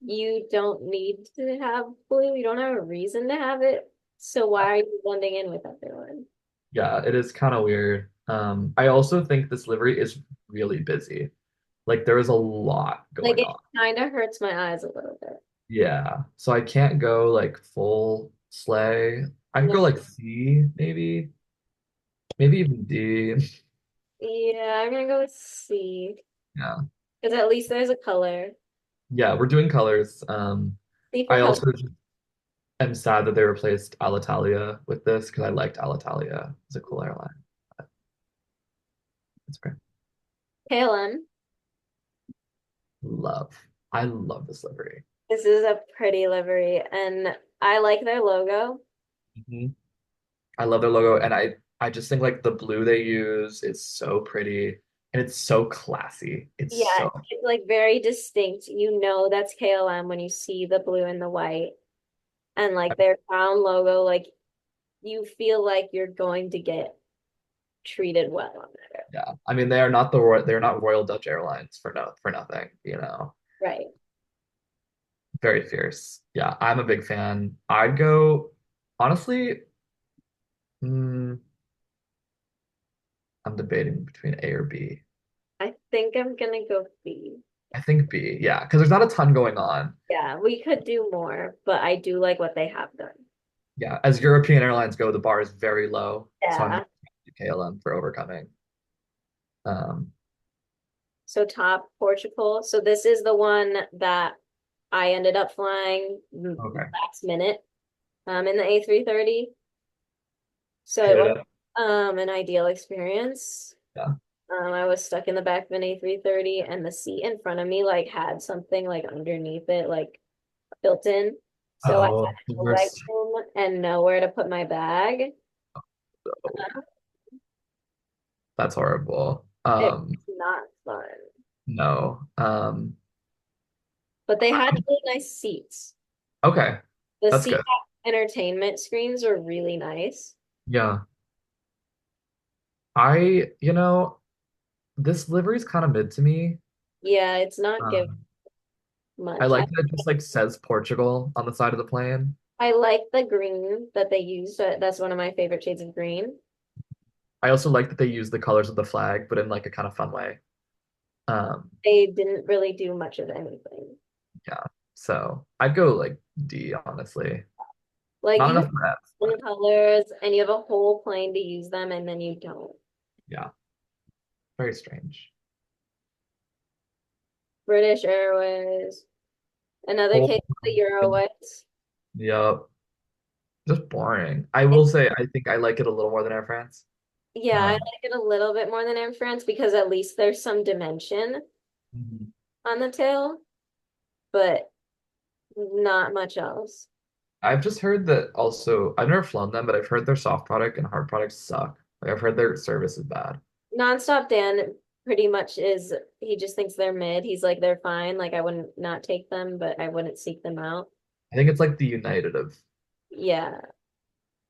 Speaker 1: you don't need to have blue. You don't have a reason to have it. So why are you blending in with everyone?
Speaker 2: yeah, it is kind of weird. I also think this livery is really busy. Like there is a lot
Speaker 1: Like
Speaker 2: going
Speaker 1: it
Speaker 2: on.
Speaker 1: kind of hurts my eyes a little bit.
Speaker 2: Yeah. So I can't go like full sleigh. I could
Speaker 1: No.
Speaker 2: go like C, maybe even D.
Speaker 1: Yeah, I'm gonna go with C.
Speaker 2: Yeah.
Speaker 1: Because at least there's a color.
Speaker 2: Yeah, we're doing colors.
Speaker 1: C for
Speaker 2: I
Speaker 1: color.
Speaker 2: also just am sad that they replaced Alitalia with this because I liked Alitalia. It's a cool airline. It's great.
Speaker 1: KLM.
Speaker 2: Love. I love this livery.
Speaker 1: This is a pretty livery, and I like their logo.
Speaker 2: Mhm. I love their logo, and I just think like the blue they use is so pretty and it's so classy. It's
Speaker 1: Yeah,
Speaker 2: so
Speaker 1: it's like very distinct. You know that's KLM when you see the blue and the white and like their crown logo, like you feel like you're going to get treated well on that.
Speaker 2: yeah. I mean, they are not they're not Royal Dutch Airlines for nothing, you know.
Speaker 1: Right.
Speaker 2: Very fierce. Yeah, I'm a big fan. I'd go honestly, mm, I'm debating between A or B.
Speaker 1: I think I'm gonna go B.
Speaker 2: I think B, yeah, because there's not a ton going on.
Speaker 1: Yeah, we could do more, but I do like what they have done.
Speaker 2: Yeah, as European airlines go, the bar is very low, so I'm
Speaker 1: Yeah.
Speaker 2: going to KLM for overcoming. Um,
Speaker 1: So top Portugal. So this is the one that I ended up flying
Speaker 2: okay,
Speaker 1: last minute in the A330. So it
Speaker 2: hated
Speaker 1: was
Speaker 2: it.
Speaker 1: an ideal experience.
Speaker 2: Yeah.
Speaker 1: I was stuck in the back of an A330 and the seat in front of me like had something like underneath it like built in. So I had
Speaker 2: Oh, the
Speaker 1: no leg
Speaker 2: worst.
Speaker 1: room and nowhere to put my bag.
Speaker 2: That's horrible.
Speaker 1: It was not fun.
Speaker 2: No.
Speaker 1: But they had really nice seats.
Speaker 2: Okay,
Speaker 1: The
Speaker 2: that's
Speaker 1: seat
Speaker 2: good.
Speaker 1: entertainment screens were really nice.
Speaker 2: Yeah. This livery is kind of mid to me.
Speaker 1: Yeah, it's not give
Speaker 2: Um, I
Speaker 1: much.
Speaker 2: like that it just like says Portugal on the side of the plane.
Speaker 1: I like the green that they used. That's one of my favorite shades of green.
Speaker 2: I also like that they use the colors of the flag, but in like a kind of fun way. Um,
Speaker 1: They didn't really do much of anything.
Speaker 2: yeah. So I'd go like D, honestly.
Speaker 1: Like
Speaker 2: Not
Speaker 1: you have
Speaker 2: enough for F,
Speaker 1: fun
Speaker 2: but
Speaker 1: colors and you have a whole plane to use them and then you don't.
Speaker 2: yeah, very strange.
Speaker 1: British Airways. Another
Speaker 2: Whole,
Speaker 1: case of the Euroways.
Speaker 2: yep, just boring. I will say, I think I like it a little more than Air France.
Speaker 1: Yeah, I like
Speaker 2: Um,
Speaker 1: it a little bit more than Air France because at least there's some dimension
Speaker 2: Mhm.
Speaker 1: on the tail, but not much else.
Speaker 2: I've just heard that also, I've never flown them, but I've heard their soft product and hard products suck. Like I've heard their service is bad.
Speaker 1: Nonstop Dan pretty much is he just thinks they're mid. He's like they're fine. Like I wouldn't not take them, but I wouldn't seek them out.
Speaker 2: I think it's like the United of
Speaker 1: Yeah.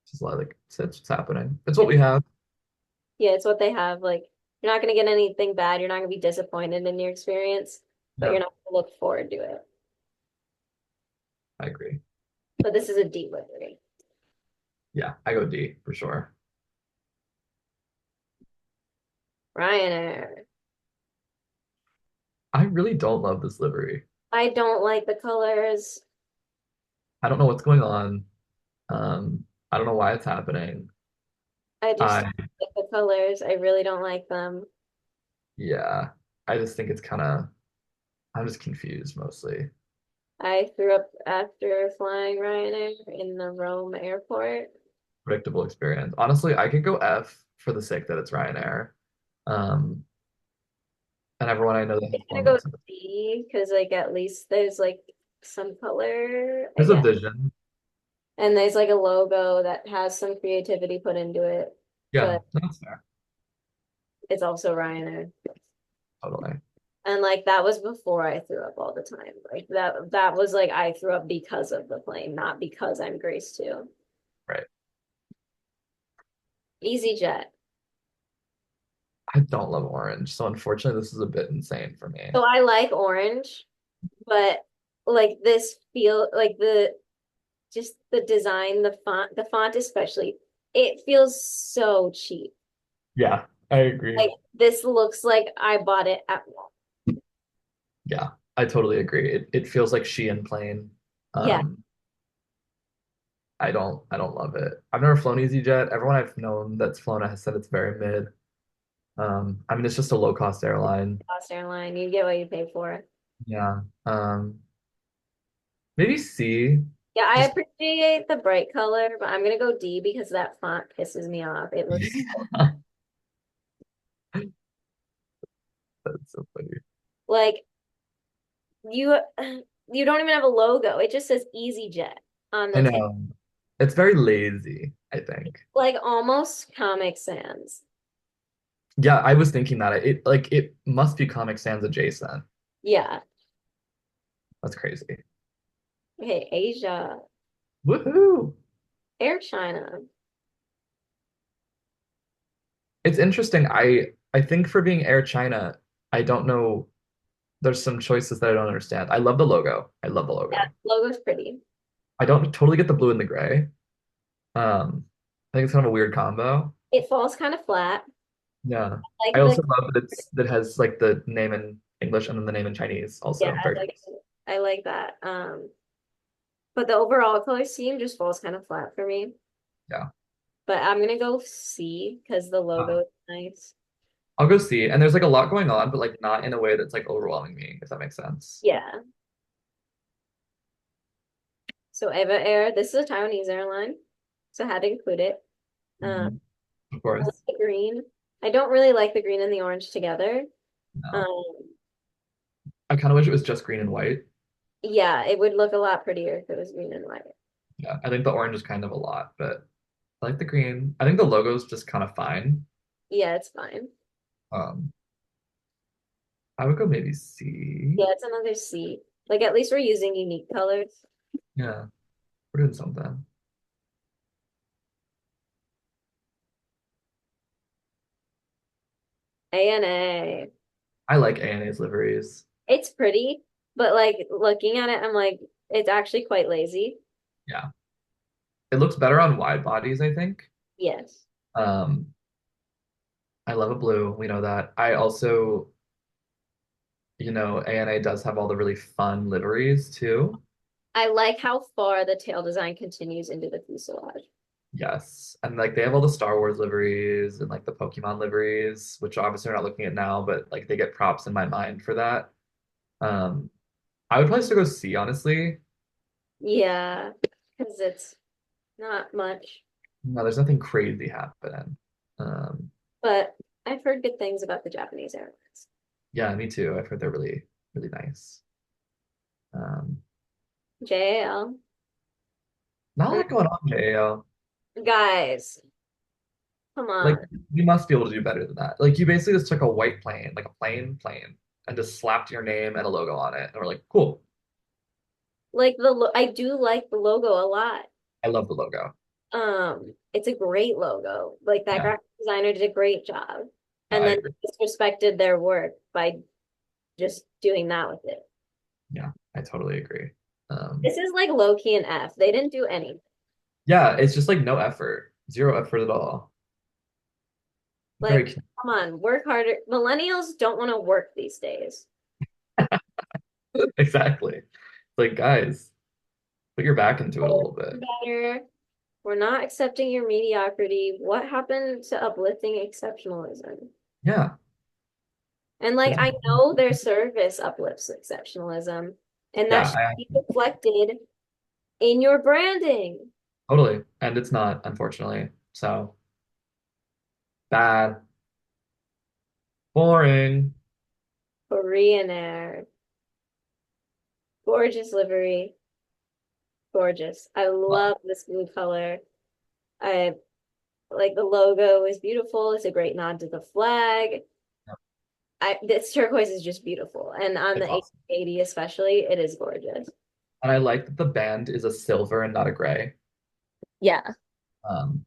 Speaker 2: just like it's what's happening. It's what
Speaker 1: It's
Speaker 2: we have.
Speaker 1: yeah, it's what they have. Like you're not gonna get anything bad. You're not gonna be disappointed in your experience, but you're
Speaker 2: Yeah,
Speaker 1: not gonna look forward to it.
Speaker 2: I agree.
Speaker 1: But this is a D livery.
Speaker 2: Yeah, I go D for sure.
Speaker 1: Ryanair.
Speaker 2: I really don't love this livery.
Speaker 1: I don't like the colors.
Speaker 2: I don't know what's going on. I don't know why it's happening.
Speaker 1: I just
Speaker 2: I
Speaker 1: don't like the colors. I really don't like them.
Speaker 2: yeah, I just think it's kind of I'm just confused mostly.
Speaker 1: I threw up after flying Ryanair in the Rome airport.
Speaker 2: Predictable experience. Honestly, I could go F for the sake that it's Ryanair. Um, and everyone I know that
Speaker 1: I'm
Speaker 2: has
Speaker 1: gonna
Speaker 2: flown them
Speaker 1: go
Speaker 2: says
Speaker 1: D because like at least there's like some color, I
Speaker 2: there's a
Speaker 1: guess.
Speaker 2: vision.
Speaker 1: And there's like a logo that has some creativity put into it,
Speaker 2: Yeah,
Speaker 1: but
Speaker 2: that's fair.
Speaker 1: it's also Ryanair.
Speaker 2: Totally.
Speaker 1: And like that was before I threw up all the time. Like that was like I threw up because of the plane, not because I'm Grace too.
Speaker 2: Right.
Speaker 1: EasyJet.
Speaker 2: I don't love orange, so unfortunately, this is a bit insane for me.
Speaker 1: So I like orange, but like this feel like the just the design, the font especially, it feels so cheap.
Speaker 2: Yeah, I agree.
Speaker 1: Like this looks like I bought it at Walmart.
Speaker 2: Yeah, I totally agree. It feels like Shein plane.
Speaker 1: Yeah,
Speaker 2: Um, I don't love it. I've never flown EasyJet. Everyone I've known that's flown it has said it's very mid. I mean it's just a low cost airline.
Speaker 1: cost airline. You get what you pay for.
Speaker 2: Yeah. Maybe C.
Speaker 1: Yeah, I
Speaker 2: Just
Speaker 1: appreciate the bright color, but I'm gonna go D because that font pisses me off. It looks
Speaker 2: that's so funny.
Speaker 1: like you you don't even have a logo. It just says EasyJet on
Speaker 2: I
Speaker 1: the tin.
Speaker 2: know. It's very lazy, I think.
Speaker 1: Like almost Comic Sans.
Speaker 2: Yeah, I was thinking that it must be Comic Sans adjacent.
Speaker 1: Yeah.
Speaker 2: That's crazy.
Speaker 1: Okay, Asia,
Speaker 2: Woohoo!
Speaker 1: Air China.
Speaker 2: It's interesting. I think for being Air China, I don't know. There's some choices that I don't understand. I love the logo. I love the
Speaker 1: Yeah,
Speaker 2: logo.
Speaker 1: logo's pretty.
Speaker 2: I don't totally get the blue and the gray. I think it's kind of a weird combo.
Speaker 1: It falls kind of flat.
Speaker 2: Yeah. I
Speaker 1: Like the
Speaker 2: also love that that has like the name in English and then the name in Chinese
Speaker 1: yeah,
Speaker 2: also. Very nice.
Speaker 1: I like that. But the overall color scheme just falls kind of flat for me.
Speaker 2: Yeah.
Speaker 1: But I'm gonna go C because the
Speaker 2: Uh,
Speaker 1: logo is nice.
Speaker 2: I'll go see. And there's like a lot going on, but like not in a way that's like overwhelming me, if that makes sense.
Speaker 1: Yeah. So Eva Air, this is a Taiwanese airline, so I had to include it. Um,
Speaker 2: Mhm. Of
Speaker 1: I like
Speaker 2: course.
Speaker 1: the green. I don't really like the green and the orange together.
Speaker 2: No.
Speaker 1: Um,
Speaker 2: I kind of wish it was just green and white.
Speaker 1: yeah, it would look a lot prettier if it was green and white.
Speaker 2: Yeah. I think the orange is kind of a lot, but I like the green. I think the logo is just kind of fine.
Speaker 1: Yeah, it's fine.
Speaker 2: Um, I would go maybe C.
Speaker 1: Yeah, it's another C. Like at least we're using unique colors.
Speaker 2: Yeah, we're doing something.
Speaker 1: ANA.
Speaker 2: I like ANA's liveries.
Speaker 1: It's pretty, but like looking at it, I'm like, it's actually quite lazy.
Speaker 2: Yeah. It looks better on wide bodies, I think.
Speaker 1: Yes.
Speaker 2: Um, I love a blue. We know that. I also, ANA does have all the really fun liveries too.
Speaker 1: I like how far the tail design continues into the fuselage.
Speaker 2: Yes. And like they have all the Star Wars liveries and like the Pokemon liveries, which obviously we're not looking at now, but like they get props in my mind for that. Um, I would probably still go C, honestly.
Speaker 1: Yeah, because it's not much.
Speaker 2: No, there's nothing crazy happening. Um,
Speaker 1: But I've heard good things about the Japanese airlines.
Speaker 2: yeah, me too. I've heard they're really, really nice. Um,
Speaker 1: JAL.
Speaker 2: Not a lot going on, JAL.
Speaker 1: Guys, come
Speaker 2: Like
Speaker 1: on.
Speaker 2: you must be able to do better than that. Like you basically just took a white plane, like a plane, and just slapped your name and a logo on it, and we're like, cool.
Speaker 1: Like I do like the logo a lot.
Speaker 2: I love the logo.
Speaker 1: It's a great logo. Like that
Speaker 2: Yeah,
Speaker 1: graphic designer did a great job.
Speaker 2: no,
Speaker 1: And
Speaker 2: I
Speaker 1: then
Speaker 2: agree.
Speaker 1: disrespected their work by just doing that with it.
Speaker 2: Yeah, I totally agree.
Speaker 1: This is like low key an F. They didn't do anything.
Speaker 2: Yeah, it's just like no effort, zero effort at all.
Speaker 1: Like,
Speaker 2: Very
Speaker 1: come on, work harder. Millennials don't want to work these days.
Speaker 2: exactly. Like guys, put your back into it a little bit.
Speaker 1: Better. We're not accepting your mediocrity. What happened to uplifting exceptionalism?
Speaker 2: Yeah,
Speaker 1: And like,
Speaker 2: it's
Speaker 1: I know their service uplifts exceptionalism, and that
Speaker 2: yeah,
Speaker 1: should be reflected in your branding.
Speaker 2: totally. And it's not, unfortunately. So bad, boring.
Speaker 1: Korean Air, gorgeous livery, gorgeous. I love this blue color. I like the logo is beautiful. It's a great nod to the flag. This turquoise is just beautiful, and on
Speaker 2: It's
Speaker 1: the
Speaker 2: awesome.
Speaker 1: 80 especially, it is gorgeous.
Speaker 2: And I like that the band is a silver and not a gray.
Speaker 1: Yeah.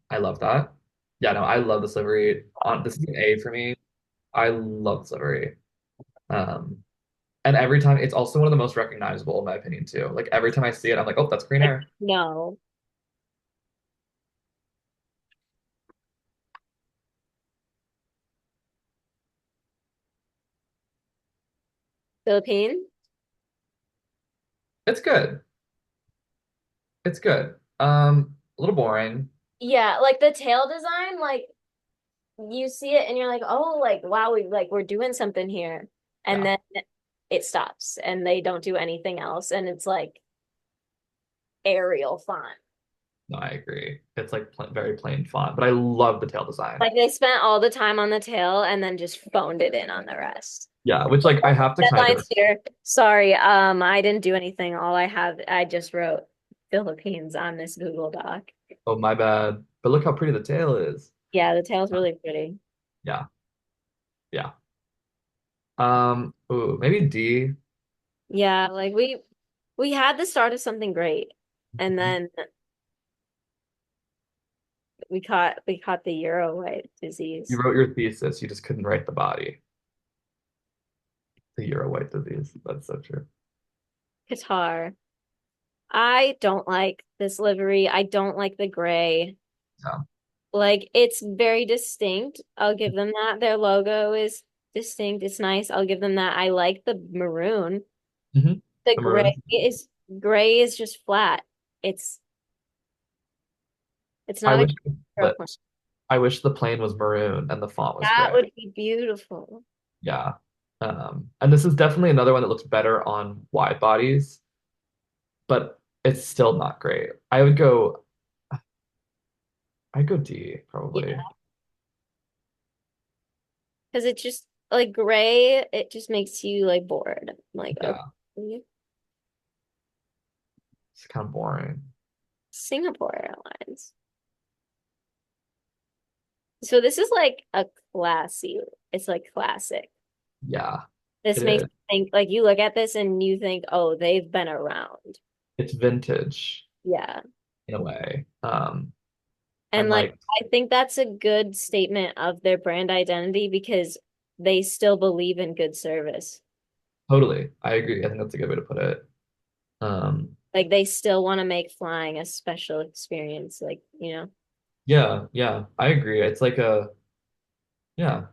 Speaker 2: I love that. Yeah, no, I love this livery. This is an A for me. I love this livery. Um, and every time, it's also one of the most recognizable in my opinion too. Like every time I see it, I'm like, oh, that's Green
Speaker 1: Like,
Speaker 2: Air.
Speaker 1: no. Philippine?
Speaker 2: It's good. It's good. A little boring.
Speaker 1: Yeah, like the tail design, like you see it and you're like, oh, like wow, we're doing something here. And
Speaker 2: Yeah,
Speaker 1: then it stops and they don't do anything else. And it's like Arial font.
Speaker 2: no, I agree. It's like very plain font, but I love the tail design.
Speaker 1: Like they spent all the time on the tail and then just phoned it in on the rest.
Speaker 2: Yeah, which like I have to kind of
Speaker 1: Deadlines here. Sorry, I didn't do anything. All I just wrote Philippines on this Google Doc.
Speaker 2: Oh, my bad. But look how pretty the tail is.
Speaker 1: Yeah, the tail's really pretty.
Speaker 2: Yeah, yeah. Ooh, maybe D.
Speaker 1: Yeah, like we had the start of something great, and then we caught the Euro white
Speaker 2: You
Speaker 1: disease.
Speaker 2: wrote your thesis, you just couldn't write the body. The Euro white disease. That's so true.
Speaker 1: Qatar. I don't like this livery. I don't like the gray.
Speaker 2: Yeah.
Speaker 1: Like it's very distinct. I'll give them that. Their logo is distinct. It's nice. I'll give them that. I like the maroon.
Speaker 2: Hmm.
Speaker 1: The
Speaker 2: The maroon.
Speaker 1: gray is just flat. It's it's
Speaker 2: I
Speaker 1: not a
Speaker 2: wish it was
Speaker 1: airplane.
Speaker 2: flipped. I wish the plane was maroon and the font was
Speaker 1: That
Speaker 2: gray.
Speaker 1: would be beautiful.
Speaker 2: Yeah. And this is definitely another one that looks better on wide bodies, but it's still not great. I'd go D
Speaker 1: Yeah,
Speaker 2: probably.
Speaker 1: because it just like gray, it just makes you like bored. Like,
Speaker 2: Yeah,
Speaker 1: okay,
Speaker 2: it's kind of boring.
Speaker 1: Singapore Airlines. So this is like a classy, it's like classic.
Speaker 2: Yeah,
Speaker 1: This
Speaker 2: it
Speaker 1: makes
Speaker 2: is.
Speaker 1: me think like you look at this and you think, oh, they've been around.
Speaker 2: It's vintage
Speaker 1: Yeah.
Speaker 2: in a way.
Speaker 1: And
Speaker 2: And
Speaker 1: like
Speaker 2: like
Speaker 1: I think that's a good statement of their brand identity because they still believe in good service.
Speaker 2: totally, I agree. I think that's a good way to put it. Um,
Speaker 1: Like they still want to make flying a special experience. Like,
Speaker 2: yeah, yeah, I agree. It's like yeah, it's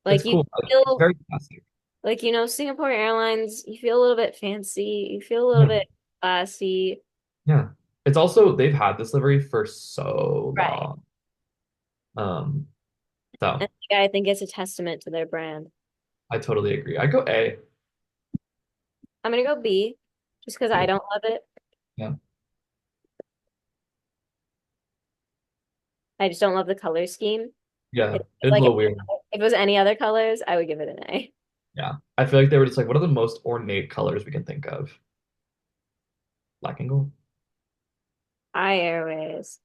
Speaker 1: like you
Speaker 2: cool. It's
Speaker 1: feel
Speaker 2: very classic.
Speaker 1: like, Singapore Airlines, you feel a little bit fancy, you feel a little
Speaker 2: Yeah,
Speaker 1: bit classy.
Speaker 2: yeah. It's also they've had this livery for so
Speaker 1: Right.
Speaker 2: long. Um,
Speaker 1: And
Speaker 2: so
Speaker 1: like, I think it's a testament to their brand.
Speaker 2: I totally agree. I go A.
Speaker 1: I'm gonna go B just because I
Speaker 2: B.
Speaker 1: don't love it.
Speaker 2: Yeah,
Speaker 1: I just don't love the color scheme.
Speaker 2: yeah.
Speaker 1: It's
Speaker 2: It's a
Speaker 1: like
Speaker 2: little weird.
Speaker 1: if it was any other colors, I would give it an A.
Speaker 2: Yeah, I feel like they were just like, what are the most ornate colors we can think of? Black and gold.
Speaker 1: I Airways.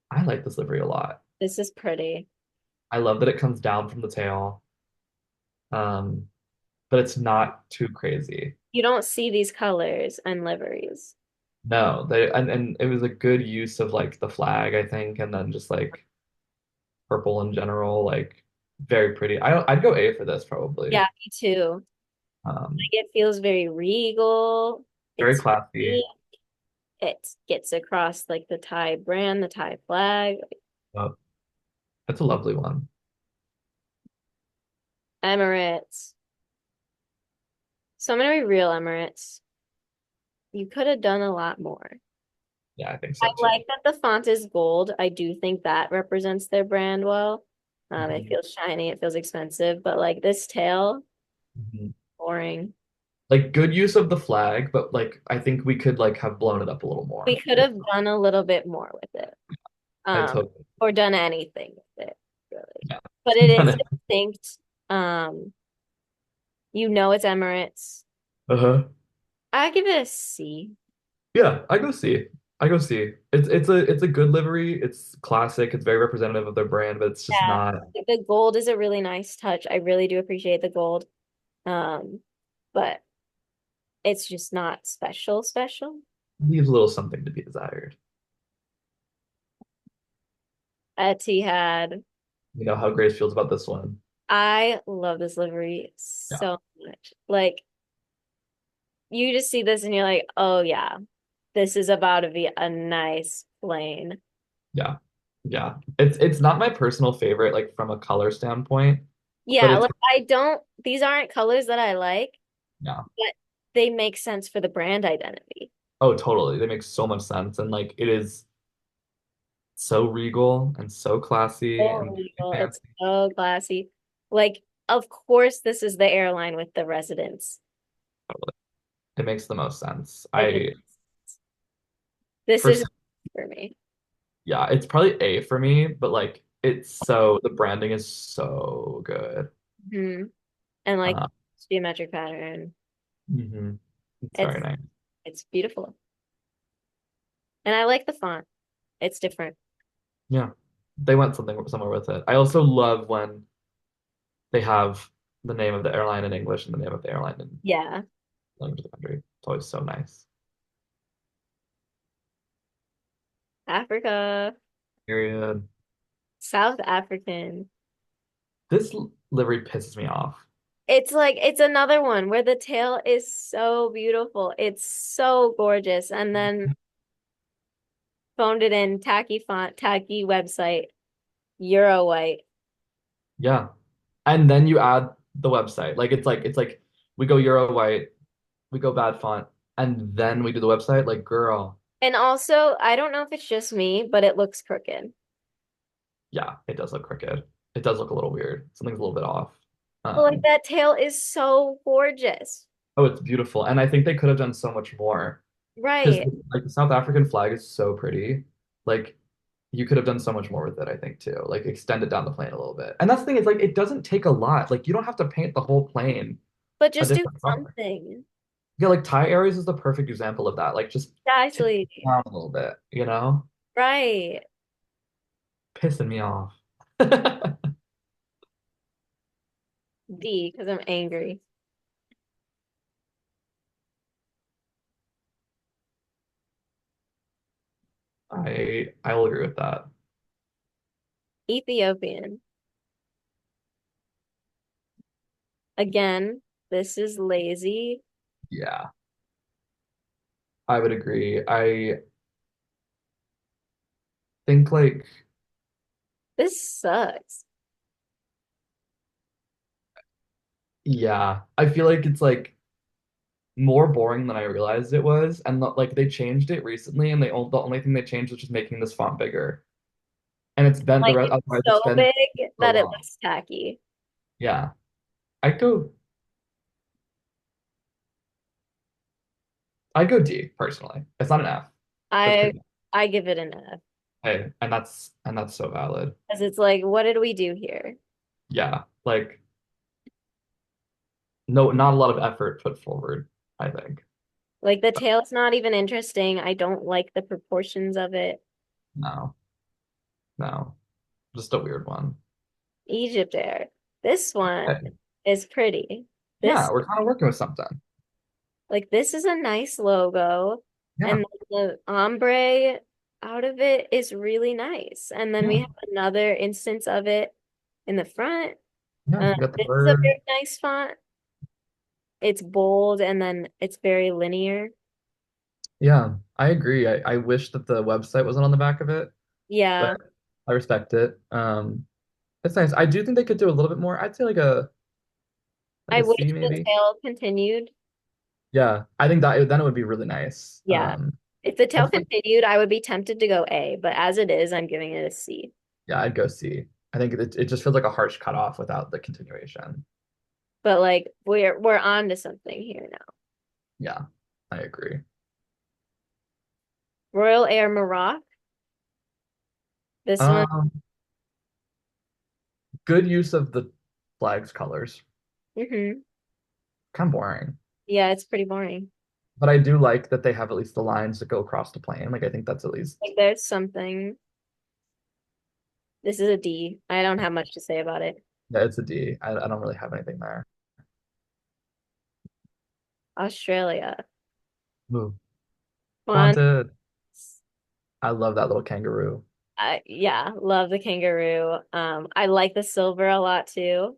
Speaker 2: I like this livery a lot.
Speaker 1: This is pretty.
Speaker 2: I love that it comes down from the tail, um, but it's not too crazy.
Speaker 1: You don't see these colors and liveries.
Speaker 2: No, they and it was a good use of like the flag, I think, and then just like purple in general, like very pretty. I'd go A for this probably.
Speaker 1: Yeah, me too.
Speaker 2: Um,
Speaker 1: Like it feels very regal.
Speaker 2: very
Speaker 1: It's
Speaker 2: classy.
Speaker 1: neat. It gets across like the Thai brand, the Thai flag.
Speaker 2: Oh, that's a lovely one.
Speaker 1: Emirates. So I'm gonna be real, Emirates. You could have done a lot more.
Speaker 2: Yeah, I think
Speaker 1: I
Speaker 2: so too.
Speaker 1: like that the font is gold. I do think that represents their brand well. It
Speaker 2: Mhm.
Speaker 1: feels shiny, it feels expensive, but like this tail,
Speaker 2: Mhm.
Speaker 1: boring.
Speaker 2: Like good use of the flag, but like I think we could like have blown it up a little
Speaker 1: We
Speaker 2: more.
Speaker 1: could have done a little bit more with it.
Speaker 2: I
Speaker 1: Um,
Speaker 2: totally,
Speaker 1: or done anything with it, really.
Speaker 2: yeah.
Speaker 1: But it is distinct. Um, it's Emirates.
Speaker 2: Uh-huh.
Speaker 1: I give it a C.
Speaker 2: Yeah, I go C. I go C. It's a good livery. It's classic. It's very representative of their brand, but it's just
Speaker 1: Yeah.
Speaker 2: not
Speaker 1: The gold is a really nice touch. I really do appreciate the gold. Um, but it's just not special, special.
Speaker 2: leaves a little something to be desired.
Speaker 1: Etihad.
Speaker 2: You know how Grace feels about this one.
Speaker 1: I love this livery
Speaker 2: Yeah,
Speaker 1: so much. Like you just see this and you're like, oh yeah, this is about to be a nice plane.
Speaker 2: yeah, yeah. It's not my personal favorite, like from a color standpoint, but
Speaker 1: Yeah,
Speaker 2: it's
Speaker 1: like I don't, these aren't colors that I like,
Speaker 2: yeah.
Speaker 1: but they make sense for the brand identity.
Speaker 2: Oh, totally. They make so much sense, and like it is so regal and so classy
Speaker 1: So
Speaker 2: and very
Speaker 1: regal. It's
Speaker 2: fancy.
Speaker 1: so classy. Like, of course, this is the airline with the residents.
Speaker 2: Totally. It makes the most sense.
Speaker 1: Like, it,
Speaker 2: I
Speaker 1: this
Speaker 2: for
Speaker 1: is for me.
Speaker 2: Yeah, it's probably A for me, but like the branding is so good.
Speaker 1: Hmm. And like
Speaker 2: Uh,
Speaker 1: geometric pattern.
Speaker 2: mhm. It's
Speaker 1: It's
Speaker 2: very nice.
Speaker 1: it's beautiful. And I like the font. It's different.
Speaker 2: Yeah. They went somewhere with it. I also love when they have the name of the airline in English and the name of the airline in
Speaker 1: Yeah.
Speaker 2: language of the country. It's always so nice.
Speaker 1: Africa,
Speaker 2: Period.
Speaker 1: South African.
Speaker 2: This livery pisses me off.
Speaker 1: It's like it's another one where the tail is so beautiful. It's so gorgeous. And then phoned it in, tacky font, tacky website, Euro white.
Speaker 2: Yeah. And then you add the website. Like we go Euro white, we go bad font, and then we do the website. Like, girl,
Speaker 1: And also, I don't know if it's just me, but it looks crooked.
Speaker 2: yeah, it does look crooked. It does look a little weird. Something's a little bit off.
Speaker 1: But like
Speaker 2: Um,
Speaker 1: that tail is so gorgeous.
Speaker 2: oh, it's beautiful. And I think they could have done so much more. Because
Speaker 1: Right.
Speaker 2: like the South African flag is so pretty. Like you could have done so much more with it, I think too. Like extend it down the plane a little bit. And that's the thing, is like it doesn't take a lot. Like you don't have to paint the whole plane
Speaker 1: But
Speaker 2: a
Speaker 1: just do
Speaker 2: different color.
Speaker 1: something.
Speaker 2: Yeah, like Thai Airways is the perfect example of that. Like just tip it
Speaker 1: Exactly.
Speaker 2: down a little bit, you know?
Speaker 1: Right.
Speaker 2: Pissing me off.
Speaker 1: D, because I'm angry.
Speaker 2: I will agree with that.
Speaker 1: Ethiopian. Again, this is lazy.
Speaker 2: Yeah, I would agree. I think like
Speaker 1: This sucks.
Speaker 2: yeah, I feel like it's like more boring than I realized it was. And like they changed it recently, and the only thing they changed was just making this font bigger. And it's been the
Speaker 1: Like
Speaker 2: rest.
Speaker 1: it's
Speaker 2: Otherwise, it's
Speaker 1: so
Speaker 2: been
Speaker 1: big
Speaker 2: so
Speaker 1: that it
Speaker 2: long.
Speaker 1: looks tacky.
Speaker 2: Yeah, I go I go D personally. It's not an F, but it's
Speaker 1: I
Speaker 2: pretty.
Speaker 1: I give it an F.
Speaker 2: Hey, and that's so valid.
Speaker 1: Because it's like, what did we do here?
Speaker 2: Yeah, like no, not a lot of effort put forward, I think.
Speaker 1: Like the tail's not even interesting. I don't like the proportions of it.
Speaker 2: No, no, just a weird one.
Speaker 1: Egypt Air. This one
Speaker 2: Okay.
Speaker 1: is pretty.
Speaker 2: Yeah,
Speaker 1: This
Speaker 2: we're kind of working with something.
Speaker 1: like this is a nice logo.
Speaker 2: Yeah,
Speaker 1: And the ombre out of it is really nice. And then we
Speaker 2: yeah,
Speaker 1: have another instance of it in the front.
Speaker 2: yeah. We got the
Speaker 1: This is a
Speaker 2: bird.
Speaker 1: very nice font. It's bold and then it's very linear.
Speaker 2: Yeah, I agree. I wish that the website wasn't on the back of it, but
Speaker 1: Yeah,
Speaker 2: I respect it. It's nice. I do think they could do a little bit more. I'd say like
Speaker 1: I
Speaker 2: a
Speaker 1: wish
Speaker 2: C
Speaker 1: the
Speaker 2: maybe.
Speaker 1: tail continued.
Speaker 2: Yeah, I think that then it would be really nice.
Speaker 1: Yeah. If the
Speaker 2: I
Speaker 1: tail
Speaker 2: feel like
Speaker 1: continued, I would be tempted to go A, but as it is, I'm giving it a C.
Speaker 2: yeah, I'd go C. I think it just feels like a harsh cutoff without the continuation.
Speaker 1: But like we're on to something here now.
Speaker 2: Yeah, I agree.
Speaker 1: Royal Air Maroc. This one,
Speaker 2: Um, Good use of the flag's colors.
Speaker 1: hmm.
Speaker 2: Kind of boring,
Speaker 1: Yeah, it's pretty boring.
Speaker 2: but I do like that they have at least the lines that go across the plane. Like I think that's at least
Speaker 1: Like there's something. This is a D. I don't have much to say about it.
Speaker 2: yeah, it's a D. I don't really have anything there.
Speaker 1: Australia.
Speaker 2: Ooh,
Speaker 1: One,
Speaker 2: wanted. I love that little kangaroo.
Speaker 1: yeah, love the kangaroo. I like the silver a lot too.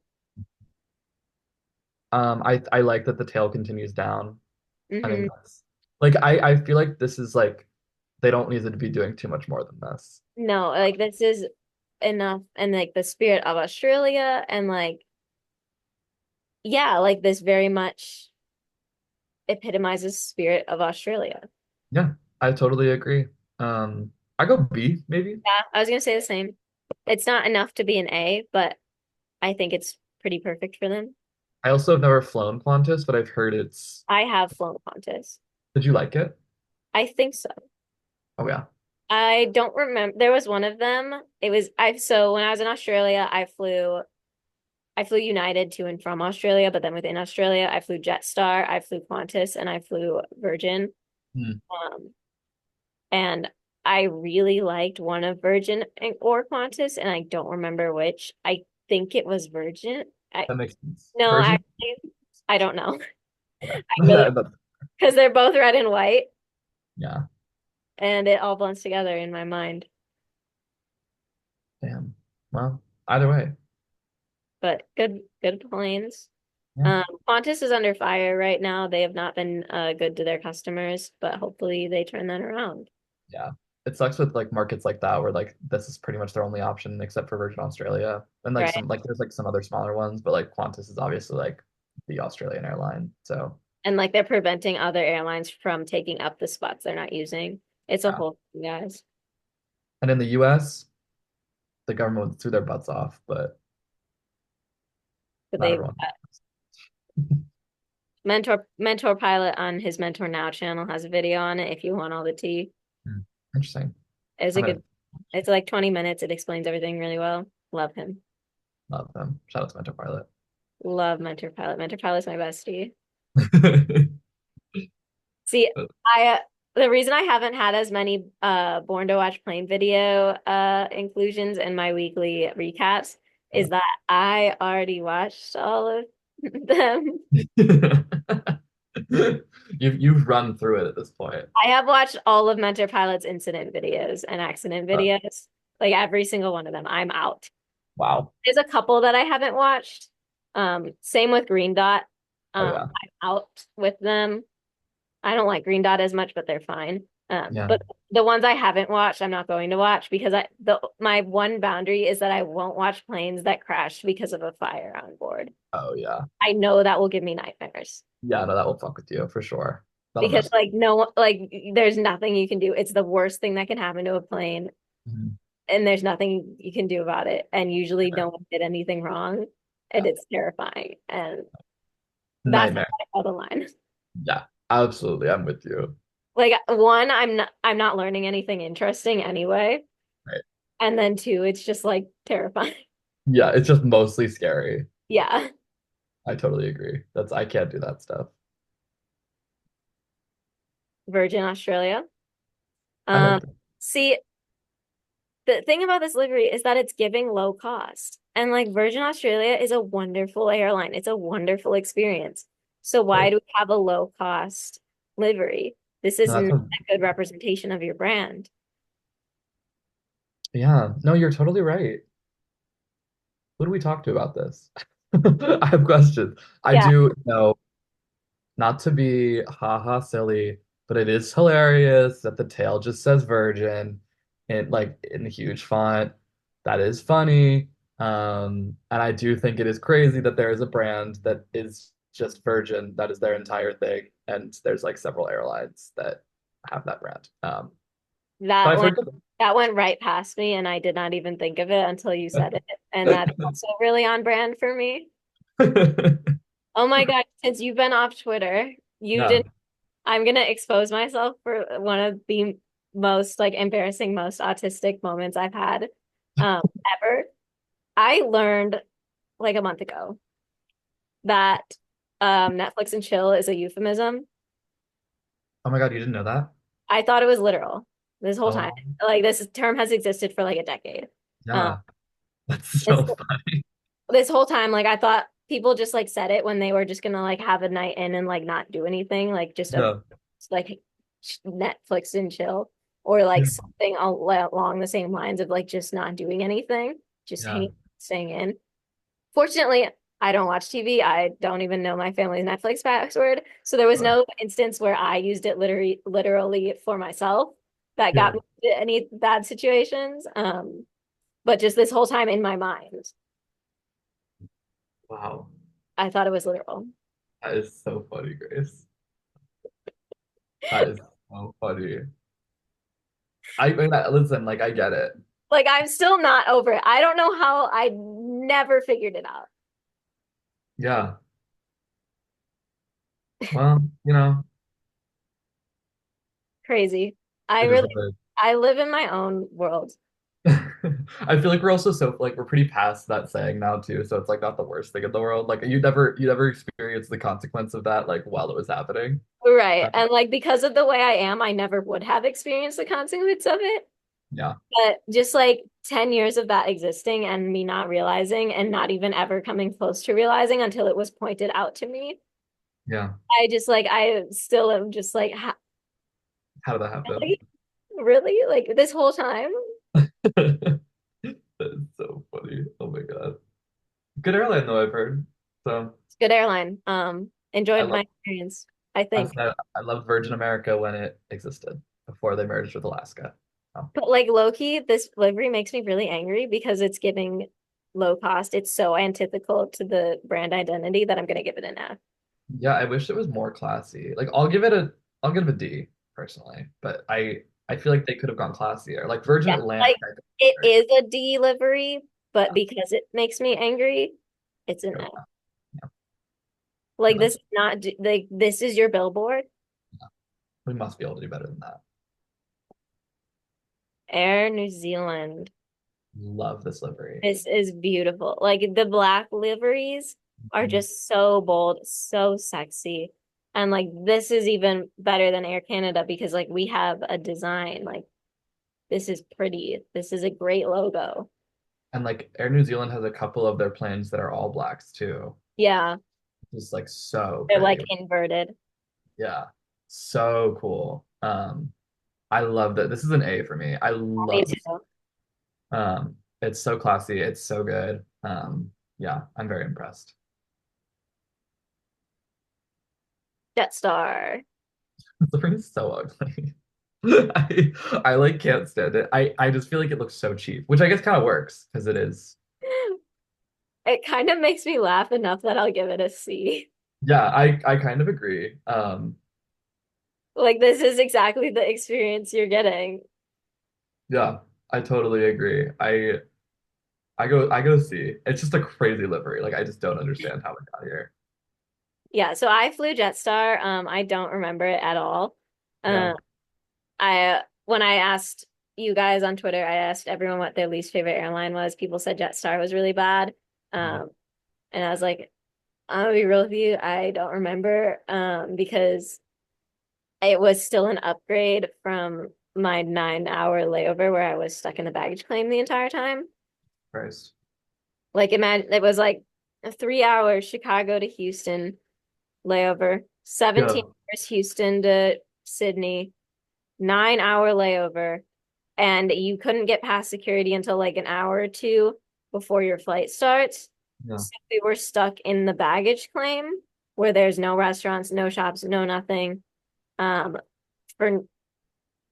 Speaker 2: I like that the tail continues down. I think
Speaker 1: Hmm.
Speaker 2: that's like I feel like this is like they don't need to be doing too much more than this.
Speaker 1: No, like this is enough, and like the spirit of Australia, and like yeah, like this very much epitomizes spirit of Australia.
Speaker 2: Yeah, I totally agree. I go B maybe.
Speaker 1: Yeah, I was gonna say the same. It's not enough to be an A, but I think it's pretty perfect for them.
Speaker 2: I also have never flown Qantas, but I've heard it's.
Speaker 1: I have flown Qantas.
Speaker 2: Did you like it?
Speaker 1: I think so.
Speaker 2: Oh yeah.
Speaker 1: I don't remember. There was one of them. It was I so when I was in Australia, I flew United to and from Australia, but then within Australia, I flew Jetstar, I flew Qantas, and I flew Virgin.
Speaker 2: Hmm.
Speaker 1: Um, and I really liked one of Virgin or Qantas, and I don't remember which. I think it was Virgin.
Speaker 2: That makes sense.
Speaker 1: No,
Speaker 2: Version?
Speaker 1: actually, I don't know.
Speaker 2: Okay.
Speaker 1: I really
Speaker 2: That-
Speaker 1: because they're both red and white,
Speaker 2: yeah.
Speaker 1: and it all blends together in my mind.
Speaker 2: Damn. Well, either way.
Speaker 1: But good planes.
Speaker 2: Yeah.
Speaker 1: Qantas is under fire right now. They have not been good to their customers, but hopefully they turn that around.
Speaker 2: Yeah. It sucks with like markets like that where like this is pretty much their only option except for Virgin Australia. And like
Speaker 1: Right.
Speaker 2: some like there's like some other smaller ones, but like Qantas is obviously like the Australian airline. So
Speaker 1: And like they're preventing other airlines from taking up the spots they're not using. It's a
Speaker 2: yeah.
Speaker 1: whole thing, guys.
Speaker 2: And in the US, the government threw their butts off, but
Speaker 1: But
Speaker 2: not
Speaker 1: they
Speaker 2: everyone.
Speaker 1: Mentor Pilot on his Mentor Now channel has a video on it if you want all the tea.
Speaker 2: Hmm. Interesting.
Speaker 1: It's
Speaker 2: I
Speaker 1: a
Speaker 2: might
Speaker 1: good, it's like 20 minutes. It explains everything really well. Love him.
Speaker 2: love them. Shout out to Mentor Pilot.
Speaker 1: Love Mentor Pilot. Mentor Pilot's my bestie. See, I the reason I haven't had as many Born to Watch plane video inclusions in my weekly recaps is that I already watched all of them.
Speaker 2: You've run through it at this point.
Speaker 1: I have watched all of Mentor Pilot's incident videos and accident
Speaker 2: Uh,
Speaker 1: videos, like every single one of them. I'm out.
Speaker 2: wow.
Speaker 1: There's a couple that I haven't watched. Same with Green Dot.
Speaker 2: Oh yeah.
Speaker 1: I'm out with them. I don't like Green Dot as much, but they're fine.
Speaker 2: Yeah.
Speaker 1: But the ones I haven't watched, I'm not going to watch because my one boundary is that I won't watch planes that crashed because of a fire on board.
Speaker 2: Oh yeah.
Speaker 1: I know that will give me nightmares
Speaker 2: Yeah, no, that will fuck with you for sure. That'll
Speaker 1: because
Speaker 2: mess.
Speaker 1: like no like there's nothing you can do. It's the worst thing that can happen to a plane,
Speaker 2: Mhm.
Speaker 1: and there's nothing you can do about it. And usually
Speaker 2: Yeah.
Speaker 1: no one did anything wrong, and
Speaker 2: Yeah.
Speaker 1: it's terrifying. And that's
Speaker 2: Nightmare.
Speaker 1: how I draw the line.
Speaker 2: Yeah, absolutely. I'm with you.
Speaker 1: Like one, I'm not learning anything interesting anyway.
Speaker 2: Right.
Speaker 1: And then two, it's just like terrifying.
Speaker 2: Yeah, it's just mostly scary.
Speaker 1: Yeah.
Speaker 2: I totally agree. I can't do that stuff.
Speaker 1: Virgin Australia.
Speaker 2: I like
Speaker 1: Um,
Speaker 2: that.
Speaker 1: see, the thing about this livery is that it's giving low cost. And like Virgin Australia is a wonderful airline. It's a wonderful experience. So why
Speaker 2: Right.
Speaker 1: do we have a low cost livery? This
Speaker 2: No,
Speaker 1: is
Speaker 2: that's
Speaker 1: not
Speaker 2: a,
Speaker 1: a good representation of your brand.
Speaker 2: yeah. No, you're totally right. Who do we talk to about this? I have questions. I
Speaker 1: Yeah,
Speaker 2: do know, not to be haha silly, but it is hilarious that the tail just says Virgin in like in huge font. That is funny. And I do think it is crazy that there is a brand that is just Virgin, that is their entire thing. And there's like several airlines that have that brand. But
Speaker 1: that
Speaker 2: I've
Speaker 1: went
Speaker 2: heard
Speaker 1: that went right past me and I did not even think of it until you said it. And that's
Speaker 2: that.
Speaker 1: also really on brand for me. Oh my God, since you've been off Twitter, you
Speaker 2: Yeah.
Speaker 1: didn't I'm gonna expose myself for one of the most like embarrassing, most autistic moments I've had um ever. I learned like a month ago that Netflix and chill is a euphemism.
Speaker 2: Oh my God, you didn't know that?
Speaker 1: I thought it was literal this whole time.
Speaker 2: Oh,
Speaker 1: Like this term has existed for like a decade. Um,
Speaker 2: yeah. That's
Speaker 1: this
Speaker 2: so funny.
Speaker 1: this whole time, like I thought people just like said it when they were just gonna like have a night in and like not do anything, like just a
Speaker 2: Yeah.
Speaker 1: like Netflix and chill, or like
Speaker 2: Yeah.
Speaker 1: something along the same lines of like just not doing anything, just
Speaker 2: Yeah.
Speaker 1: hanging, staying in. Fortunately, I don't watch TV. I don't even know my family's Netflix password. So there was
Speaker 2: Sure.
Speaker 1: no instance where I used it literally for myself that got
Speaker 2: Yeah.
Speaker 1: me into any bad situations. But just this whole time in my mind,
Speaker 2: Wow.
Speaker 1: I thought it was literal.
Speaker 2: That is so funny, Grace. That is so funny. I mean, listen, like I get it.
Speaker 1: Like I'm still not over it. I don't know how I never figured it out.
Speaker 2: Yeah. Well,
Speaker 1: Crazy. I
Speaker 2: it is
Speaker 1: really
Speaker 2: what it
Speaker 1: I live in my own world.
Speaker 2: is. I feel like we're also so like we're pretty past that saying now too, so it's like not the worst thing in the world. Like you never experienced the consequence of that like while it was happening.
Speaker 1: Right.
Speaker 2: Uh,
Speaker 1: And like because of the way I am, I never would have experienced the consequence of it.
Speaker 2: yeah,
Speaker 1: But just like 10 years of that existing and me not realizing and not even ever coming close to realizing until it was pointed out to me.
Speaker 2: yeah.
Speaker 1: I still am just like,
Speaker 2: How did that happen?
Speaker 1: really? Really? Like this whole time?
Speaker 2: That is so funny. Oh my God. Good airline though, I've heard. So
Speaker 1: It's a good airline.
Speaker 2: I
Speaker 1: Enjoyed my
Speaker 2: love
Speaker 1: experience, I
Speaker 2: I
Speaker 1: think.
Speaker 2: said I loved Virgin America when it existed before they merged with Alaska. Oh,
Speaker 1: But like low-key, this livery makes me really angry because it's giving low cost. It's so antithetical to the brand identity that I'm gonna give it an F.
Speaker 2: yeah, I wish it was more classy. Like I'll give it a D personally, but I feel like they could have gone classier. Like Virgin
Speaker 1: Yeah,
Speaker 2: Atlantic,
Speaker 1: like
Speaker 2: I think is
Speaker 1: it
Speaker 2: very
Speaker 1: is a D livery, but because it makes me angry, it's an
Speaker 2: good.
Speaker 1: F.
Speaker 2: Yeah,
Speaker 1: Like
Speaker 2: no,
Speaker 1: this is not like this is your billboard.
Speaker 2: we must be able to do better than that.
Speaker 1: Air New Zealand.
Speaker 2: Love this livery.
Speaker 1: This is beautiful. Like the black liveries are
Speaker 2: Mhm.
Speaker 1: just so bold, so sexy. And like this is even better than Air Canada because like we have a design. Like this is pretty. This is a great logo.
Speaker 2: And like Air New Zealand has a couple of their planes that are all blacks too.
Speaker 1: Yeah,
Speaker 2: Just like so
Speaker 1: they're like
Speaker 2: pretty.
Speaker 1: inverted.
Speaker 2: Yeah. So cool. I love that. This is an A for me. I
Speaker 1: Me
Speaker 2: love this.
Speaker 1: too.
Speaker 2: It's so classy. It's so good. Yeah, I'm very impressed.
Speaker 1: Jetstar.
Speaker 2: The ring is so ugly. I like can't stand it. I just feel like it looks so cheap, which I guess kind of works because it is.
Speaker 1: It kind of makes me laugh enough that I'll give it a C.
Speaker 2: Yeah, I kind of agree.
Speaker 1: Like this is exactly the experience you're getting.
Speaker 2: Yeah, I totally agree. I go see. It's just a crazy livery. Like I just don't understand how it got here.
Speaker 1: Yeah, so I flew Jetstar. I don't remember it at all.
Speaker 2: Yeah.
Speaker 1: Um, I when I asked you guys on Twitter, I asked everyone what their least favorite airline was. People said Jetstar was really bad. Um, and I was like, I'm gonna be real with you, I don't remember. Because it was still an upgrade from my 9 hour layover where I was stuck in the baggage claim the entire time.
Speaker 2: Christ.
Speaker 1: Like imagine it was like a 3 hour Chicago to Houston layover, 17
Speaker 2: Yeah.
Speaker 1: hours Houston to Sydney, 9 hour layover, and you couldn't get past security until like an hour or two before your flight starts.
Speaker 2: Yeah.
Speaker 1: So we were stuck in the baggage claim where there's no restaurants, no shops, no nothing, um, for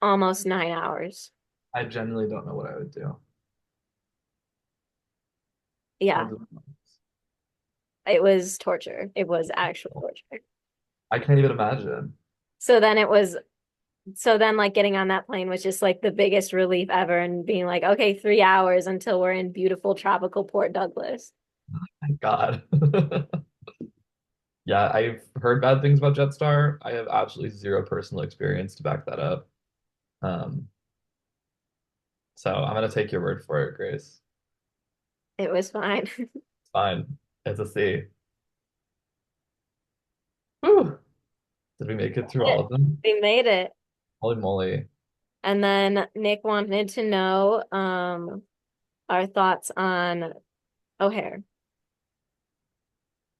Speaker 1: almost 9 hours.
Speaker 2: I genuinely don't know what I would do. I
Speaker 1: Yeah,
Speaker 2: just,
Speaker 1: it was torture. It was actual torture.
Speaker 2: I can't even imagine.
Speaker 1: So then it was So then, like, getting on that plane was just like the biggest relief ever and being like, okay, 3 hours until we're in beautiful tropical Port Douglas.
Speaker 2: Thank God. Yeah, I've heard bad things about Jetstar. I have absolutely zero personal experience to back that up. Um, so I'm gonna take your word for it, Grace.
Speaker 1: It was fine.
Speaker 2: It's fine. It's a C. Whew. Did we make it through all of them?
Speaker 1: We made it.
Speaker 2: Holy moly.
Speaker 1: And then Nick wanted to know our thoughts on O'Hare.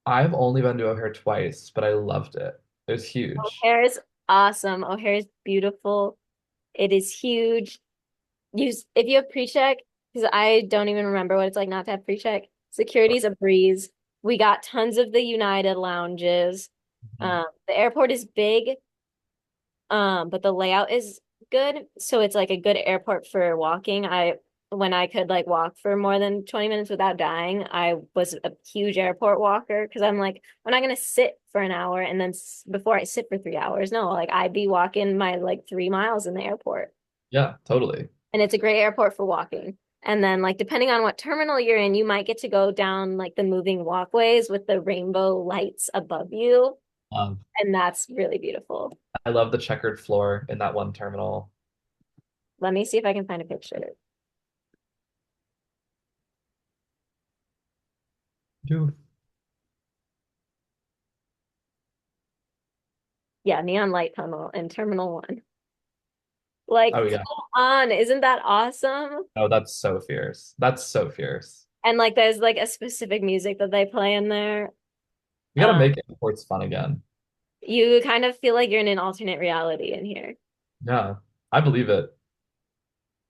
Speaker 2: I've only been to O'Hare twice, but I loved it. It was huge.
Speaker 1: O'Hare is awesome. O'Hare is beautiful. It is huge. If you have pre-check, because I don't even remember what it's like not to have pre-check. Security's a breeze. We got tons of the United lounges.
Speaker 2: Mhm.
Speaker 1: The airport is big, but the layout is good. So it's like a good airport for walking. When I could like walk for more than 20 minutes without dying, I was a huge airport walker because I'm like, I'm not gonna sit for an hour and then before I sit for 3 hours. No, like I'd be walking my like 3 miles in the airport.
Speaker 2: Yeah, totally.
Speaker 1: And it's a great airport for walking. And then like depending on what terminal you're in, you might get to go down like the moving walkways with the rainbow lights above you.
Speaker 2: Um,
Speaker 1: And that's really beautiful.
Speaker 2: I love the checkered floor in that one terminal.
Speaker 1: Let me see if I can find a picture.
Speaker 2: Dude,
Speaker 1: Yeah, neon light tunnel in Terminal 1. Like,
Speaker 2: Oh
Speaker 1: come
Speaker 2: yeah.
Speaker 1: on, isn't that awesome?
Speaker 2: Oh, that's so fierce. That's so fierce.
Speaker 1: And like there's like a specific music that they play in there.
Speaker 2: You gotta
Speaker 1: Um,
Speaker 2: make airports fun again.
Speaker 1: you kind of feel like you're in an alternate reality in here.
Speaker 2: Yeah, I believe it.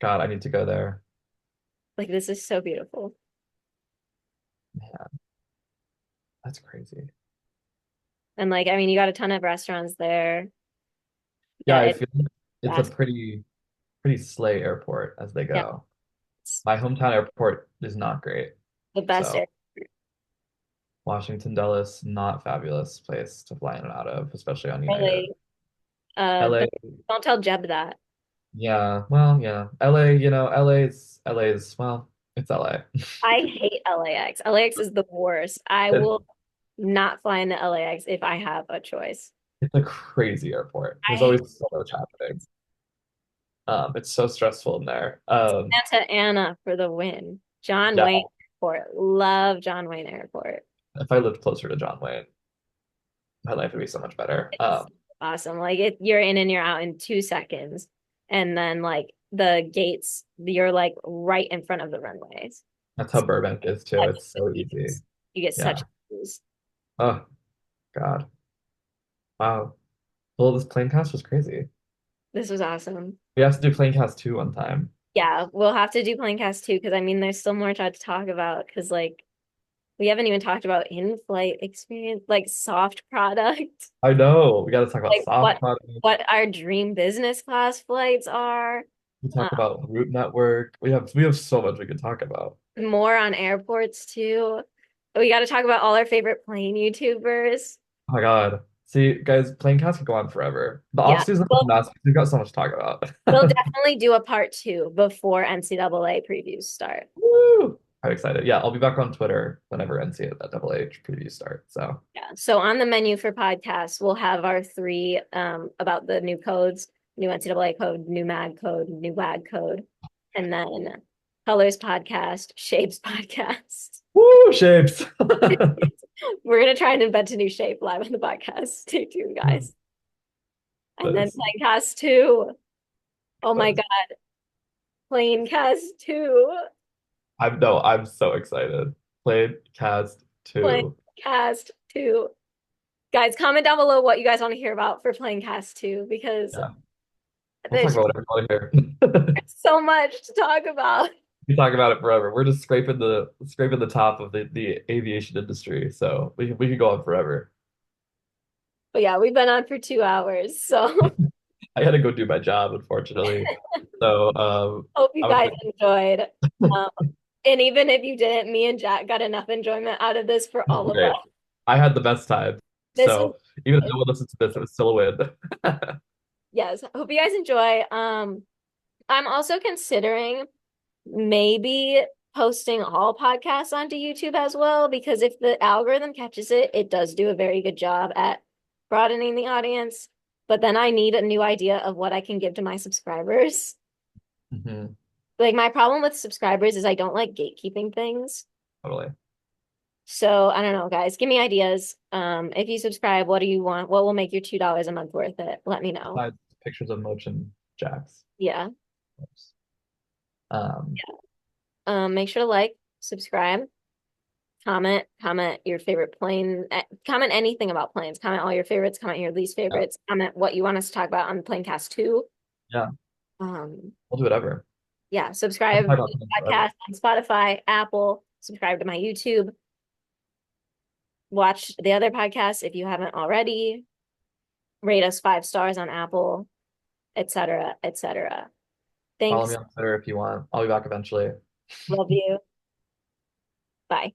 Speaker 2: God, I need to go there.
Speaker 1: Like this is so beautiful.
Speaker 2: Man, that's crazy.
Speaker 1: And like I mean you got a ton of restaurants there.
Speaker 2: Yeah,
Speaker 1: Yeah,
Speaker 2: I
Speaker 1: it's
Speaker 2: feel like it's a
Speaker 1: fast.
Speaker 2: pretty slay airport as they
Speaker 1: Yeah,
Speaker 2: go.
Speaker 1: it's
Speaker 2: My hometown airport is not great.
Speaker 1: the best
Speaker 2: So
Speaker 1: air.
Speaker 2: Washington Dulles, not fabulous place to fly in and out of, especially on United.
Speaker 1: Really.
Speaker 2: LA,
Speaker 1: Don't tell Jeb that.
Speaker 2: yeah, well, yeah. LA, LA's, well, it's LA.
Speaker 1: I hate LAX. LAX is the worst. I will not fly into LAX if I have a choice.
Speaker 2: It's a crazy airport.
Speaker 1: I
Speaker 2: There's
Speaker 1: hate
Speaker 2: always so much happening. It's so stressful in there.
Speaker 1: Santa Ana for the win. John
Speaker 2: Yeah,
Speaker 1: Wayne Airport. Love John Wayne Airport.
Speaker 2: if I lived closer to John Wayne, my life would be so much better.
Speaker 1: It's awesome. Like you're in and you're out in 2 seconds. And then like the gates, you're like right in front of the runways.
Speaker 2: That's how Burbank is too.
Speaker 1: Such
Speaker 2: It's so easy.
Speaker 1: ease. You get
Speaker 2: Yeah.
Speaker 1: such ease.
Speaker 2: Oh God. Wow. Well, this plane cast was crazy.
Speaker 1: This was awesome.
Speaker 2: We have to do plane cast 2 one time.
Speaker 1: Yeah, we'll have to do Planecast too, because I mean there's still more to talk about because like we haven't even talked about in-flight experience, like soft product,
Speaker 2: I know. We got to talk about
Speaker 1: like
Speaker 2: soft product.
Speaker 1: what our dream business class flights are.
Speaker 2: We talk about route network. We have so much we could talk about.
Speaker 1: More on airports too. We got to talk about all our favorite plane YouTubers.
Speaker 2: Oh my God. See, guys, plane cast could go on forever. The off
Speaker 1: Yeah,
Speaker 2: season is mess. We've got so much to talk
Speaker 1: we'll
Speaker 2: about.
Speaker 1: definitely do a part two before NCAA previews start.
Speaker 2: Woo! I'm excited. Yeah, I'll be back on Twitter whenever NCAA previews start. So
Speaker 1: Yeah. So on the menu for podcasts, we'll have our three about the new codes, new NCAA code, new MAG code, new WAG code, and then Colors podcast, Shapes podcast.
Speaker 2: woo, shapes.
Speaker 1: We're gonna try and invent a new shape live on the podcast. Stay tuned, guys. And
Speaker 2: That
Speaker 1: then
Speaker 2: is
Speaker 1: Planecast 2. Oh
Speaker 2: that
Speaker 1: my
Speaker 2: is
Speaker 1: God, Planecast 2.
Speaker 2: I'm no, I'm so excited. Played cast 2.
Speaker 1: Planecast 2. Guys, comment down below what you guys want to hear about for Planecast 2 because
Speaker 2: Yeah. We'll talk
Speaker 1: there's
Speaker 2: about
Speaker 1: just
Speaker 2: whatever you want to hear.
Speaker 1: so much to talk about.
Speaker 2: We talk about it forever. We're just scraping the top of the aviation industry. So we could go on forever.
Speaker 1: But yeah, we've been on for 2 hours. So
Speaker 2: I had to go do my job, unfortunately. So
Speaker 1: hope you
Speaker 2: I was
Speaker 1: guys enjoyed. Um, and even if you didn't, me and Jack got enough enjoyment out of this for all of
Speaker 2: great.
Speaker 1: us.
Speaker 2: I had the best time.
Speaker 1: This was,
Speaker 2: So even if no one listens to this, it was still a win.
Speaker 1: yes, hope you guys enjoy. I'm also considering maybe posting all podcasts onto YouTube as well, because if the algorithm catches it, it does do a very good job at broadening the audience. But then I need a new idea of what I can give to my subscribers.
Speaker 2: Mhm.
Speaker 1: Like my problem with subscribers is I don't like gatekeeping things.
Speaker 2: Totally.
Speaker 1: So I don't know, guys. Give me ideas. If you subscribe, what do you want? What will make your $2 a month worth it? Let me know.
Speaker 2: Besides pictures of Moch and Jax.
Speaker 1: Yeah.
Speaker 2: Um,
Speaker 1: Make sure to like, subscribe, comment your favorite plane, comment anything about planes, comment all your favorites, comment your least
Speaker 2: yeah,
Speaker 1: favorites, comment what you want us to talk about on the Planecast 2.
Speaker 2: yeah,
Speaker 1: Um,
Speaker 2: we'll do whatever.
Speaker 1: yeah,
Speaker 2: I can
Speaker 1: subscribe
Speaker 2: talk
Speaker 1: to
Speaker 2: about
Speaker 1: the
Speaker 2: things forever.
Speaker 1: podcast on Spotify, Apple, subscribe to my YouTube, watch the other podcasts if you haven't already, rate us 5 stars on Apple, etc., etc.
Speaker 2: Follow me
Speaker 1: Thanks.
Speaker 2: on Twitter if you want. I'll be back eventually.
Speaker 1: Love you. Bye.